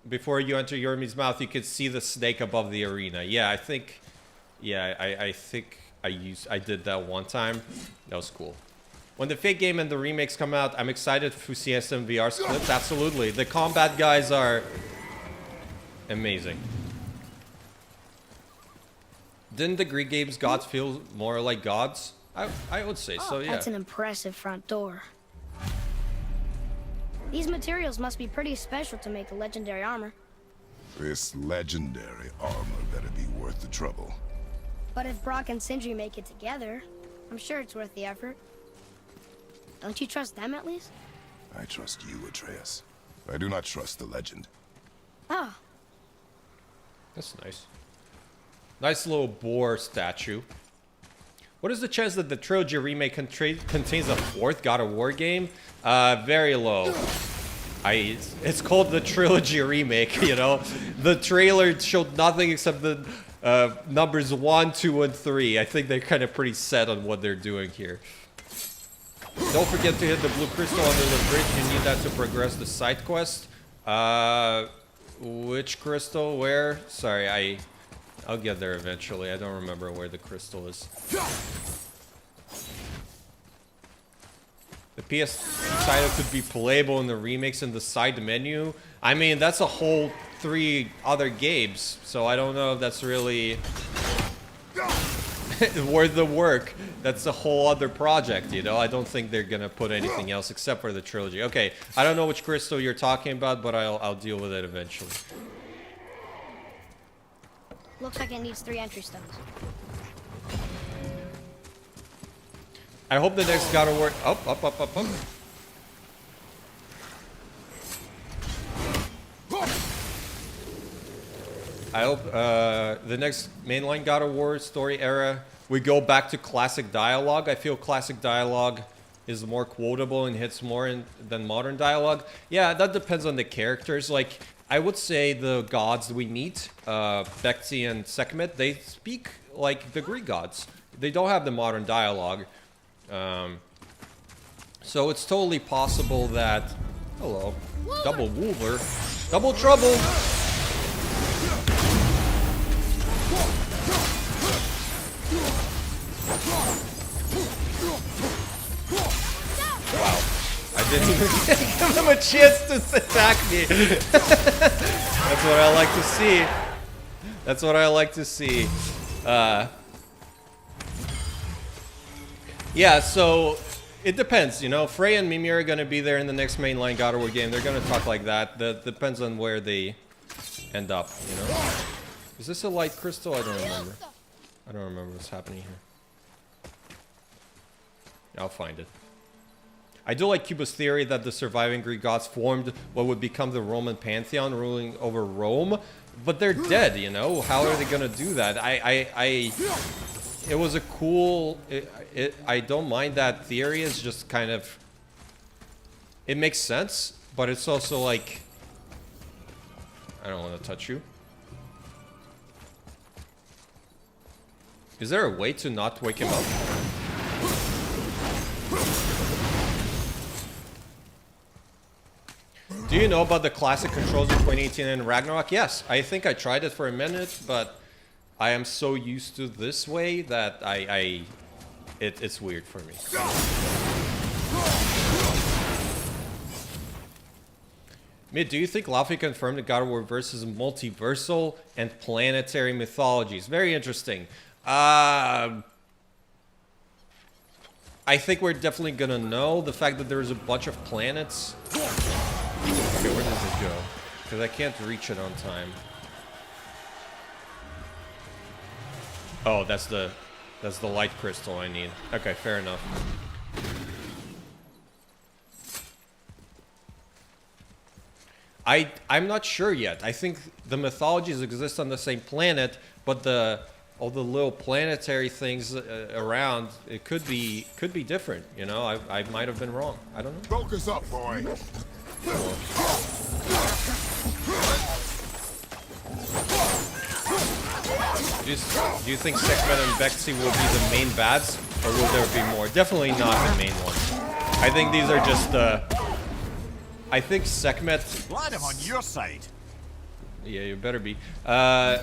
before you enter Yormi's mouth, you could see the snake above the arena. Yeah, I think... Yeah, I think I did that one time. That was cool. When the Faye game and the remakes come out, I'm excited for CSM VR clips. Absolutely. The combat guys are amazing. Didn't the Greek games gods feel more like gods? I would say so, yeah. That's an impressive front door. These materials must be pretty special to make a legendary armor. This legendary armor better be worth the trouble. But if Brock and Sindri make it together, I'm sure it's worth the effort. Don't you trust them at least? I trust you, Atreus. I do not trust the legend. Oh. That's nice. Nice little boar statue. What is the chance that the trilogy remake contains a fourth God of War game? Very low. It's called the trilogy remake, you know? The trailer showed nothing except the numbers 1, 2, and 3. I think they're kind of pretty set on what they're doing here. Don't forget to hit the blue crystal under the bridge. You need that to progress the side quest. Which crystal? Where? Sorry, I'll get there eventually. I don't remember where the crystal is. The PS title could be playable in the remakes in the side menu. I mean, that's a whole 3 other games, so I don't know if that's really worth the work. That's a whole other project, you know? I don't think they're gonna put anything else except for the trilogy. Okay, I don't know which crystal you're talking about, but I'll deal with it eventually. Looks like it needs 3 entry stones. I hope the next God of War... Up. I hope the next mainline God of War story era, we go back to classic dialogue. I feel classic dialogue is more quotable and hits more than modern dialogue. Yeah, that depends on the characters. Like, I would say the gods we meet, Bekti and Sekhmet, they speak like the Greek gods. They don't have the modern dialogue. So it's totally possible that... Hello. Double Wooler. Double trouble! Wow. I didn't even give him a chance to attack me. That's what I like to see. That's what I like to see. Yeah, so it depends, you know. Frey and Mimir are gonna be there in the next mainline God of War game. They're gonna talk like that. That depends on where they end up, you know. Is this a light crystal? I don't remember. I don't remember what's happening here. I'll find it. I do like Cuba's theory that the surviving Greek gods formed what would become the Roman pantheon ruling over Rome, but they're dead, you know? How are they gonna do that? It was a cool... I don't mind that theory. It's just kind of... It makes sense, but it's also like... I don't want to touch you. Is there a way to not wake him up? Do you know about the classic controls in 2018 and Ragnarok? Yes, I think I tried it for a minute, but I am so used to this way that it's weird for me. Mid, do you think Laufey confirmed that God of War versus multiversal and planetary mythologies? Very interesting. I think we're definitely gonna know the fact that there's a bunch of planets. Okay, where does it go? Because I can't reach it on time. Oh, that's the light crystal I need. Okay, fair enough. I'm not sure yet. I think the mythologies exist on the same planet, but all the little planetary things around, it could be different. You know, I might have been wrong. I don't know. Focus up, boy. Do you think Sekhmet and Bekti will be the main bads, or will there be more? Definitely not the main ones. I think these are just I think Sekhmet... Glad I'm on your side. Yeah, you better be. I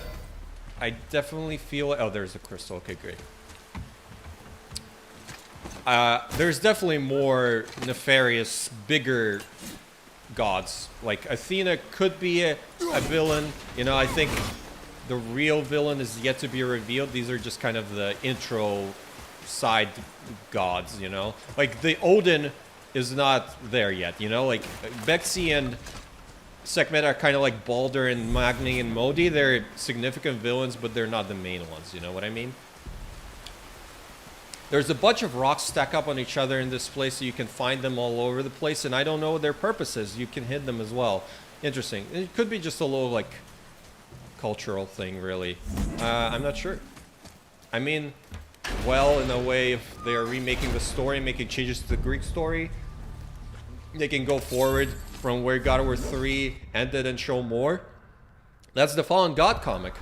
definitely feel... Oh, there's a crystal. Okay, great. There's definitely more nefarious, bigger gods. Like, Athena could be a villain. You know, I think the real villain is yet to be revealed. These are just kind of the intro side gods, you know? Like, the Odin is not there yet, you know? Like, Bekti and Sekhmet are kind of like Baldur and Magni and Modi. They're significant villains, but they're not the main ones, you know what I mean? There's a bunch of rocks stacked up on each other in this place, so you can find them all over the place, and I don't know what their purpose is. You can hit them as well. Interesting. It could be just a little, like, cultural thing, really. I'm not sure. I mean, well in a way if they are remaking the story, making changes to the Greek story. They can go forward from where God of War 3 ended and show more. That's the Fallen God comic.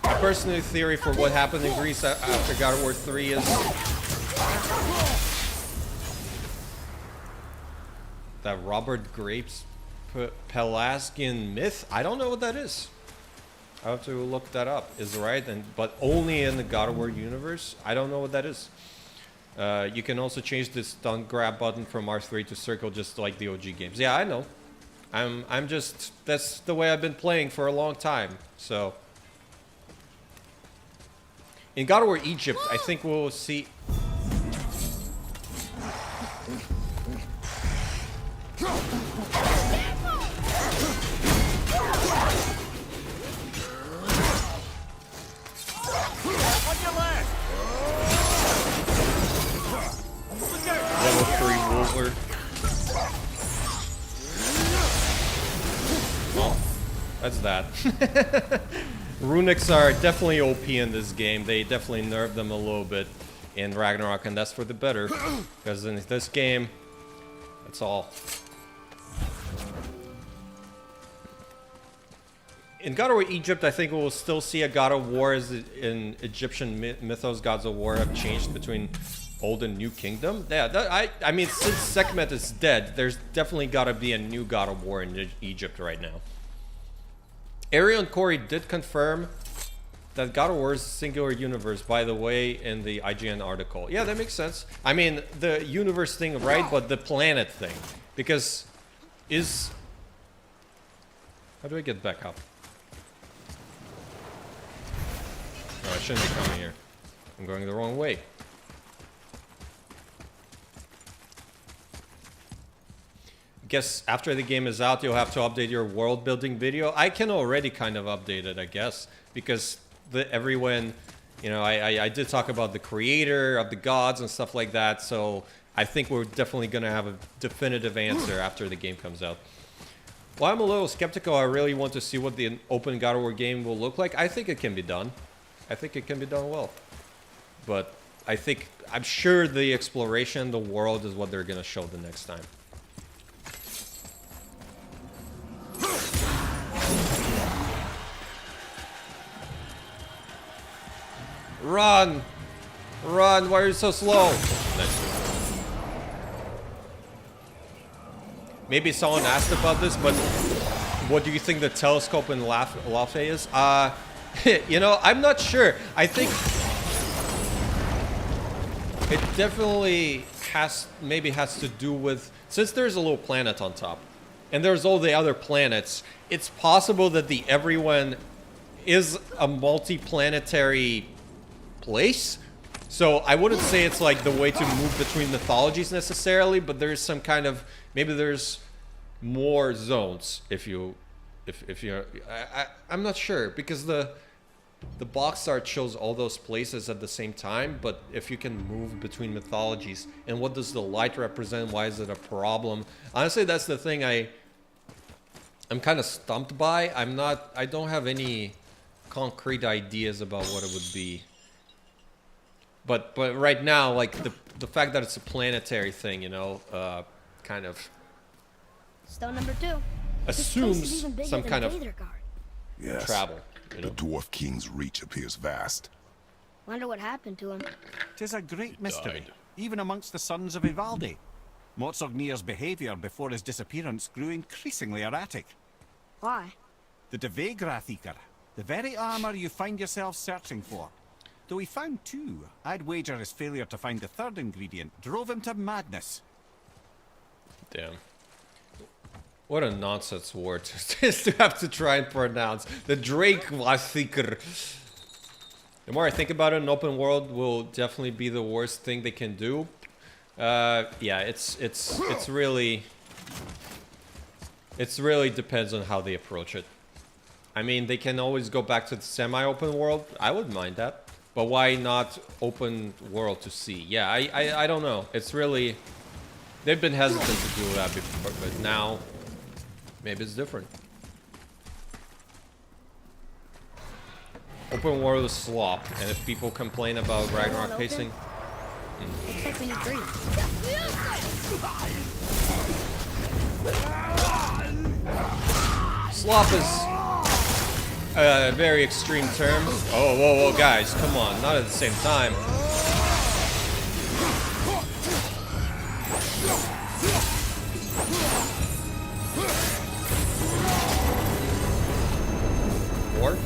My personal theory for what happened in Greece after God of War 3 is that Robert Grape's Pelasgian myth. I don't know what that is. I have to look that up. Is right, but only in the God of War universe. I don't know what that is. You can also change this stun grab button from R3 to circle, just like the OG games. Yeah, I know. I'm just, that's the way I've been playing for a long time. So in God of War Egypt, I think we'll see. Level 3 Wolver. Well, that's that. Runics are definitely OP in this game. They definitely nerfed them a little bit in Ragnarok, and that's for the better. Because in this game, that's all. In God of War Egypt, I think we'll still see a God of War as in Egyptian mythos. Gods of War have changed between Old and New Kingdom. Yeah, I mean, since Sekhmet is dead, there's definitely got to be a new God of War in Egypt right now. Ariel and Corey did confirm that God of War is a singular universe, by the way, in the IGN article. Yeah, that makes sense. I mean, the universe thing, right, but the planet thing. Because is... How do I get back up? Oh, I shouldn't be coming here. I'm going the wrong way. Guess after the game is out, you'll have to update your world building video. I can already kind of update it, I guess, because everyone, you know, I did talk about the creator of the gods and stuff like that, so I think we're definitely going to have a definitive answer after the game comes out. While I'm a little skeptical, I really want to see what the open God of War game will look like. I think it can be done. I think it can be done well. But I'm sure the exploration, the world is what they're going to show the next time. Run! Run! Why are you so slow? Nice. Maybe someone asked about this, but what do you think the telescope in Laufey is? You know, I'm not sure. I think it definitely has to do with, since there's a little planet on top, and there's all the other planets, it's possible that the everyone is a multi-planetary place. So I wouldn't say it's like the way to move between mythologies necessarily, but there's some kind of, maybe there's more zones if you're I'm not sure, because the box art shows all those places at the same time, but if you can move between mythologies, and what does the light represent? Why is it a problem? Honestly, that's the thing I'm kind of stumped by. I don't have any concrete ideas about what it would be. But right now, like the fact that it's a planetary thing, you know, kind of Stone number 2. assumes some kind of Yes. travel. You know? The Dwarf King's reach appears vast. Wonder what happened to him. 'Tis a great mystery, even amongst the sons of Ivaldi. Motsognir's behaviour before his disappearance grew increasingly erratic. Why? The Devegrathikr, the very armour you find yourself searching for. Though he found 2, I'd wager his failure to find the 3rd ingredient drove him to madness. Damn. What a nonsense word to have to try and pronounce. The Devegrathikr. The more I think about it, an open world will definitely be the worst thing they can do. Yeah, it's really depends on how they approach it. I mean, they can always go back to the semi-open world. I wouldn't mind that. But why not open world to sea? Yeah, I don't know. It's really... They've been hesitant to do that before, but now Maybe it's different. Open world is slop, and if people complain about Ragnarok pacing, Looks like we need 3. slop is a very extreme term. Oh, whoa, whoa, guys, come on, not at the same time. War?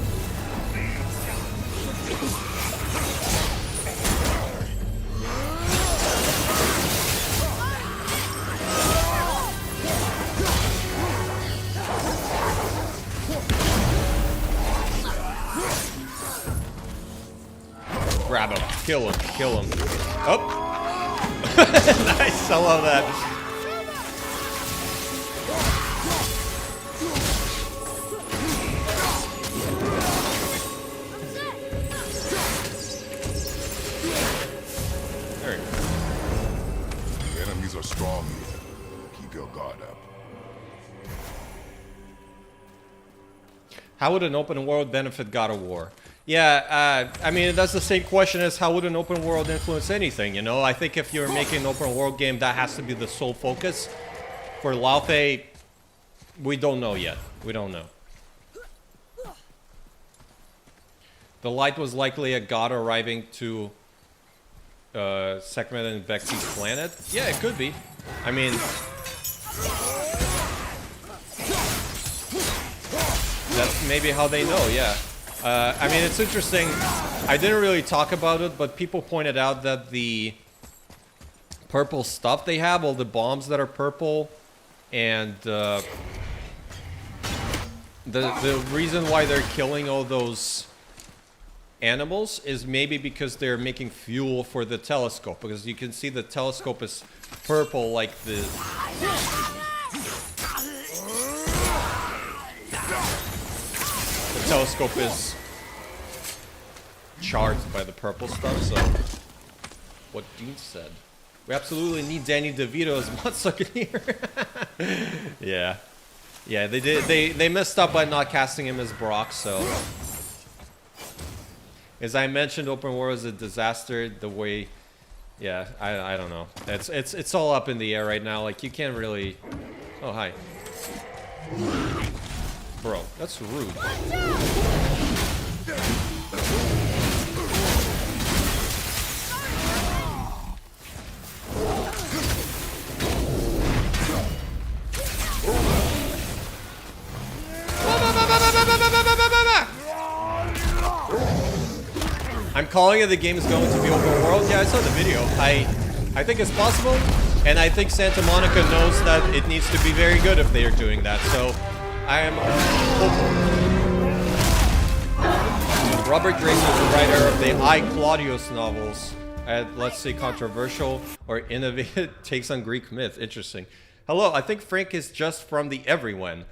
Grab him, kill him, kill him. Oh! Nice, I love that. There you go. The enemies are strong here. Keep your guard up. How would an open world benefit God of War? Yeah, I mean, that's the same question as how would an open world influence anything, you know? I think if you're making an open world game, that has to be the sole focus. For Laufey, we don't know yet. We don't know. The light was likely a god arriving to Sekhmet and Vexy's planet? Yeah, it could be. I mean... that's maybe how they know, yeah. I mean, it's interesting. I didn't really talk about it, but people pointed out that the purple stuff they have, all the bombs that are purple, and the reason why they're killing all those animals is maybe because they're making fuel for the telescope, because you can see the telescope is purple like the... The telescope is charged by the purple stuff, so what Dean said. We absolutely need Danny DeVito as Mudsucker here. Yeah. Yeah, they messed up by not casting him as Brock, so. As I mentioned, open world is a disaster the way, yeah, I don't know. It's all up in the air right now. Like, you can't really. Oh, hi. Bro, that's rude. I'm calling it the game is going to be open world. Yeah, I saw the video. I think it's possible, and I think Santa Monica knows that it needs to be very good if they are doing that. So I am hopeful. Robert Grace is the writer of the I, Claudius novels. Let's say controversial or innovative takes on Greek myth. Interesting. Hello, I think Frank is just from the everyone.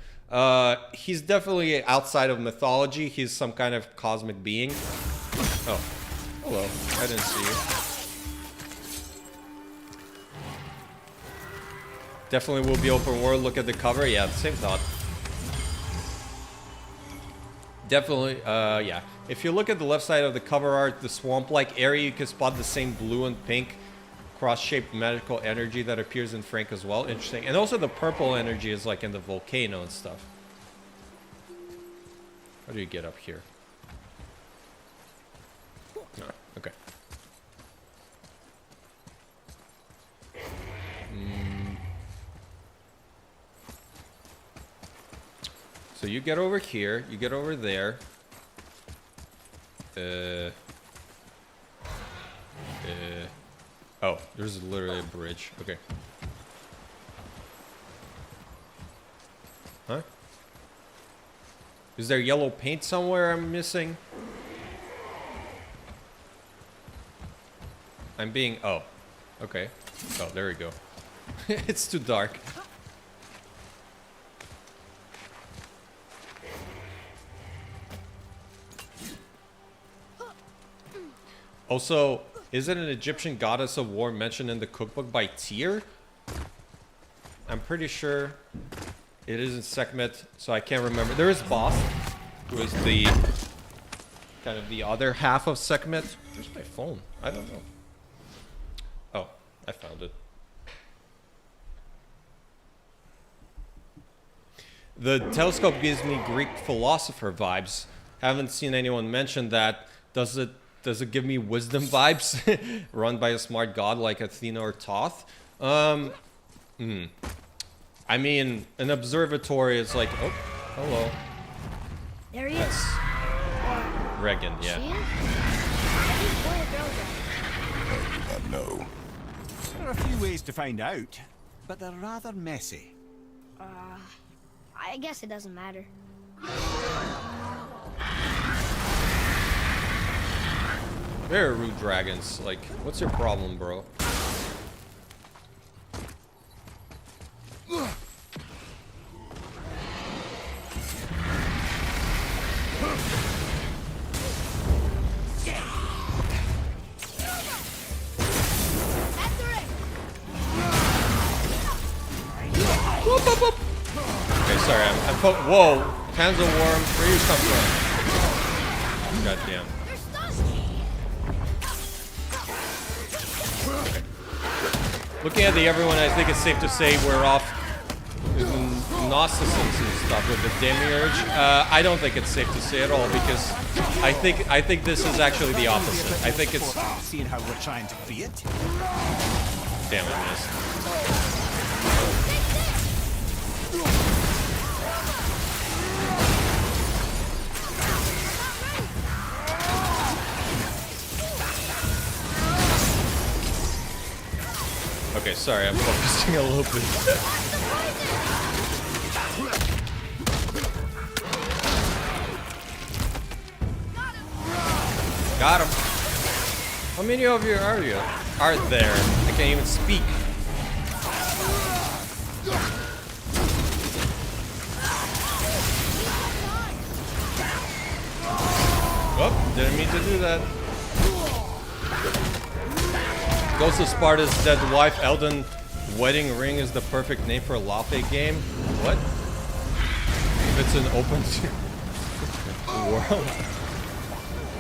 He's definitely outside of mythology. He's some kind of cosmic being. Oh, hello. I didn't see you. Definitely will be open world. Look at the cover. Yeah, same thought. Definitely, yeah. If you look at the left side of the cover art, the swamp-like area, you can spot the same blue and pink cross-shaped magical energy that appears in Frank as well. Interesting. And also the purple energy is like in the volcano and stuff. How do you get up here? No, okay. So you get over here, you get over there. Oh, there's literally a bridge. Okay. Huh? Is there yellow paint somewhere I'm missing? I'm being... Oh. Okay. Oh, there we go. It's too dark. Also, isn't an Egyptian goddess of war mentioned in the cookbook by Tyr? I'm pretty sure It is in Sekhmet, so I can't remember. There is Boss, who is the kind of the other half of Sekhmet. Where's my phone? I don't know. Oh, I found it. The telescope gives me Greek philosopher vibes. Haven't seen anyone mention that. Does it give me wisdom vibes? Run by a smart god like Athena or Thoth? I mean, an observatory is like, oh, hello. There he is. Regan, yeah. No. There are a few ways to find out, but they're rather messy. I guess it doesn't matter. Very rude dragons. Like, what's your problem, bro? Whoop, whoop, whoop. Okay, sorry, I'm whoa! Hands of worm, where you come from? God damn. Looking at the everyone, I think it's safe to say we're off Gnosticism and stuff with the Demiurge. I don't think it's safe to say at all because I think this is actually the opposite. I think it's seeing how we're trying to free it. Damn it, missed. Okay, sorry, I'm focusing a little bit. Got him. How many of you are there? I can't even speak. Oh, didn't mean to do that. Ghost of Sparta's dead wife, Elden Wedding Ring is the perfect name for a Laufey game. What? If it's an open world.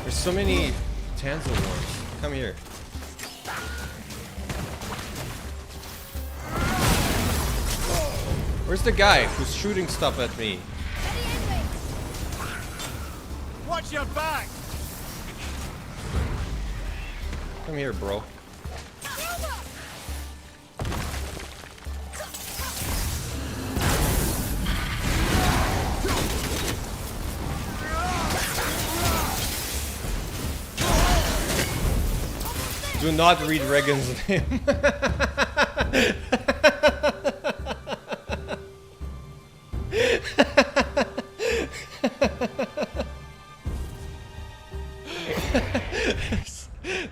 There's so many Tanzil worms. Come here. Where's the guy who's shooting stuff at me? Watch your back! Come here, bro. Do not read Regan's name.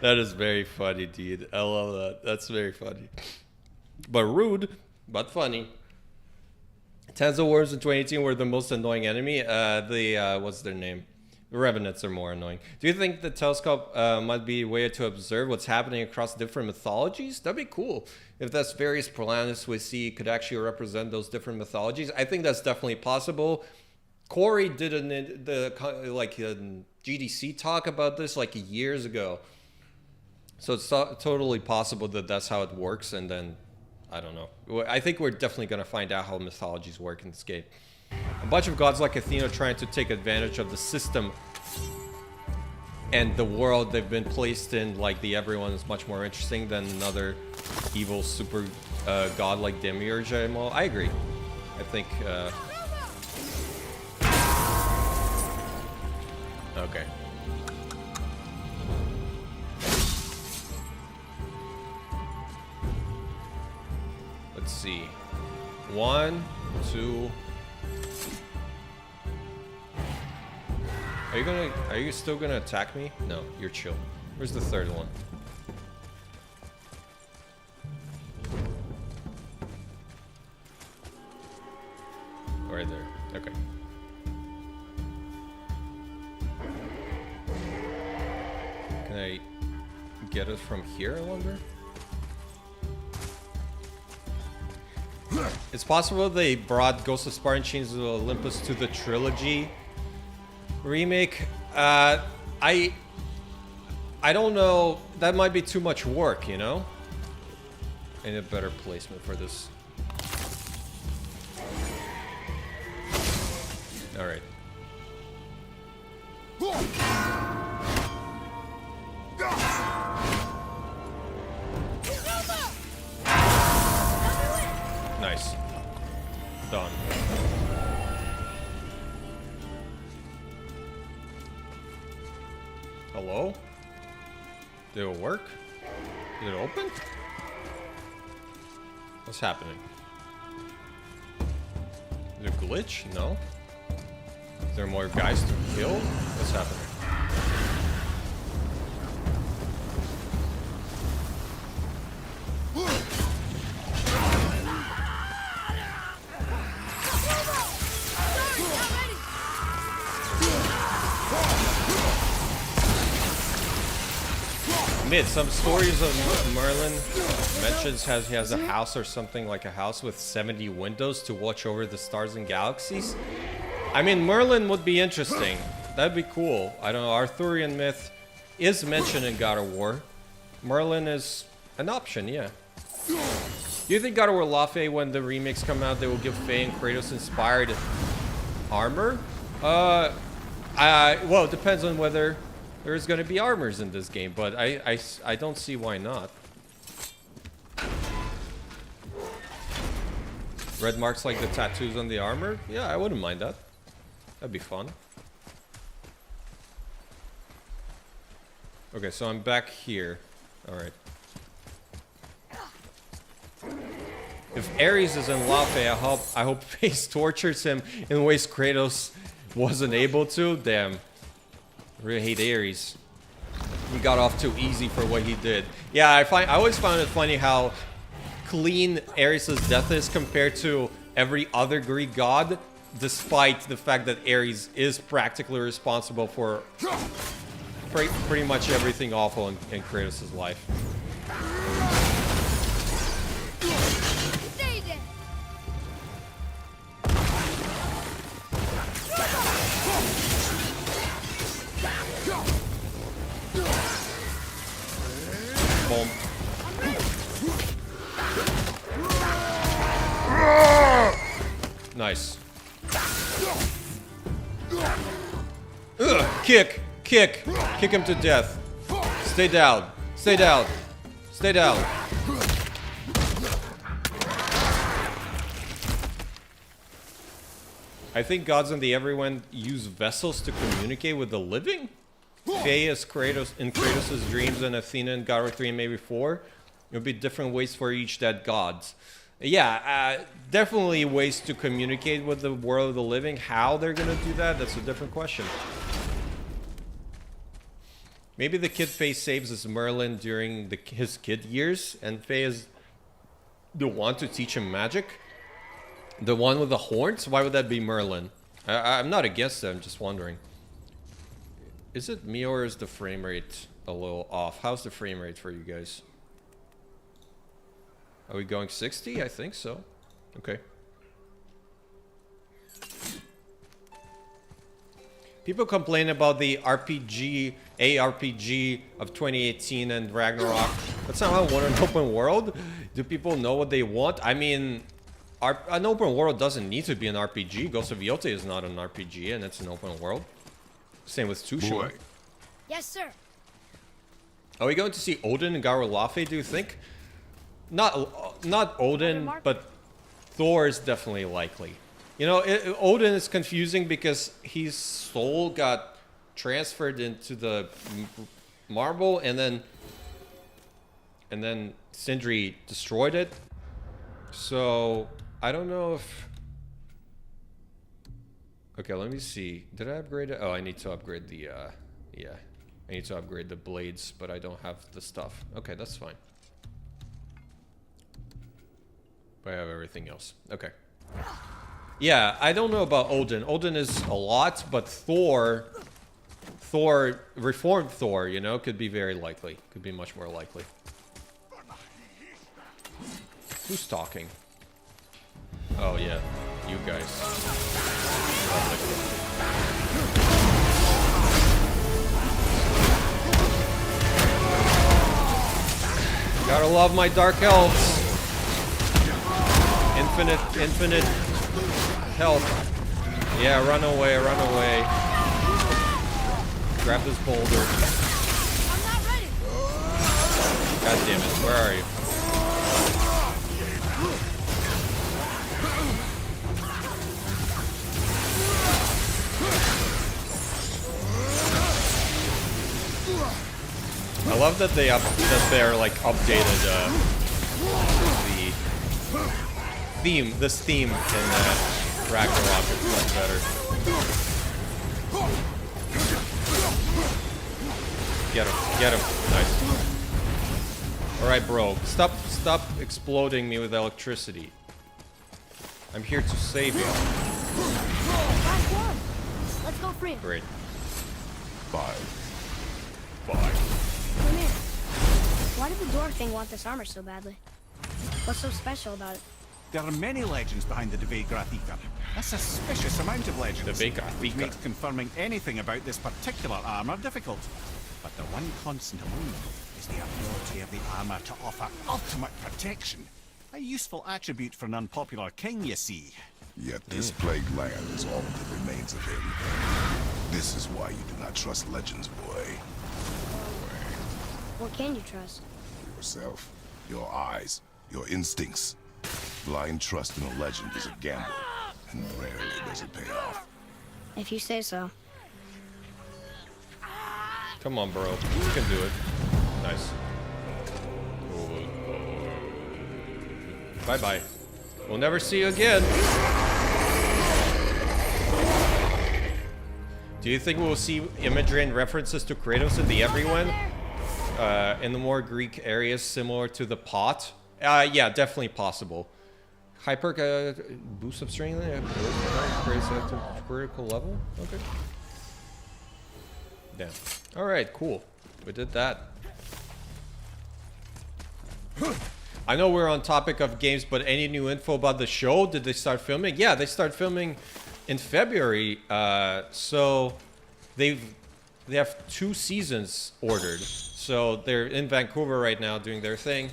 That is very funny, dude. I love that. That's very funny. But rude, but funny. Tanzil worms in 2018 were the most annoying enemy. What's their name? The Revenants are more annoying. Do you think the telescope might be a way to observe what's happening across different mythologies? That'd be cool. If that's various planets we see could actually represent those different mythologies. I think that's definitely possible. Corey did a GDC talk about this like years ago. So it's totally possible that that's how it works. And then, I don't know. I think we're definitely going to find out how mythologies work in this game. A bunch of gods like Athena trying to take advantage of the system and the world they've been placed in, like the everyone is much more interesting than another evil super god like Demiurge. I agree. I think... Okay. Let's see. 1, 2... Are you still gonna attack me? No, you're chill. Where's the third one? Right there. Okay. Can I get it from here, I wonder? It's possible they brought Ghost of Spartan Chains of Olympus to the trilogy remake. I don't know. That might be too much work, you know? I need a better placement for this. Alright. Nice. Done. Hello? Did it work? Did it open? What's happening? Is it a glitch? No. Is there more guys to kill? What's happening? Myth, some stories of Merlin mentions he has a house or something, like a house with 70 windows to watch over the stars and galaxies. I mean, Merlin would be interesting. That'd be cool. I don't know, Arthurian myth is mentioned in God of War. Merlin is an option, yeah. Do you think God of War Laufey, when the remakes come out, they will give Faye and Kratos inspired armor? Well, it depends on whether there's going to be armors in this game, but I don't see why not. Red marks like the tattoos on the armor? Yeah, I wouldn't mind that. That'd be fun. Okay, so I'm back here. Alright. If Ares is in Laufey, I hope Faye tortures him in ways Kratos wasn't able to. Damn. I really hate Ares. He got off too easy for what he did. Yeah, I always found it funny how clean Ares' death is compared to every other Greek god, despite the fact that Ares is practically responsible for pretty much everything awful in Kratos' life. Boom. Nice. Ugh, kick! Kick him to death. Stay down. Stay down. Stay down. I think gods in the Everyone use vessels to communicate with the living? Faye is Kratos in Kratos' dreams, and Athena in God of War 3 and maybe 4. It would be different ways for each dead gods. Yeah, definitely ways to communicate with the world of the living. How they're gonna do that, that's a different question. Maybe the kid Faye saves is Merlin during his kid years, and Faye is the one to teach him magic. The one with the horns? Why would that be Merlin? I'm not against it, I'm just wondering. Is it me or is the frame rate a little off? How's the frame rate for you guys? Are we going 60? I think so. Okay. People complain about the ARPG of 2018 and Ragnarok. But somehow want an open world? Do people know what they want? I mean, an open world doesn't need to be an RPG. Ghost of Yotei is not an RPG and it's an open world. Same with Tsushima. Boy. Yes, sir. Are we going to see Odin and God of War Laufey, do you think? Not Odin, but Thor is definitely likely. You know, Odin is confusing because his soul got transferred into the marble, and then Sindri destroyed it. So I don't know if. Okay, let me see. Did I upgrade it? Oh, I need to upgrade the. Yeah, I need to upgrade the blades, but I don't have the stuff. Okay, that's fine. But I have everything else. Okay. Yeah, I don't know about Odin. Odin is a lot, but Thor, reformed Thor, you know, could be very likely. Could be much more likely. Who's talking? Oh yeah, you guys. Gotta love my dark elves. Infinite health. Yeah, run away, run away. Grab this boulder. I'm not ready. God damn it, where are you? I love that they're like updated this theme in Ragnarok. It's much better. Get him, nice. All right, bro, stop exploding me with electricity. I'm here to save you. Last one. Let's go free. Great. 5. Come here. Why did the dwarf thing want this armor so badly? What's so special about it? There are many legends behind the Dve Grathika. A suspicious amount of legends. Dve Grathika. Which makes confirming anything about this particular armor difficult. But the one constant among them is the ability of the armor to offer ultimate protection. A useful attribute for an unpopular king, you see. Yet this plagued land is all that remains of him. This is why you do not trust legends, boy. What can you trust? Yourself, your eyes, your instincts. Blind trust in a legend is a gamble, and rarely does it pay off. If you say so. Come on, bro. You can do it. Nice. Bye-bye. We'll never see you again. Do you think we'll see imagery and references to Kratos in the Everyone? In the more Greek areas similar to the pot? Yeah, definitely possible. Hyper boost of strength, critical level? Okay. Yeah. Alright, cool. We did that. I know we're on topic of games, but any new info about the show? Did they start filming? Yeah, they start filming in February. So they have 2 seasons ordered. So they're in Vancouver right now doing their thing.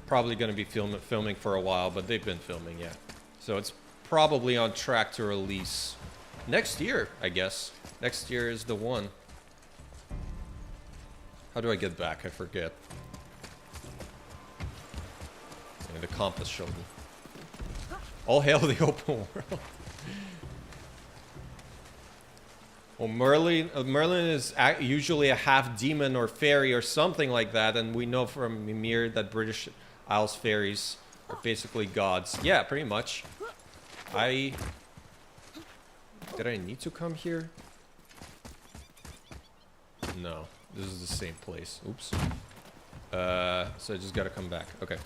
Probably going to be filming for a while, but they've been filming, yeah. So it's probably on track to release next year, I guess. Next year is the one. How do I get back? I forget. Yeah, the compass showed me. All hail the open world. Well, Merlin is usually a half demon or fairy or something like that, and we know from Mimir that British Isles fairies are basically gods. Yeah, pretty much. Did I need to come here? No, this is the same place. Oops. So I just gotta come back. Okay.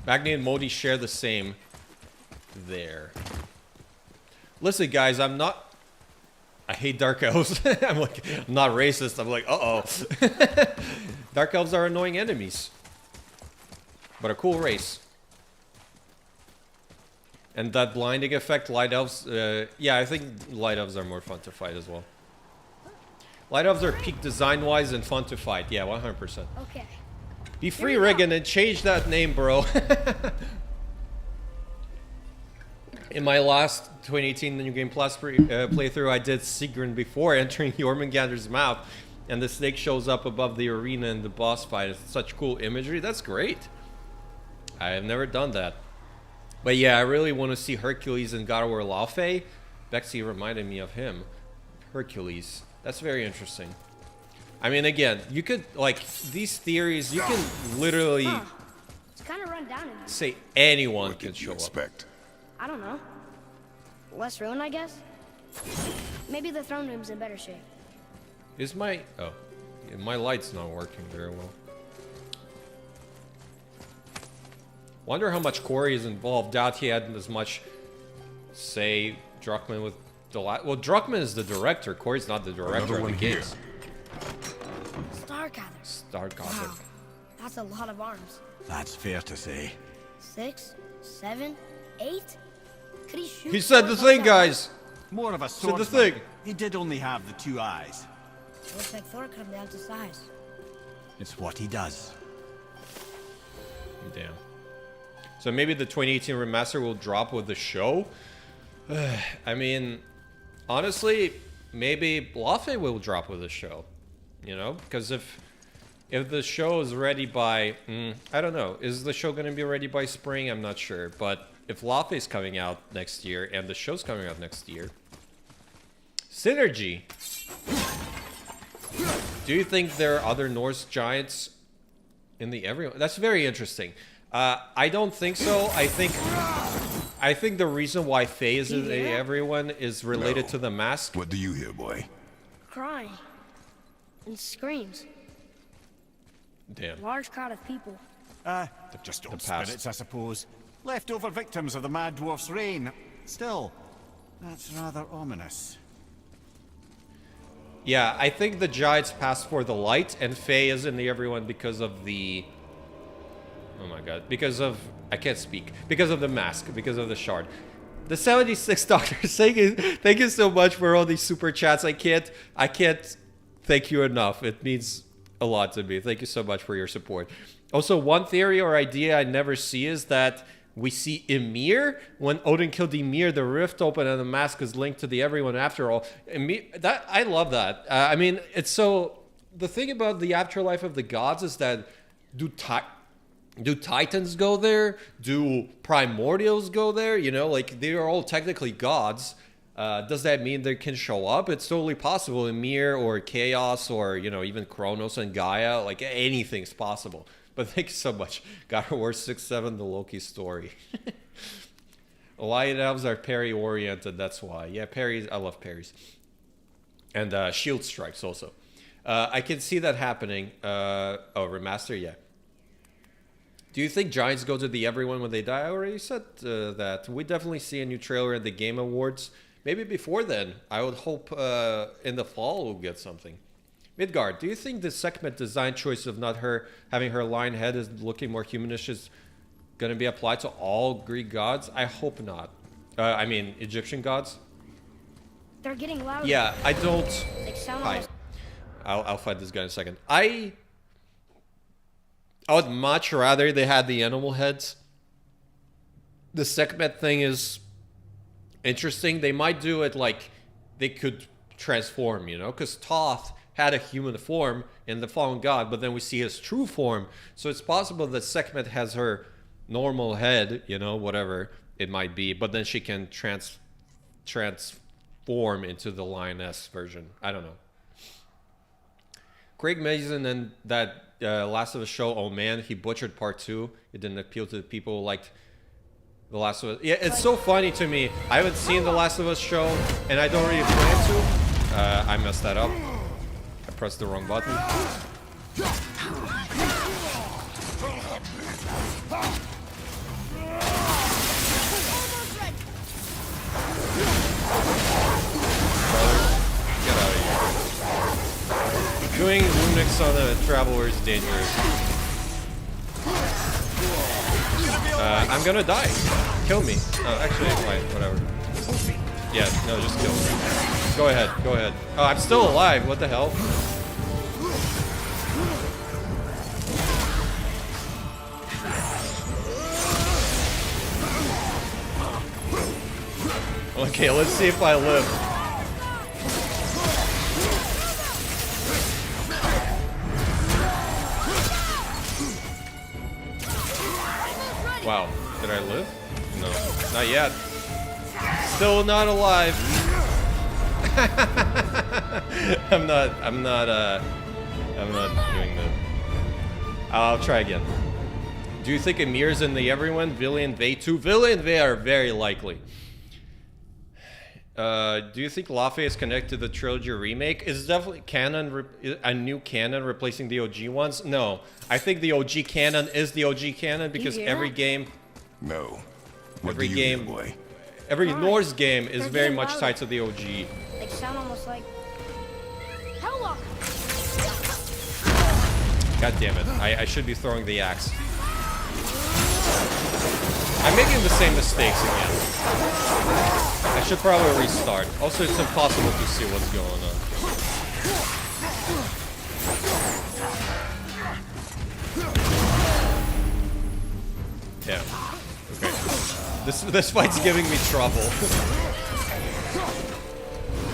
Magni and Modi share the same there. Listen, guys, I hate Dark Elves. I'm not racist. I'm like, uh-oh. Dark Elves are annoying enemies. But a cool race. And that blinding effect, Light Elves, yeah, I think Light Elves are more fun to fight as well. Light Elves are peak design-wise and fun to fight. Yeah, 100%. Okay. Be free, Riggin, and change that name, bro. In my last 2018 New Game Plus playthrough, I did Sigrun before entering Jormungandr's mouth, and the snake shows up above the arena in the boss fight. It's such cool imagery. That's great. I have never done that. But yeah, I really want to see Hercules and God of War Laufey. Bexy reminded me of him. Hercules. That's very interesting. I mean, again, you could, like, these theories, you can literally It's kind of run down in here. say anyone What can did you show up. expect? I don't know. Less ruined, I guess? Maybe the throne room's in better shape. Is my... Oh. Yeah, my light's not working very well. Wonder how much Corey is involved. Doubt he had as much say Druckmann with... Well, Druckmann is the director. Corey's not the director of the games. Starkather. Starkather. Wow. That's a lot of arms. That's fair to say. 6, 7, 8? Could he shoot? He said the swords thing, like that? guys. More of a Said the swordsman. thing. He did only have the 2 eyes. Looks like Thor cut him down to size. It's what he does. Damn. So maybe the 2018 remaster will drop with the show? I mean, honestly, maybe Laufey will drop with the show. You know? Because if the show is ready by... I don't know. Is the show going to be ready by spring? I'm not sure. But if Laufey's coming out next year and the show's coming out next year... Synergy! Do you think there are other Norse giants in the everyone? That's very interesting. I don't think so. I think the reason why Faye is in the everyone is related to the mask. What do you hear, boy? Crying. And screams. Damn. Large crowd of people. They're just old past. spirits, I suppose. Leftover victims of the Mad Dwarf's reign. Still, that's rather ominous. Yeah, I think the giants passed for the light, and Faye is in the everyone because of the... Oh my god. Because of... I can't speak. Because of the mask. Because of the shard. The 76 Doctor, thank you so much for all these super chats. I can't thank you enough. It means a lot to me. Thank you so much for your support. Also, one theory or idea I never see is that we see Ymir. When Odin killed Ymir, the rift opened and the mask is linked to the everyone after all. Ymir, I love that. I mean, it's so... The thing about the afterlife of the gods is that do Titans go there? Do Primordials go there? You know, like, they are all technically gods. Does that mean they can show up? It's totally possible. Ymir or Chaos or, you know, even Kronos and Gaia. Like, anything's possible. But thank you so much. God of War 6-7, the Loki story. Light elves are parry-oriented, that's why. Yeah, parries. I love parries. And shield strikes also. I can see that happening. Oh, remaster? Yeah. Do you think giants go to the everyone when they die? I already said that. We definitely see a new trailer at the Game Awards. Maybe before then. I would hope in the fall we'll get something. Midgard, do you think the Sekhmet design choice of not having her lion head is looking more humanish is going to be applied to all Greek gods? I hope not. I mean, Egyptian gods? They're getting louder. Yeah, I don't... They sound Hi. almost... I'll fight this guy in a second. I would much rather they had the animal heads. The Sekhmet thing is interesting. They might do it like they could transform, you know? Because Thoth had a human form in the fallen god, but then we see his true form. So it's possible that Sekhmet has her normal head, you know, whatever it might be, but then she can transform into the lioness version. I don't know. Craig Mazin and that Last of Us show, oh man, he butchered part 2. It didn't appeal to the people who liked The Last of Us. Yeah, it's so funny to me. I haven't seen The Last of Us show, and I don't really plan to. I messed that up. I pressed the wrong button. Get out of here. Doing Lumix on a traveler is dangerous. I'm gonna die. Kill me. Actually, fine. Whatever. Yeah, no, just kill me. Go ahead. Go ahead. Oh, I'm still alive. What the hell? Okay, let's see if I live. Wow, did I live? No, not yet. Still not alive. I'm not doing that. I'll try again. Do you think Emir's in the everyone? Vili and Faye too? Vili and Faye are very likely. Do you think Laufey is connected to the trilogy remake? Is definitely canon, a new canon replacing the OG ones? No, I think the OG canon is the OG canon because every game, No. every game, every Norse game is very much tied to the OG. They sound almost like... Hella! God damn it. I should be throwing the axe. I'm making the same mistakes again. I should probably restart. Also, it's impossible to see what's going on. Yeah. Okay. This fight's giving me trouble.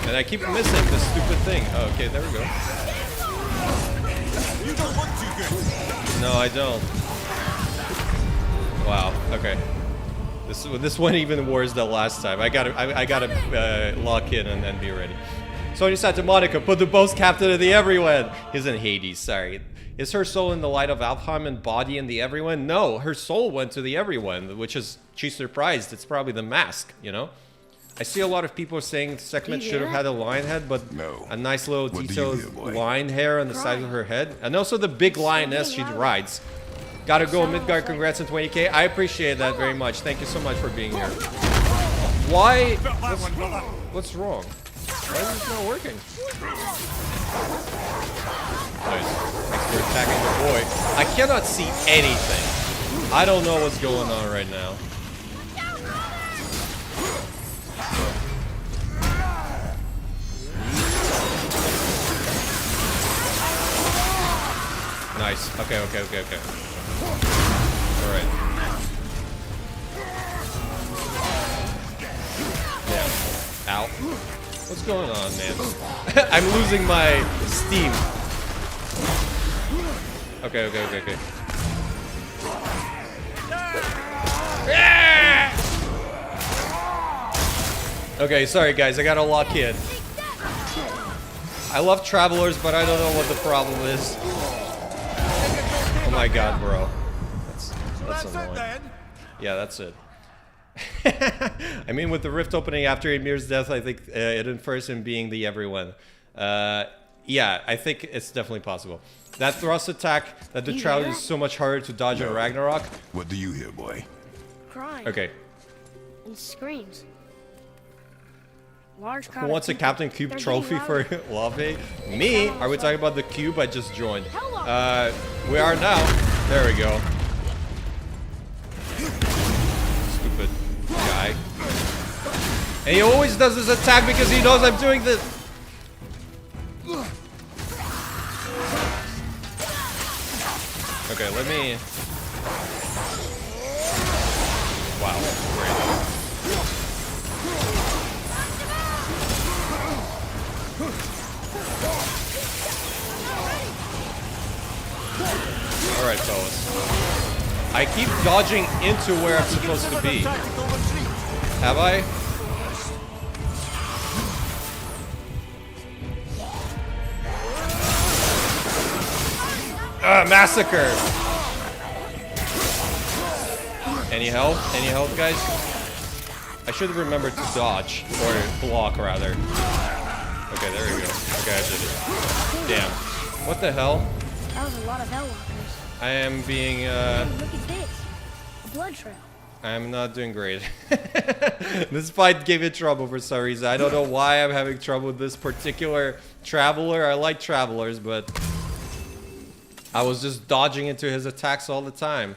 And I keep missing this stupid thing. Oh, okay, there we go. You don't look too good. No, I don't. Wow. Okay. This went even worse than last time. I gotta lock in and then be ready. Sonya Santa Monica, put the boast captain of the Everyone. He's in Hades. Sorry. Is her soul in the light of Alfheim and body in the Everyone? No, her soul went to the Everyone, which is she's surprised. It's probably the mask, you know. I see a lot of people saying Sekhmet should have had a lion head, but a nice little detailed lion hair on the side of her head, and also the big lioness she rides. Gotta go, Midgard. Congrats on 20K. I appreciate that very much. Thank you so much for being here. Why? What's wrong? Why is this not working? Nice. Thanks for attacking the boy. I cannot see anything. I don't know what's going on right now. Nice. Okay. Alright. Yeah. Ow. What's going on, man? I'm losing my steam. Okay. Okay, sorry guys, I gotta lock in. I love travelers, but I don't know what the problem is. Oh my god, bro. That's annoying. Yeah, that's it. I mean, with the rift opening after Ymir's death, I think it infers him being the Everyone. Yeah, I think it's definitely possible. That thrust attack that the Traveler is so much harder to dodge in Ragnarok. What do you hear, boy? Crying. Okay. And screams. Large Who wants a Captain Cube trophy for Laufey? Me? Are we talking about the cube I just joined? We are now. There we go. Stupid guy. And he always does this attack because he knows I'm doing this. Okay, let me... Wow, great. Alright, fellas. I keep dodging into where I'm supposed to be. Have I? Massacre! Any help? Any help, guys? I should remember to dodge. Or block, rather. Okay, there we go. Okay, I did it. Damn. What the hell? That was a lot of hellwalkers. I am being, Look at this. A blood trail. I'm not doing great. This fight gave me trouble for some reason. I don't know why I'm having trouble with this particular traveler. I like travelers, but I was just dodging into his attacks all the time.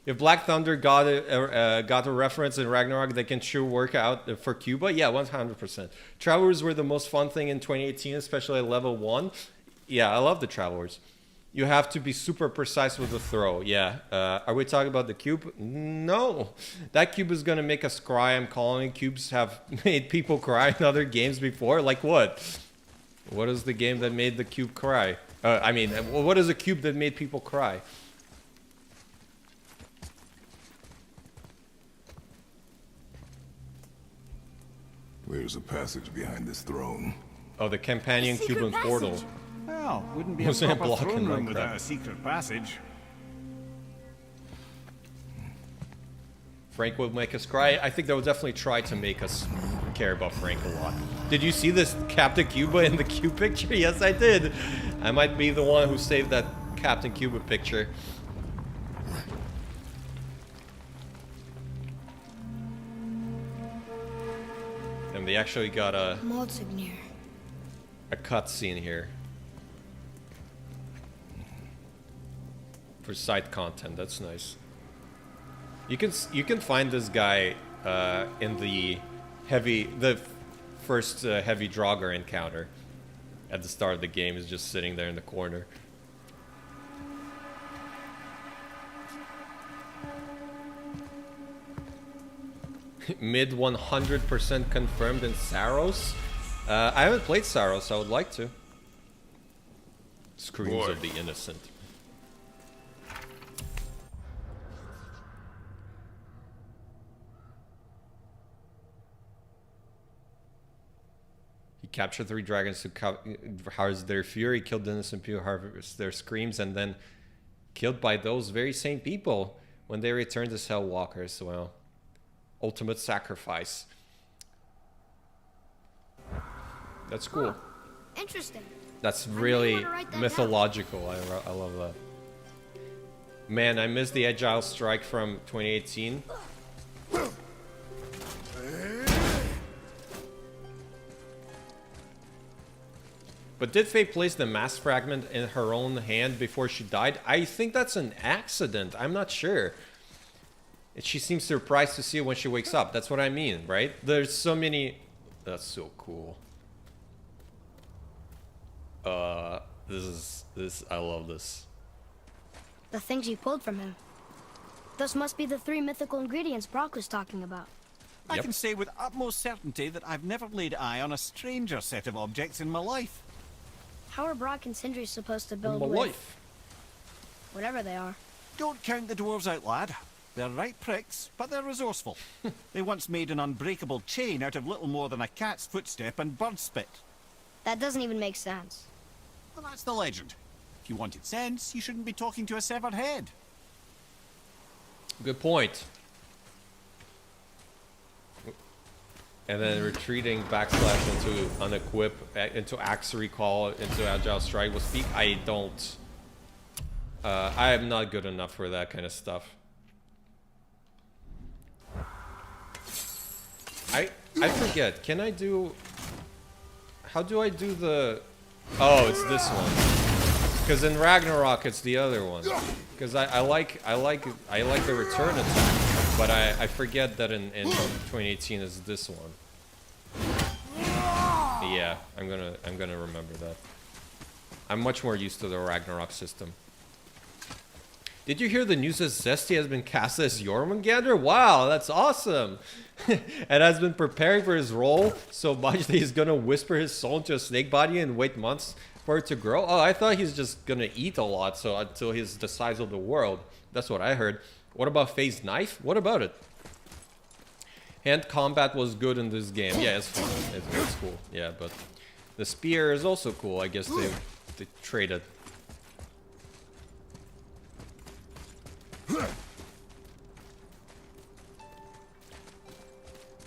If Black Thunder got a reference in Ragnarok, they can sure work out for Cuba. Yeah, 100%. Travelers were the most fun thing in 2018, especially at level 1. Yeah, I love the Travelers. You have to be super precise with the throw. Yeah. Are we talking about the cube? No. That cube is going to make us cry. I'm calling it. Cubes have made people cry in other games before. Like what? What is the game that made the cube cry? I mean, what is a cube that made people cry? There's a passage behind this throne. Oh, the companion cube and portal. Well, wouldn't be a Wasn't it proper blocking throne room Minecraft? without a secret passage. Frank will make us cry. I think that would definitely try to make us care about Frank a lot. Did you see this Captain Cuba in the Cube picture? Yes, I did. I might be the one who saved that Captain Cuba picture. And they actually got a cutscene here. for side content. That's nice. You can find this guy in the first heavy Draugr encounter at the start of the game. Is just sitting there in the corner. Mid 100% confirmed in Saros. I haven't played Saros. I would like to. Screams of the innocent. He captured 3 dragons to house their fury, killed the innocent people, harvest their screams, and then killed by those very same people when they returned as Hellwalkers. Well, ultimate sacrifice. That's cool. Huh. Interesting. That's really mythological. I love that. Man, I missed the Agile Strike from 2018. But did Faye place the mass fragment in her own hand before she died? I think that's an accident. I'm not sure. She seems surprised to see it when she wakes up. That's what I mean, right? There's so many... That's so cool. I love this. The things you pulled from him. Those must be the 3 mythical ingredients Brock was talking about. I can say with utmost certainty that I've never laid eye on a stranger set of objects in my life. How are Brock and Sindri supposed to build my with... life. whatever they are? Don't count the dwarves out, lad. They're right pricks, but they're resourceful. They once made an unbreakable chain out of little more than a cat's footstep and bird spit. That doesn't even make sense. Well, that's the legend. If you wanted sense, you shouldn't be talking to a severed head. Good point. And then retreating backslash into unequip, into axe recall, into agile strike with speak. I don't. I am not good enough for that kind of stuff. I forget. Can I do? How do I do the? Oh, it's this one. Because in Ragnarok, it's the other one. Because I like the return attack, but I forget that in 2018 is this one. Yeah, I'm gonna remember that. I'm much more used to the Ragnarok system. Did you hear the news that Zesty has been cast as Jormungandr? Wow, that's awesome! And has been preparing for his role so much that he's gonna whisper his soul into a snake body and wait months for it to grow. Oh, I thought he's just gonna eat a lot, so until he's the size of the world. That's what I heard. What about Faye's knife? What about it? Hand combat was good in this game. Yeah, it's fun. It's cool. Yeah, but the spear is also cool. I guess they traded.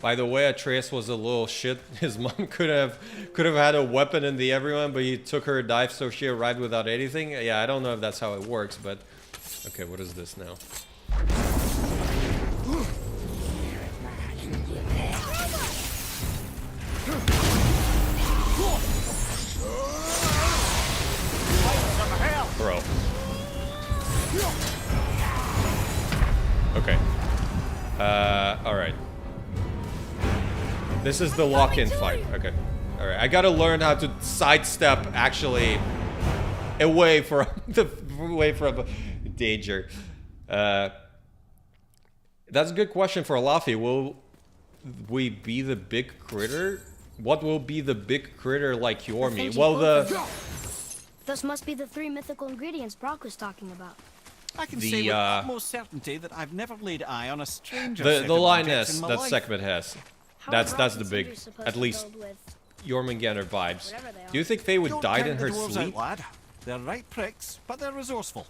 By the way, Atreus was a little shit. His mom could have had a weapon in the everyone, but he took her dive, so she arrived without anything. Yeah, I don't know if that's how it works, but okay. What is this now? Bro. Okay. Alright. This is the lock-in fight. Okay. Alright. I gotta learn how to sidestep actually away from danger. That's a good question for Laufey. Will we be the big critter? What will be the big critter like Yormi? Well, Those must be the 3 mythical ingredients Brock was talking about. I can say with utmost certainty that I've never laid eye on a stranger. The lioness that segment has. That's the big, at least Jormungandr vibes. Do you think Faye would die in her sleep? Out, lad. They're right pricks, but they're resourceful.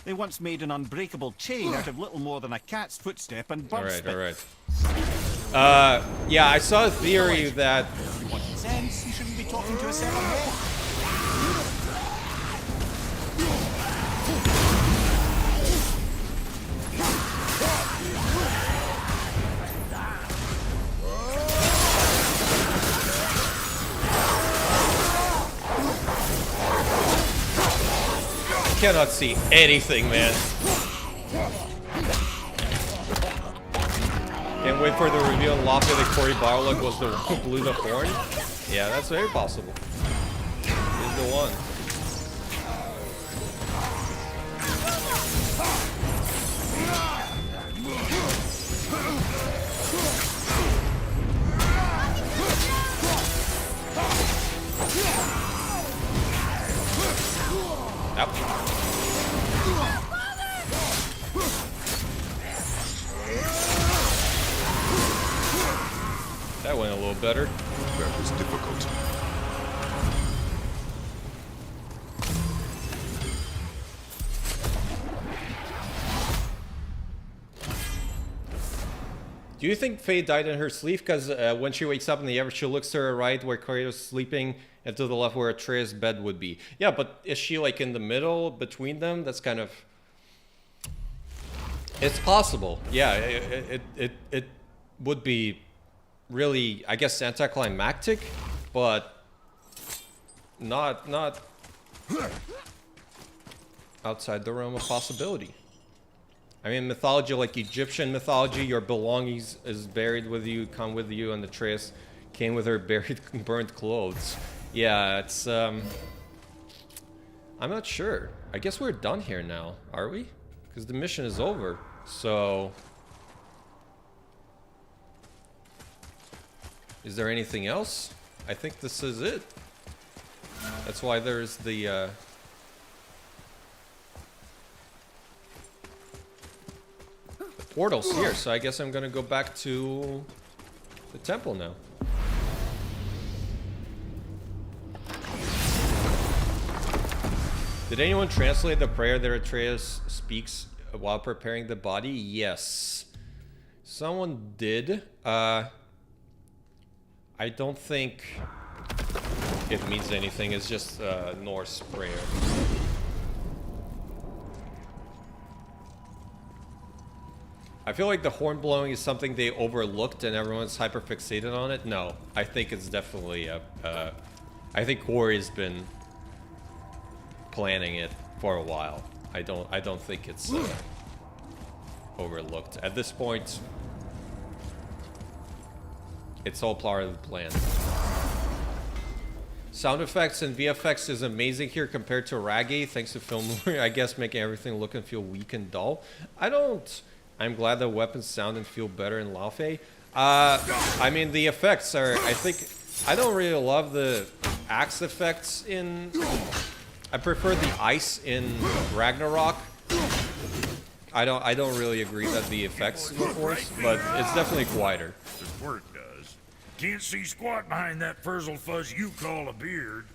They once made an unbreakable chain out of little more than a cat's footstep and bird spit. Alright. Yeah, I saw a theory that... If you want sense, you shouldn't be talking to a severed head. cannot see anything, man. Can't wait for the reveal on Laufey that Cory Barlog was the one who blew the horn. Yeah, that's very possible. He's the one. Yep. That went a little better. That was difficult. Do you think Faye died in her sleep? Because when she wakes up in the ever, she looks to her right where Kratos is sleeping, and to the left where Atreus' bed would be. Yeah, but is she like in the middle between them? That's kind of... It's possible. Yeah, it would be really, I guess, anticlimactic, but not outside the realm of possibility. I mean, mythology, like Egyptian mythology, your belongings is buried with you, come with you, and Atreus came with her buried, burnt clothes. Yeah, it's, I'm not sure. I guess we're done here now, are we? Because the mission is over, so... Is there anything else? I think this is it. That's why there's the, portals here, so I guess I'm gonna go back to the temple now. Did anyone translate the prayer that Atreus speaks while preparing the body? Yes. Someone did. I don't think it means anything. It's just Norse prayer. I feel like the horn blowing is something they overlooked and everyone's hyper fixated on it. No, I think it's definitely I think Cory's been planning it for a while. I don't think it's overlooked at this point. It's all part of the plan. Sound effects and VFX is amazing here compared to Raggy, thanks to film, I guess, making everything look and feel weak and dull. I'm glad the weapons sound and feel better in Laufey. I mean, the effects are, I don't really love the axe effects in... I prefer the ice in Ragnarok. I don't really agree that the effects look worse, but it's definitely quieter. His work does. Can't see squat behind that frizzle fuzz you call a beard.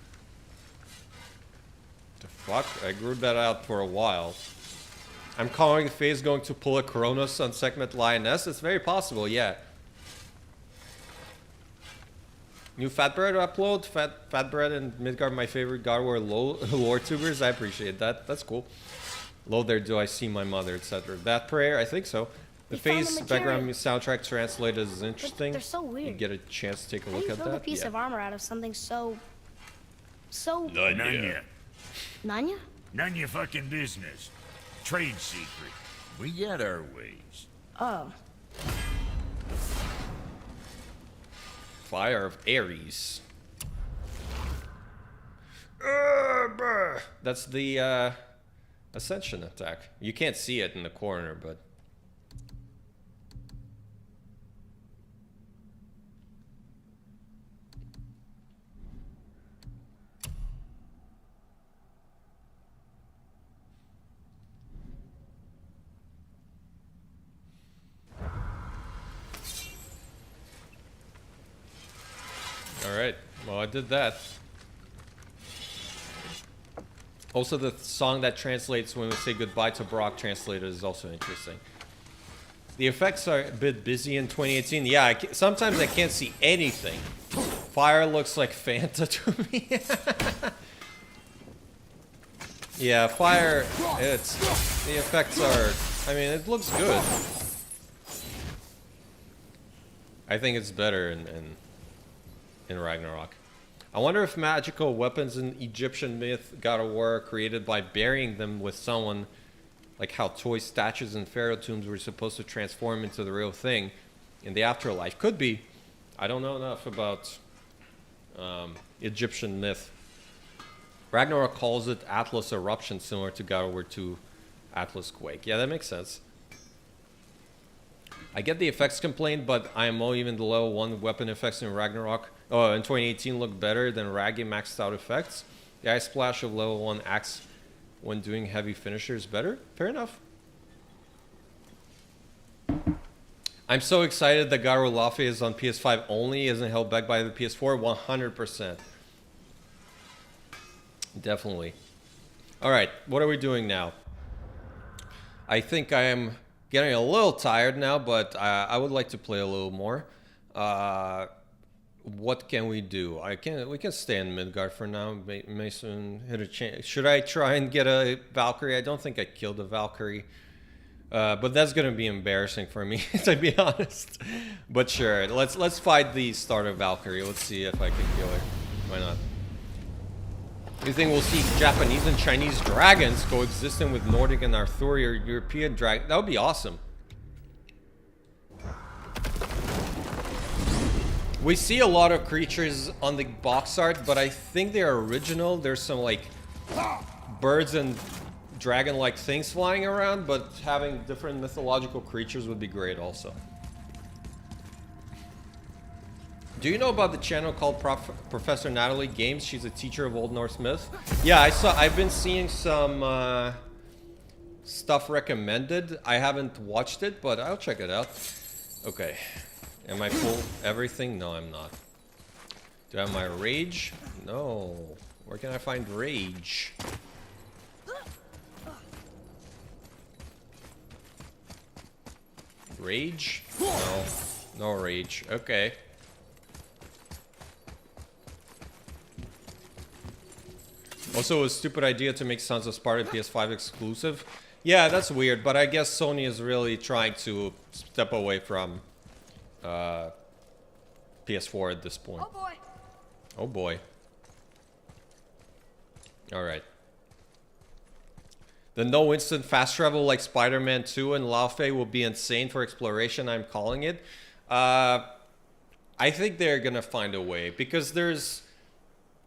The fuck? I grew that out for a while. I'm calling Faye's going to pull a Kronos on Sekhmet Lioness. It's very possible, yeah. New Fatbread upload. Fatbread and Midgard, my favorite God War lore tubers. I appreciate that. That's cool. Low there, do I see my mother, etc. That prayer, I think so. The Faye's background soundtrack translated is interesting. They're so weird. You get a chance to take a How look do you at build that. a piece of armor out of something so... None ya. Nanya? None ya fucking business. Trade secret. We got our ways. Oh. Fire of Ares. That's the Ascension attack. You can't see it in the corner, but... Alright, well I did that. Also the song that translates when we say goodbye to Brock translated is also interesting. The effects are a bit busy in 2018. Yeah, sometimes I can't see anything. Fire looks like Fanta to me. Yeah, fire, the effects are, I mean, it looks good. I think it's better in Ragnarok. I wonder if magical weapons in Egyptian myth God of War are created by burying them with someone, like how toy statues in pharaoh tombs were supposed to transform into the real thing in the afterlife. Could be. I don't know enough about Egyptian myth. Ragnarok calls it Atlas eruption, similar to God of War 2 Atlas quake. Yeah, that makes sense. I get the effects complaint, but IMO, even the level 1 weapon effects in Ragnarok in 2018 look better than raggy maxed out effects. The ice splash of level 1 axe when doing heavy finishers better. Fair enough. I'm so excited that God of War Laufey is on PS5 only, isn't held back by the PS4. 100%. Definitely. Alright, what are we doing now? I think I am getting a little tired now, but I would like to play a little more. What can we do? We can stay in Midgard for now. Mason hit a chance. Should I try and get a Valkyrie? I don't think I killed a Valkyrie. But that's gonna be embarrassing for me, to be honest. But sure, let's fight the starter Valkyrie. Let's see if I can kill her. Why not? You think we'll see Japanese and Chinese dragons coexisting with Nordic and Arthurian European dragons? That would be awesome. We see a lot of creatures on the box art, but I think they're original. There's some like birds and dragon-like things flying around, but having different mythological creatures would be great also. Do you know about the channel called Professor Natalie Games? She's a teacher of Old Norse myth. Yeah, I've been seeing some stuff recommended. I haven't watched it, but I'll check it out. Okay. Am I full everything? No, I'm not. Do I have my rage? No. Where can I find rage? Rage? No. No rage. Okay. Also, a stupid idea to make Sons of Sparta PS5 exclusive. Yeah, that's weird, but I guess Sony is really trying to step away from PS4 at this point. Oh boy. Oh boy. Alright. The no instant fast travel like Spider-Man 2 and Laufey will be insane for exploration, I'm calling it. I think they're gonna find a way, because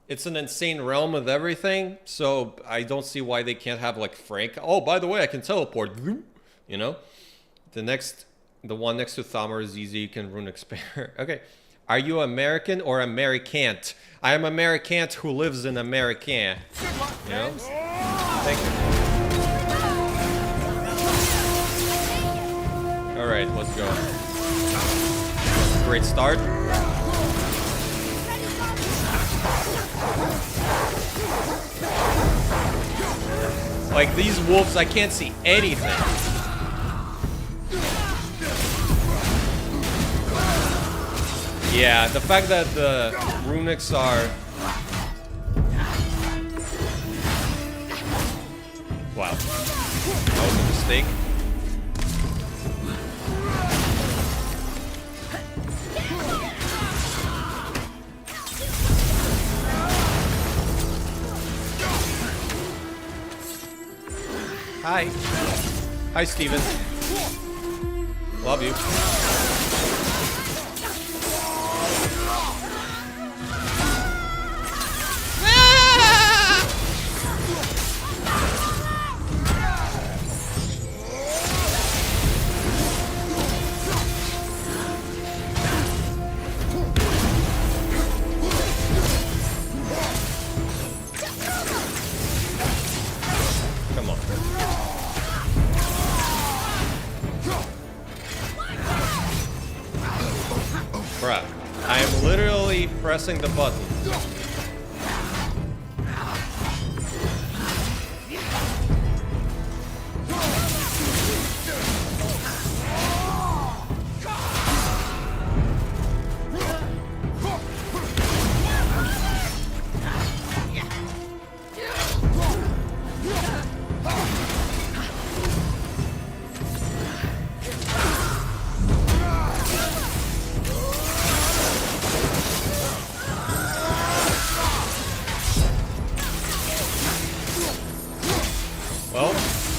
it's an insane realm with everything, so I don't see why they can't have like Frank. Oh, by the way, I can teleport. You know? The one next to Thamar is easy, you can rune expire. Okay. Are you American or Americant? I am Americant who lives in American. You know? Thank you. Alright, let's go. Great start. Like these wolves, I can't see anything. Yeah, the fact that the runics are... Wow. That was a mistake. Hi. Hi, Steven. Love you. Come on. Bruh, I am literally pressing the button.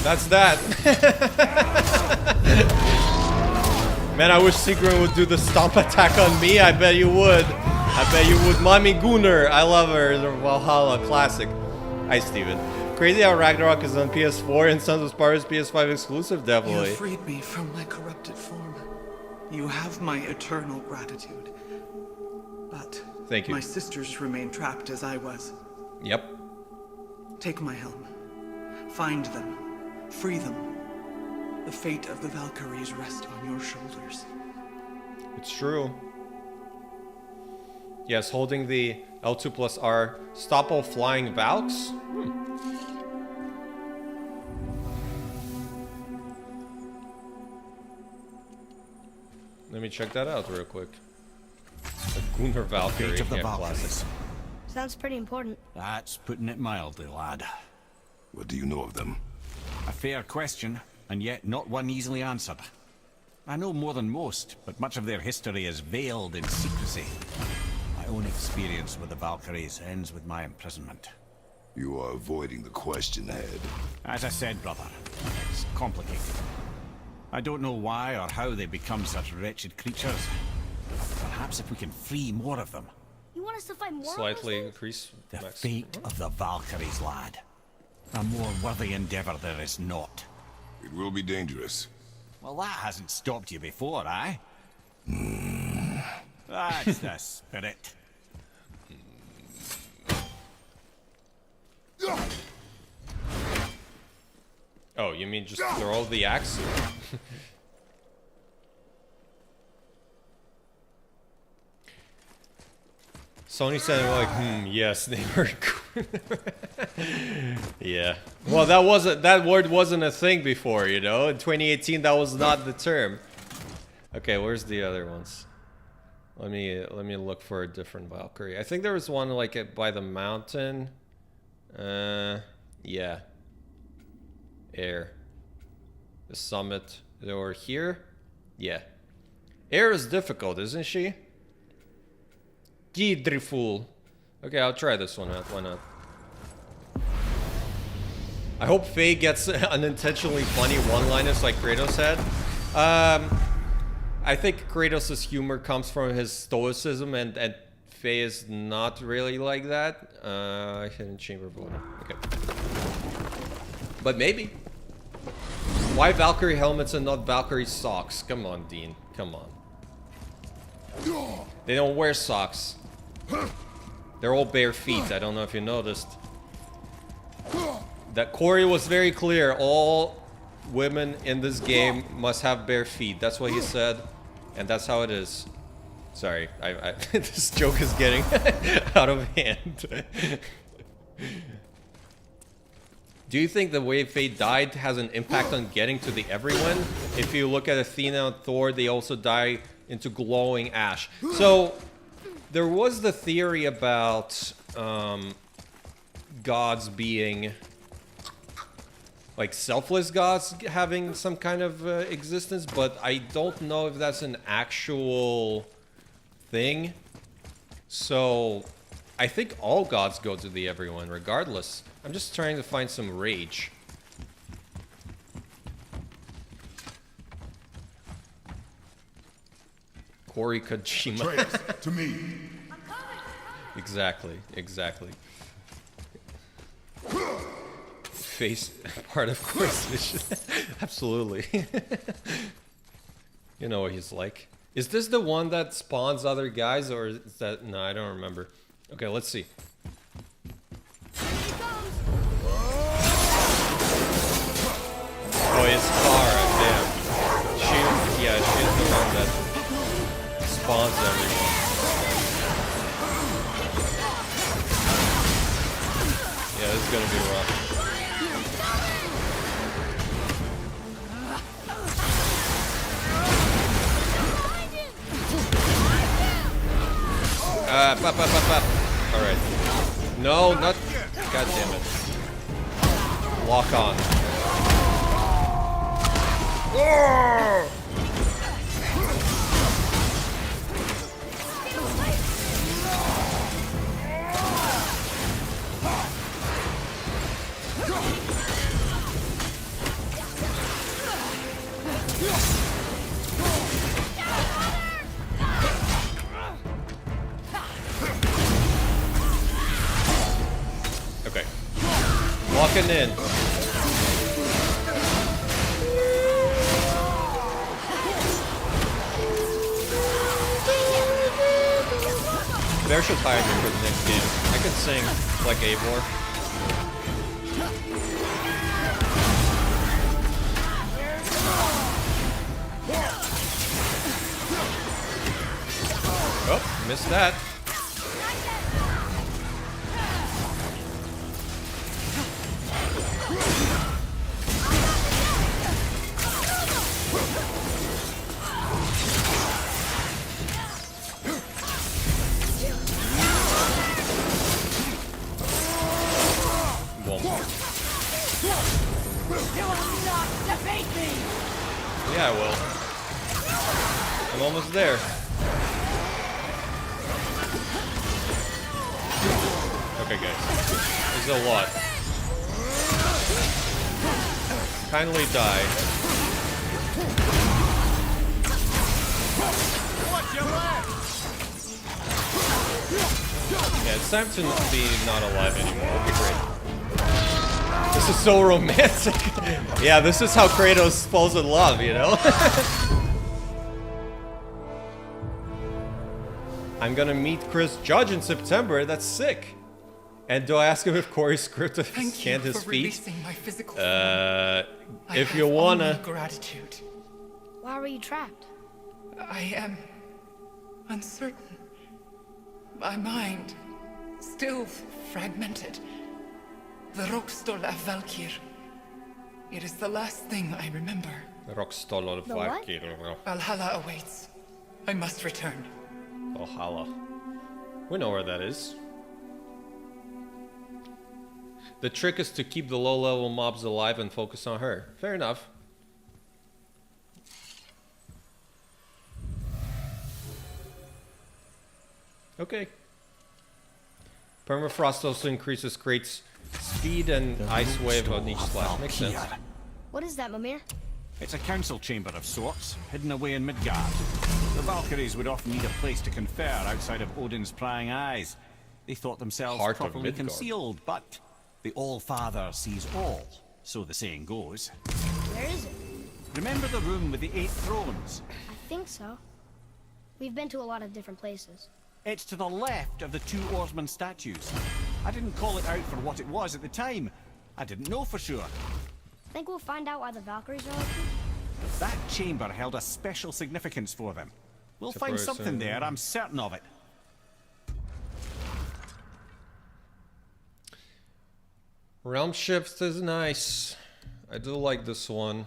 That's that. Man, I wish Sigrun would do the stomp attack on me. I bet you would. I bet you would. Mommy Gunnar. I love her. The Valhalla classic. Hi, Steven. Crazy how Ragnarok is on PS4 and Sons of Sparta is PS5 exclusive, definitely. You freed me from my corrupted form. You have my eternal gratitude. But thank you. My sisters remain trapped as I was. Yep. Take my helm. Find them. Free them. The fate of the Valkyries rest on your shoulders. It's true. Yes, holding the L2 plus R. Stop all flying Valks? Let me check that out real quick. The Gunnar Valkyrie. Fate of the Yeah, Valkyries. classic. Sounds pretty important. That's putting it mildly, lad. What do you know of them? A fair question, and yet not one easily answered. I know more than most, but much of their history is veiled in secrecy. My own experience with the Valkyries ends with my imprisonment. You are avoiding the question, Head. As I said, brother, it's complicated. I don't know why or how they become such wretched creatures. Perhaps if we can free more of them. You want us to fight more? Slightly increase The max. fate of the Valkyries, lad. A more worthy endeavor there is not. It will be dangerous. Well, that hasn't stopped you before, eh? That's the spirit. Oh, you mean just throw the axe? Sony said like, yes, they were cool. Yeah. Well, that word wasn't a thing before, you know? In 2018 that was not the term. Okay, where's the other ones? Let me look for a different Valkyrie. I think there was one like by the mountain. Yeah. Air. The summit. Or here? Yeah. Air is difficult, isn't she? Gidriful. Okay, I'll try this one out. Why not? I hope Faye gets unintentionally funny one-liners like Kratos had. I think Kratos' humor comes from his stoicism, and Faye is not really like that. Hidden chamber voting. Okay. But maybe. Why Valkyrie helmets and not Valkyrie socks? Come on, Dean. Come on. They don't wear socks. They're all bare feet. I don't know if you noticed. That Corey was very clear. All women in this game must have bare feet. That's what he said. And that's how it is. Sorry. This joke is getting out of hand. Do you think the way Faye died has an impact on getting to the everyone? If you look at Athena and Thor, they also die into glowing ash. So there was the theory about gods being like selfless gods having some kind of existence, but I don't know if that's an actual thing. So I think all gods go to the everyone regardless. I'm just trying to find some rage. Corey Kojima. Atreus, to me. Exactly. Face part of course mission. Absolutely. You know what he's like. Is this the one that spawns other guys, or is that... No, I don't remember. Okay, let's see. Oh, it's Kara, damn. She's the one that spawns everyone. Yeah, this is gonna be rough. Pop. Alright. No, not... God damn it. Lock on. Walking in. Bear should hire me for the next game. I can sing like Eivor. Oh, missed that. Yeah, I will. I'm almost there. Okay, guys. There's a lot. Kindly die. Yeah, it's time to be not alive anymore. It'll be great. This is so romantic. Yeah, this is how Kratos falls in love, you know? I'm gonna meet Chris Judge in September. That's sick. And do I ask him if Corey's script can't his feet? If you wanna. Gratitude. Why were you trapped? I am uncertain. My mind still fragmented. The Rokstol of Valkyrie. It is the last thing I remember. Rokstol of The what? Valkyrie. Valhalla awaits. I must return. Valhalla. We know where that is. The trick is to keep the low-level mobs alive and focus on her. Fair enough. Okay. Permafrost also increases Kratos' speed and ice wave on each slash. Makes sense. What is that, Mimir? It's a council chamber of sorts, hidden away in Midgard. The Valkyries would often need a place to confer outside of Odin's prying eyes. They thought themselves Heart of properly Midgard. concealed, but the All-Father sees all, so the saying goes. Where is it? Remember the room with the 8 thrones? I think so. We've been to a lot of different places. It's to the left of the 2 oarsman statues. I didn't call it out for what it was at the time. I didn't know for sure. Think we'll find out why the Valkyries are like this? That chamber held a special significance for them. We'll find something there, I'm certain of it. Realm Shift is nice. I do like this one.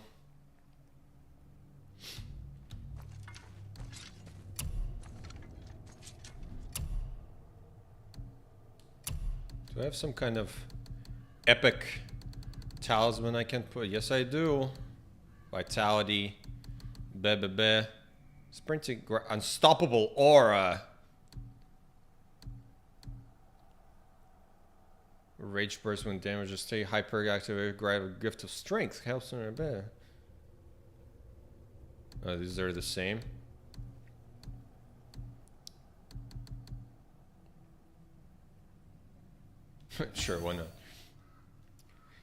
Do I have some kind of epic talisman I can put? Yes, I do. Vitality. Be. Sprinting. Unstoppable aura. Rage burst when damage is stay hyperactivated. Grab a gift of strength. Helps in a bit. These are the same. Sure, why not?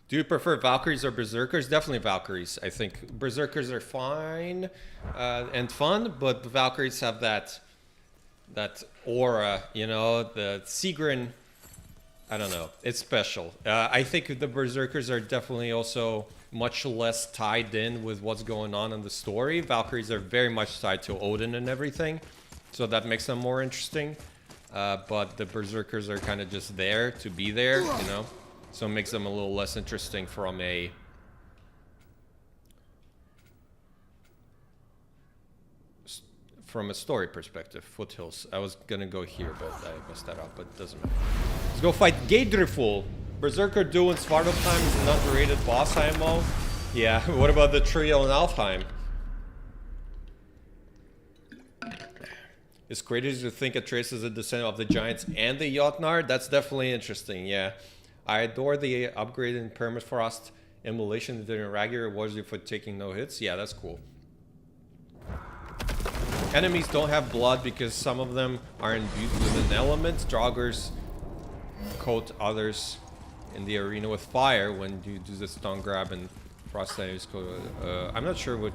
Do you prefer Valkyries or Berserkers? Definitely Valkyries. I think Berserkers are fine and fun, but the Valkyries have that aura, you know, the Sigrun. I don't know. It's special. I think the Berserkers are definitely also much less tied in with what's going on in the story. Valkyries are very much tied to Odin and everything, so that makes them more interesting. But the Berserkers are kind of just there to be there, you know? So it makes them a little less interesting from a... story perspective. Foothills. I was gonna go here, but I messed that up, but it doesn't matter. Let's go fight Geidriful. Berserker Duel in Svartalfheim is an underrated boss IMO. Yeah, what about the trio in Alfheim? It's crazy to think Atreus is a descendant of the Giants and the Jotnar. That's definitely interesting, yeah. I adore the upgrade in Permafrost immolation during Ragnarok rewards you for taking no hits. Yeah, that's cool. Enemies don't have blood because some of them are imbued with an element. Draugrs coat others in the arena with fire when you do the stun grab and frost enemies. I'm not sure what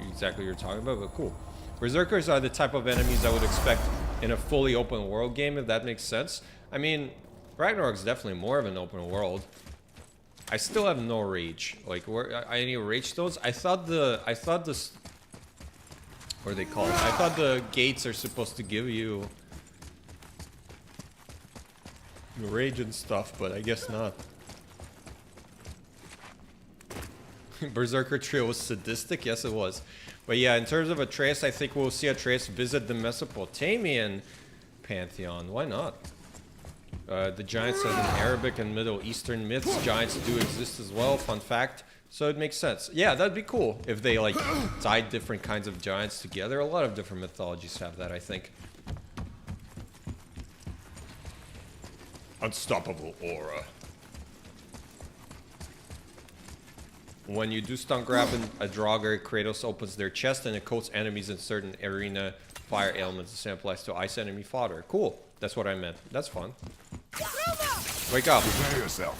exactly you're talking about, but cool. Berserkers are the type of enemies I would expect in a fully open world game, if that makes sense. I mean, Ragnarok's definitely more of an open world. I still have no rage. Like, where I need rage stones. I thought this, what are they called? I thought the gates are supposed to give you rage and stuff, but I guess not. Berserker trio was sadistic? Yes, it was. But yeah, in terms of Atreus, I think we'll see Atreus visit the Mesopotamian pantheon. Why not? The giants have in Arabic and Middle Eastern myths. Giants do exist as well, fun fact. So it makes sense. Yeah, that'd be cool if they like tied different kinds of giants together. A lot of different mythologies have that, I think. Unstoppable aura. When you do stun grab a Draugr, Kratos opens their chest and it coats enemies in certain arena fire elements. The same applies to ice enemy fodder. Cool. That's what I meant. That's fun. Wake up. Prepare yourself.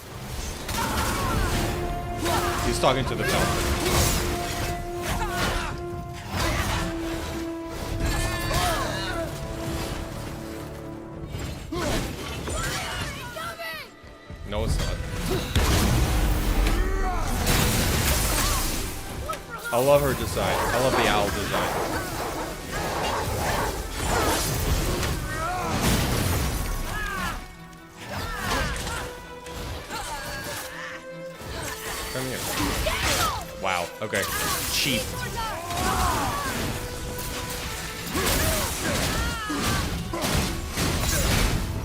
He's talking to the Falcon. No, it's not. I love her design. I love the owl design. Come here. Wow. Okay. Cheap.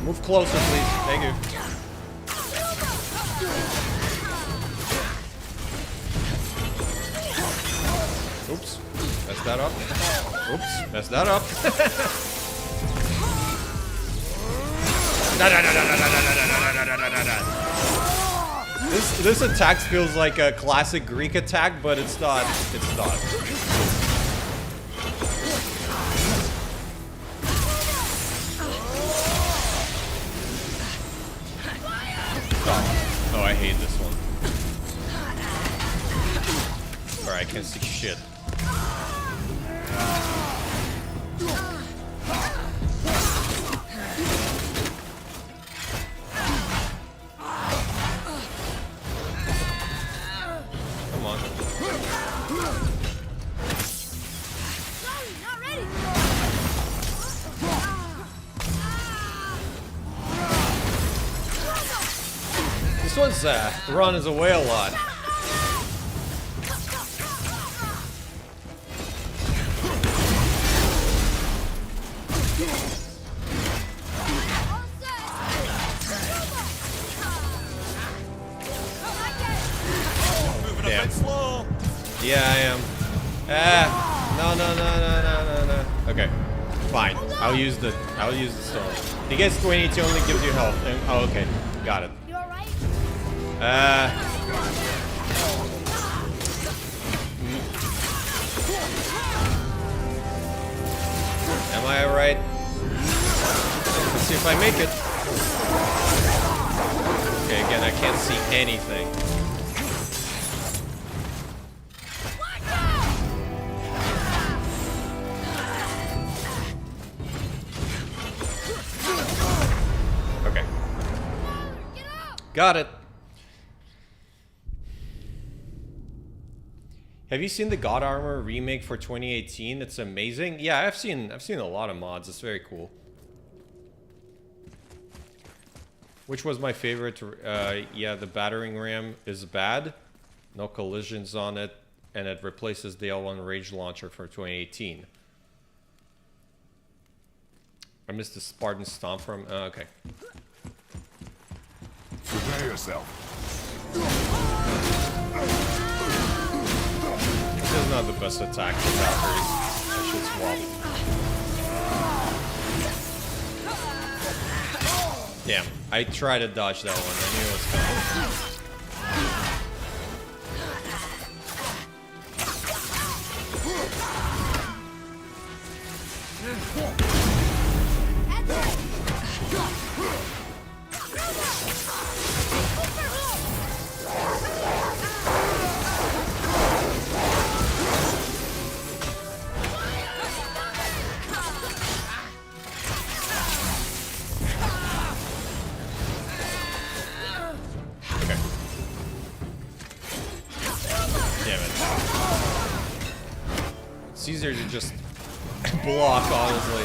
Move closer, please. Thank you. Oops. Messed that up. Oops. Messed that up. This attack feels like a classic Greek attack, but it's not. It's not. Oh, I hate this one. Alright, I can't see shit. Come on. Not ready. This one's runs away a lot. Yeah, I am. No. Okay, fine. I'll use the stone. He gets 22, only gives you health. And, oh, okay, got it. You all right? Am I alright? Let's see if I make it. Okay, again, I can't see anything. Got it. Have you seen the God Armor remake for 2018? It's amazing. Yeah, I've seen a lot of mods. It's very cool. Which was my favorite? Yeah, the battering ram is bad. No collisions on it, and it replaces the L1 Rage Launcher for 2018. I missed the Spartan Stomp from. Okay. Prepare yourself. This is not the best attack for Valkyrie. I should swap. Damn, I tried to dodge that one. I knew it was Damn it. It's easier to just block, honestly.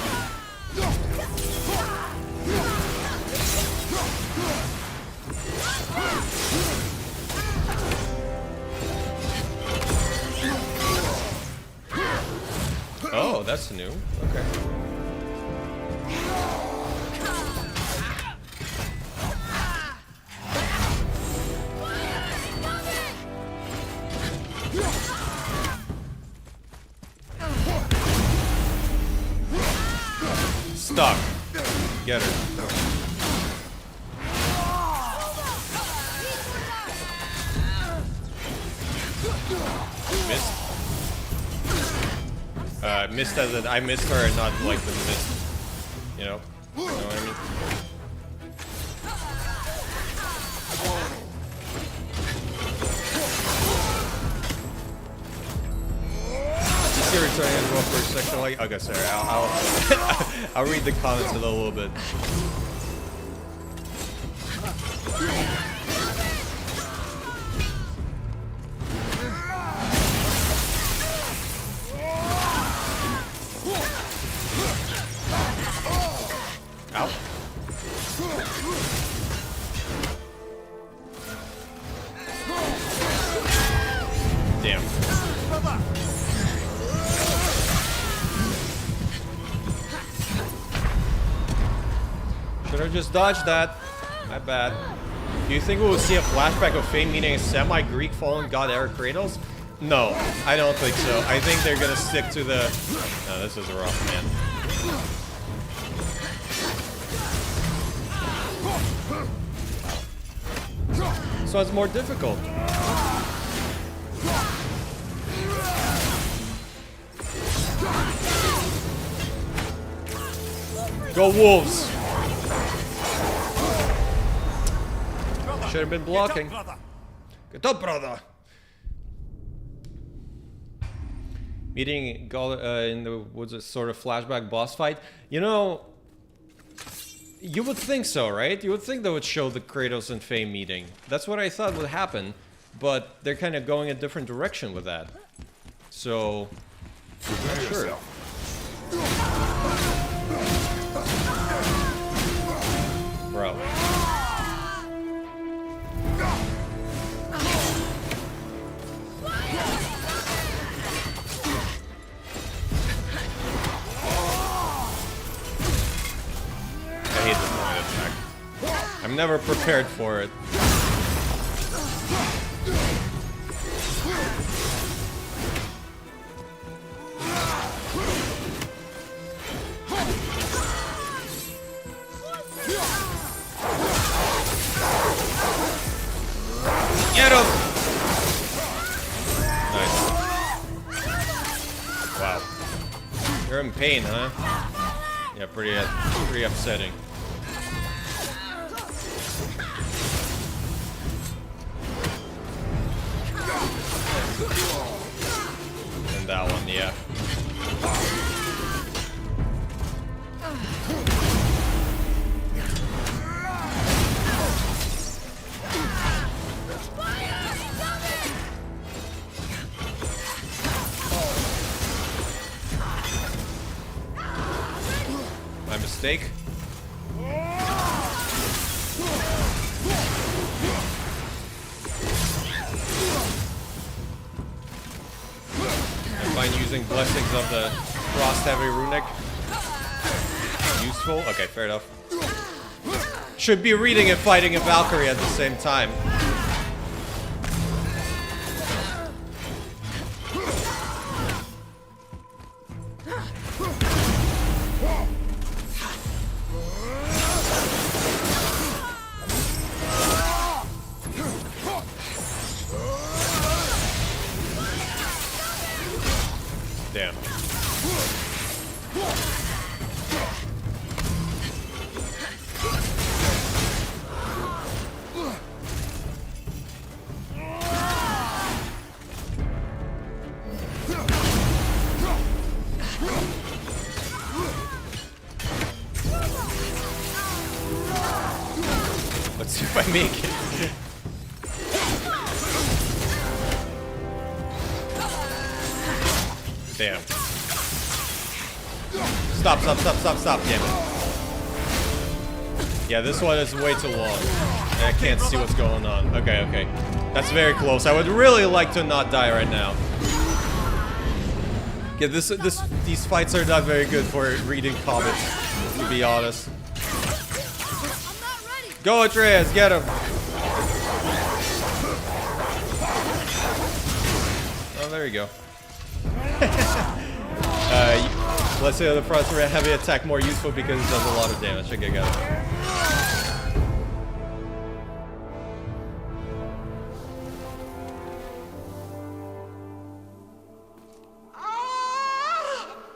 Oh, that's new. Okay. Stuck. Get her. Missed. Missed as in I missed her and not like the missed. You know? You know what I mean? Just here returning as well for a second. Like, okay, sorry. I'll read the comments in a little bit. Ow. Damn. Should have just dodged that. My bad. Do you think we will see a flashback of Faye meeting a semi-Greek fallen god Kratos? No, I don't think so. I think they're gonna stick to the... No, this is rough, man. So it's more difficult. Go Wolves! Should have been blocking. Get up, brother! Meeting in the woods, a sort of flashback boss fight. You know, you would think so, right? You would think they would show the Kratos and Faye meeting. That's what I thought would happen, but they're kind of going a different direction with that. So, I'm not sure. Bro. I hate this point attack. I'm never prepared for it. Get him! Nice. Wow. You're in pain, huh? Yeah, pretty upsetting. And that one, yeah. My mistake. I find using blessings of the frost heavy runic useful. Okay, fair enough. Should be reading and fighting a Valkyrie at the same time. Damn. Let's see if I make it. Damn. Stop, damn it. Yeah, this one is way too long. And I can't see what's going on. Okay. That's very close. I would really like to not die right now. Yeah, these fights are not very good for reading comics, to be honest. Go, Atreus, get him! Oh, there you go. Let's say the front heavy attack more useful because it does a lot of damage. Okay, got it.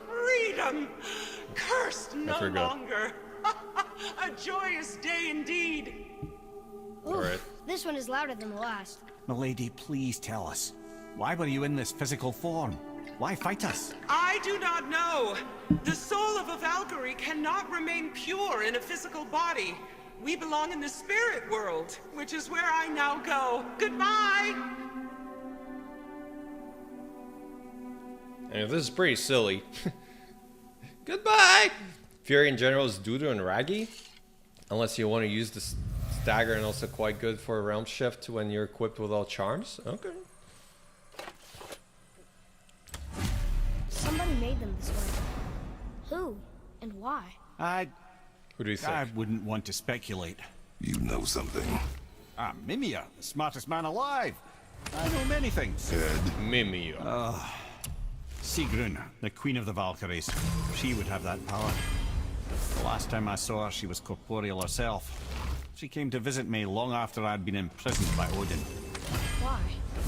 Freedom! Cursed no longer. A joyous day indeed. Oof, this one is louder than the last. Milady, please tell us. Why were you in this physical form? Why fight us? I do not know. The soul of a Valkyrie cannot remain pure in a physical body. We belong in the spirit world, which is where I now go. Goodbye! And this is pretty silly. Goodbye! Fury in general is doo-doo and raggy. Unless you want to use the stagger, and also quite good for a realm shift when you're equipped with all charms. Okay. Somebody made them this way. Who and why? Who do you think? I wouldn't want to speculate. You know something. I'm Mimir, the smartest man alive. I know many things. Mimir. Sigrun, the queen of the Valkyries. She would have that power. The last time I saw her, she was corporeal herself. She came to visit me long after I'd been imprisoned by Odin. Why?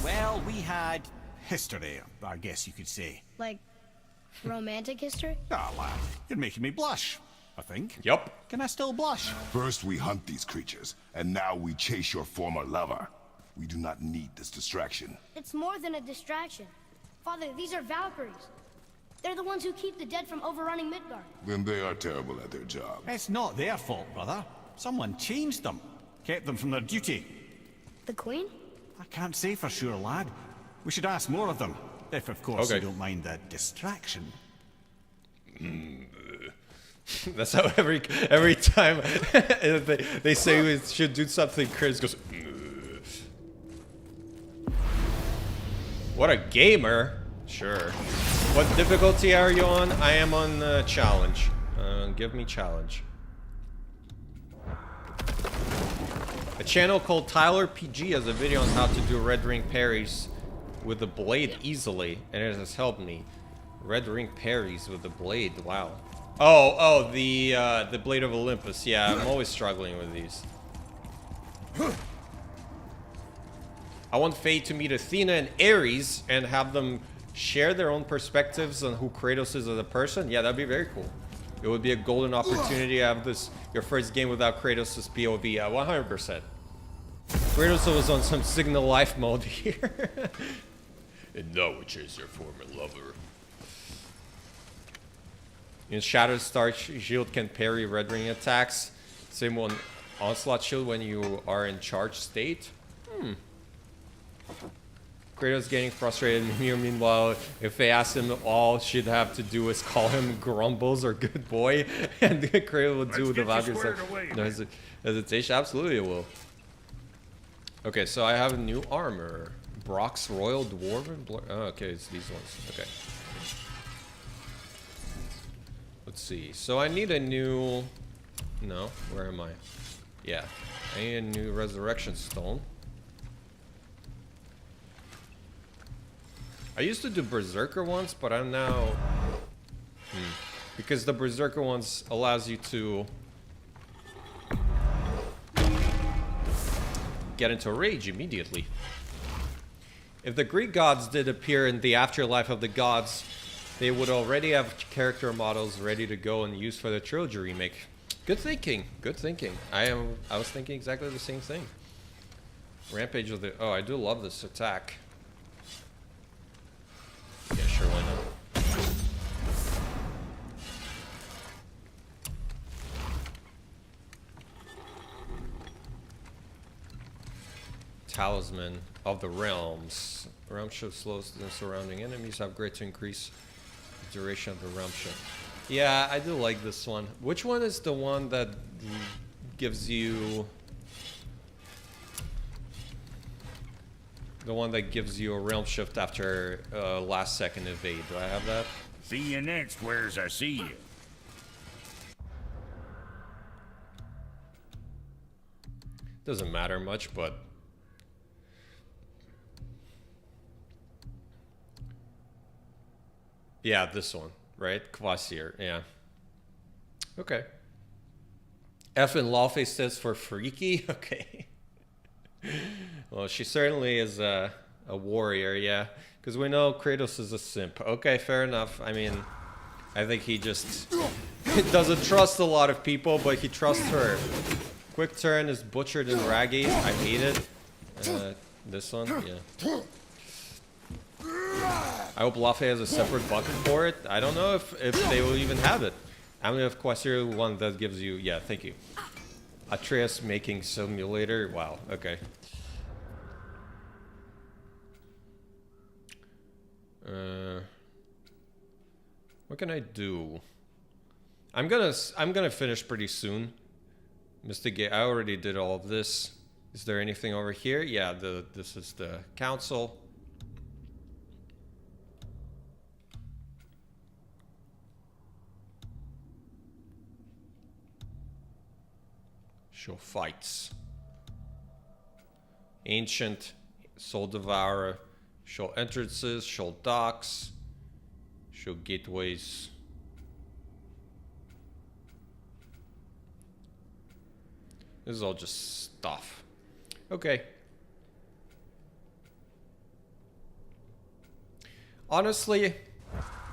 Well, we had history, I guess you could say. Like romantic history? Ah, lad, you're making me blush, I think. Yup. Can I still blush? First we hunt these creatures, and now we chase your former lover. We do not need this distraction. It's more than a distraction. Father, these are Valkyries. They're the ones who keep the dead from overrunning Midgard. Then they are terrible at their job. It's not their fault, brother. Someone changed them. Kept them from their duty. The Queen? I can't say for sure, lad. We should ask more of them. If, of course, you don't mind the distraction. That's how every time they say we should do something, Chris goes. What a gamer! Sure. What difficulty are you on? I am on challenge. Give me challenge. A channel called Tyler PG has a video on how to do red ring parries with the blade easily, and it has helped me. Red ring parries with the blade. Wow. Oh, the Blade of Olympus. Yeah, I'm always struggling with these. I want Faye to meet Athena and Ares and have them share their own perspectives on who Kratos is as a person. Yeah, that'd be very cool. It would be a golden opportunity to have this your first game without Kratos' POV. 100%. Kratos was on some Signal Life mode here. And now we chase your former lover. In Shattered Star Shield can parry red ring attacks. Same on Onslaught Shield when you are in charge state. Kratos getting frustrated. Meanwhile, if they ask him, all she'd have to do is call him Grumbles or Good Boy, and Kratos will do the Valkyrie. No hesitation. Absolutely, it will. Okay, so I have a new armor. Brock's Royal Dwarven. Oh, okay, it's these ones. Okay. Let's see. So I need a new. No, where am I? Yeah, I need a new Resurrection Stone. I used to do Berserker once, but I'm now... Because the Berserker ones allows you to... get into a rage immediately. If the Greek gods did appear in the afterlife of the gods, they would already have character models ready to go and use for the trilogy remake. Good thinking. Good thinking. I was thinking exactly the same thing. Rampage of the... Oh, I do love this attack. Yeah, sure, why not? Talisman of the Realms. Realm shift slows the surrounding enemies, upgrade to increase duration of the realm shift. Yeah, I do like this one. Which one is the one that gives you... The one that gives you a realm shift after last second evade. Do I have that? See you next, where's I see you. Doesn't matter much, but... Yeah, this one, right? Kvasir, yeah. Okay. F in Laufey stands for freaky? Okay. Well, she certainly is a warrior, yeah. Because we know Kratos is a simp. Okay, fair enough. I mean, I think he just doesn't trust a lot of people, but he trusts her. Quick turn is butchered and raggy. I hate it. This one, yeah. I hope Laufey has a separate bucket for it. I don't know if they will even have it. Amulet of Kvasir, one that gives you... Yeah, thank you. Atreus making simulator. Wow, okay. What can I do? I'm gonna finish pretty soon. Mystic Gate, I already did all of this. Is there anything over here? Yeah, this is the council. Show fights. Ancient, Soul Devourer. Show entrances, show docks. Show gateways. This is all just stuff. Okay. Honestly,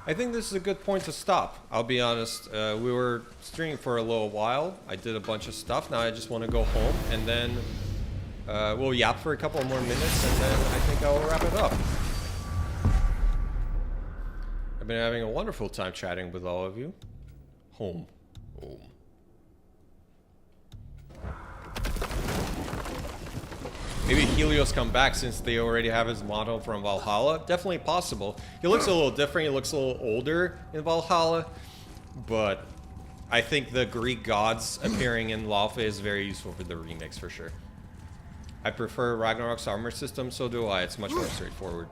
I think this is a good point to stop. I'll be honest. We were streaming for a little while. I did a bunch of stuff. Now I just want to go home, and then we'll yap for a couple more minutes, and then I think I'll wrap it up. I've been having a wonderful time chatting with all of you. Home. Home. Maybe Helios come back since they already have his model from Valhalla. Definitely possible. He looks a little different. He looks a little older in Valhalla. But I think the Greek gods appearing in Laufey is very useful for the remix for sure. I prefer Ragnarok's armor system, so do I. It's much more straightforward.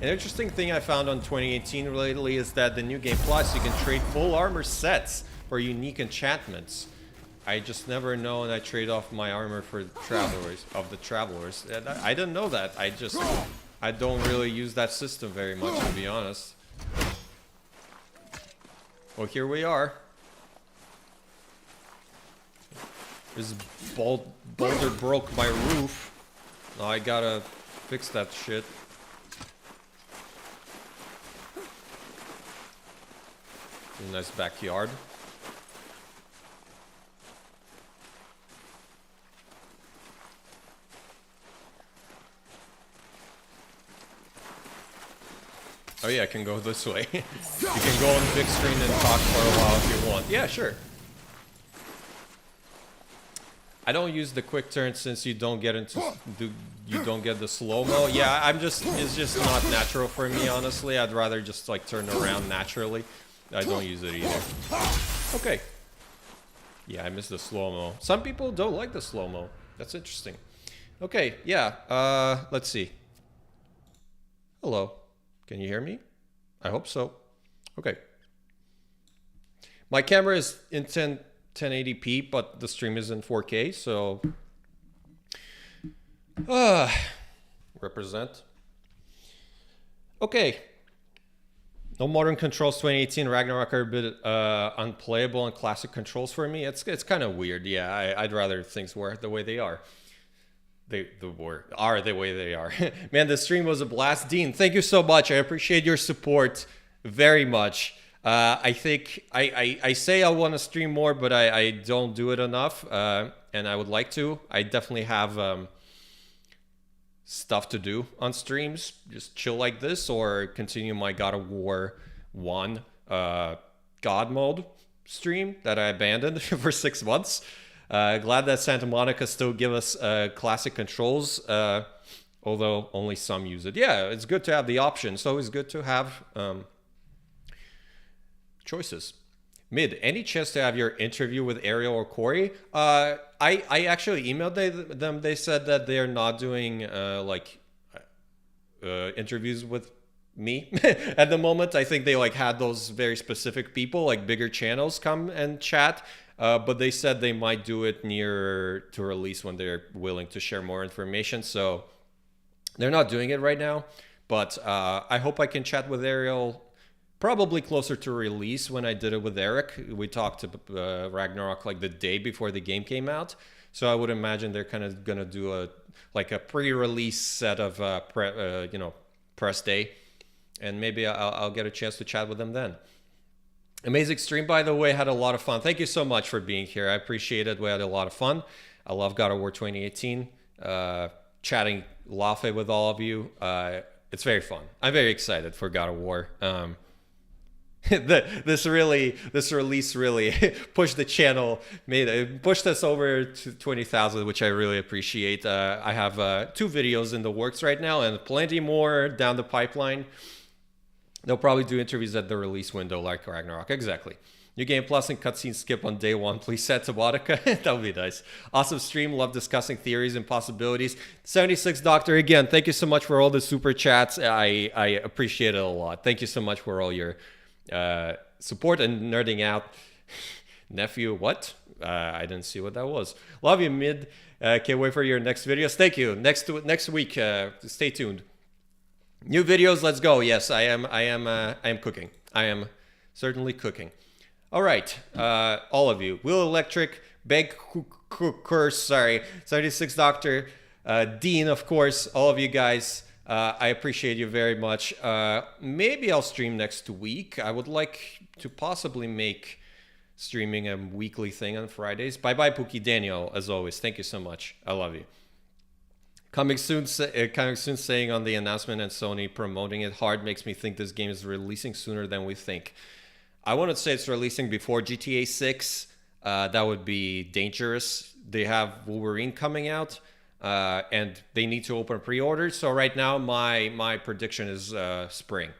An interesting thing I found on 2018 lately is that the new game plus you can trade full armor sets for unique enchantments. I just never know, and I trade off my armor for travelers of the travelers. And I didn't know that. I don't really use that system very much, to be honest. Well, here we are. This boulder broke my roof. Now I gotta fix that shit. Nice backyard. Oh yeah, I can go this way. You can go on the big screen and talk for a while if you want. Yeah, sure. I don't use the quick turn since you don't get the slow-mo. Yeah, it's just not natural for me, honestly. I'd rather just like turn around naturally. I don't use it either. Okay. Yeah, I missed the slow-mo. Some people don't like the slow-mo. That's interesting. Okay, yeah. Let's see. Hello. Can you hear me? I hope so. Okay. My camera is in 1080p, but the stream is in 4K, so... represent. Okay. No modern controls 2018. Ragnarok are a bit unplayable and classic controls for me. It's kind of weird. Yeah, I'd rather things were the way they are. The way they are. Man, the stream was a blast. Dean, thank you so much. I appreciate your support very much. I think I say I want to stream more, but I don't do it enough. And I would like to. I definitely have stuff to do on streams. Just chill like this or continue my God of War 1 God mode stream that I abandoned for 6 months. Glad that Santa Monica still give us classic controls although only some use it. Yeah, it's good to have the option. It's always good to have choices. Mid, any chance to have your interview with Ariel or Corey? I actually emailed them. They said that they're not doing interviews with me at the moment. I think they like had those very specific people, like bigger channels, come and chat. But they said they might do it near to release when they're willing to share more information. So they're not doing it right now. But I hope I can chat with Ariel probably closer to release. When I did it with Eric, we talked to Ragnarok like the day before the game came out. So I would imagine they're kind of gonna do a pre-release set of press day, and maybe I'll get a chance to chat with them then. Amazing stream, by the way. Had a lot of fun. Thank you so much for being here. I appreciate it. We had a lot of fun. I love God of War 2018. Chatting Laufey with all of you. It's very fun. I'm very excited for God of War. This release really pushed the channel, pushed us over to 20,000, which I really appreciate. I have 2 videos in the works right now and plenty more down the pipeline. They'll probably do interviews at the release window like Ragnarok. Exactly. New Game Plus and cutscene skip on day 1. Please set Thematic. That would be nice. Awesome stream. Love discussing theories and possibilities. 76 Doctor, again, thank you so much for all the super chats. I appreciate it a lot. Thank you so much for all your support and nerding out. Nephew, what? I didn't see what that was. Love you, Mid. Can't wait for your next videos. Thank you. Next week, stay tuned. New videos, let's go. Yes, I am cooking. I am certainly cooking. All right, all of you. Will Electric, Beg Cookers, sorry, 76 Doctor, Dean, of course, all of you guys. I appreciate you very much. Maybe I'll stream next week. I would like to possibly make streaming a weekly thing on Fridays. Bye-bye, Pookie Daniel, as always. Thank you so much. I love you. Coming soon saying on the announcement and Sony promoting it hard makes me think this game is releasing sooner than we think. I wouldn't say it's releasing before GTA 6. That would be dangerous. They have Wolverine coming out. And they need to open pre-orders. So right now, my prediction is spring.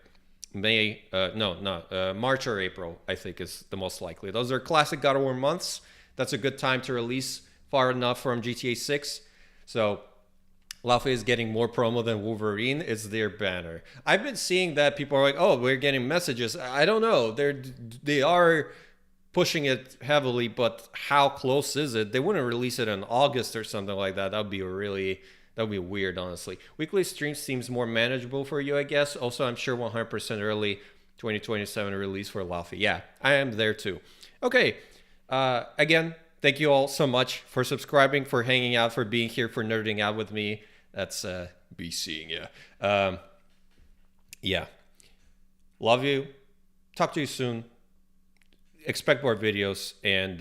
March or April, I think, is the most likely. Those are classic God of War months. That's a good time to release, far enough from GTA 6. So Laufey is getting more promo than Wolverine. It's their banner. I've been seeing that people are like, oh, we're getting messages. I don't know. They are pushing it heavily, but how close is it? They wouldn't release it in August or something like that. That would be weird, honestly. Weekly stream seems more manageable for you, I guess. Also, I'm sure 100% early 2027 release for Laufey. Yeah, I am there too. Okay, again, thank you all so much for subscribing, for hanging out, for being here, for nerding out with me. That's be seeing you. Yeah, love you. Talk to you soon. Expect more videos, and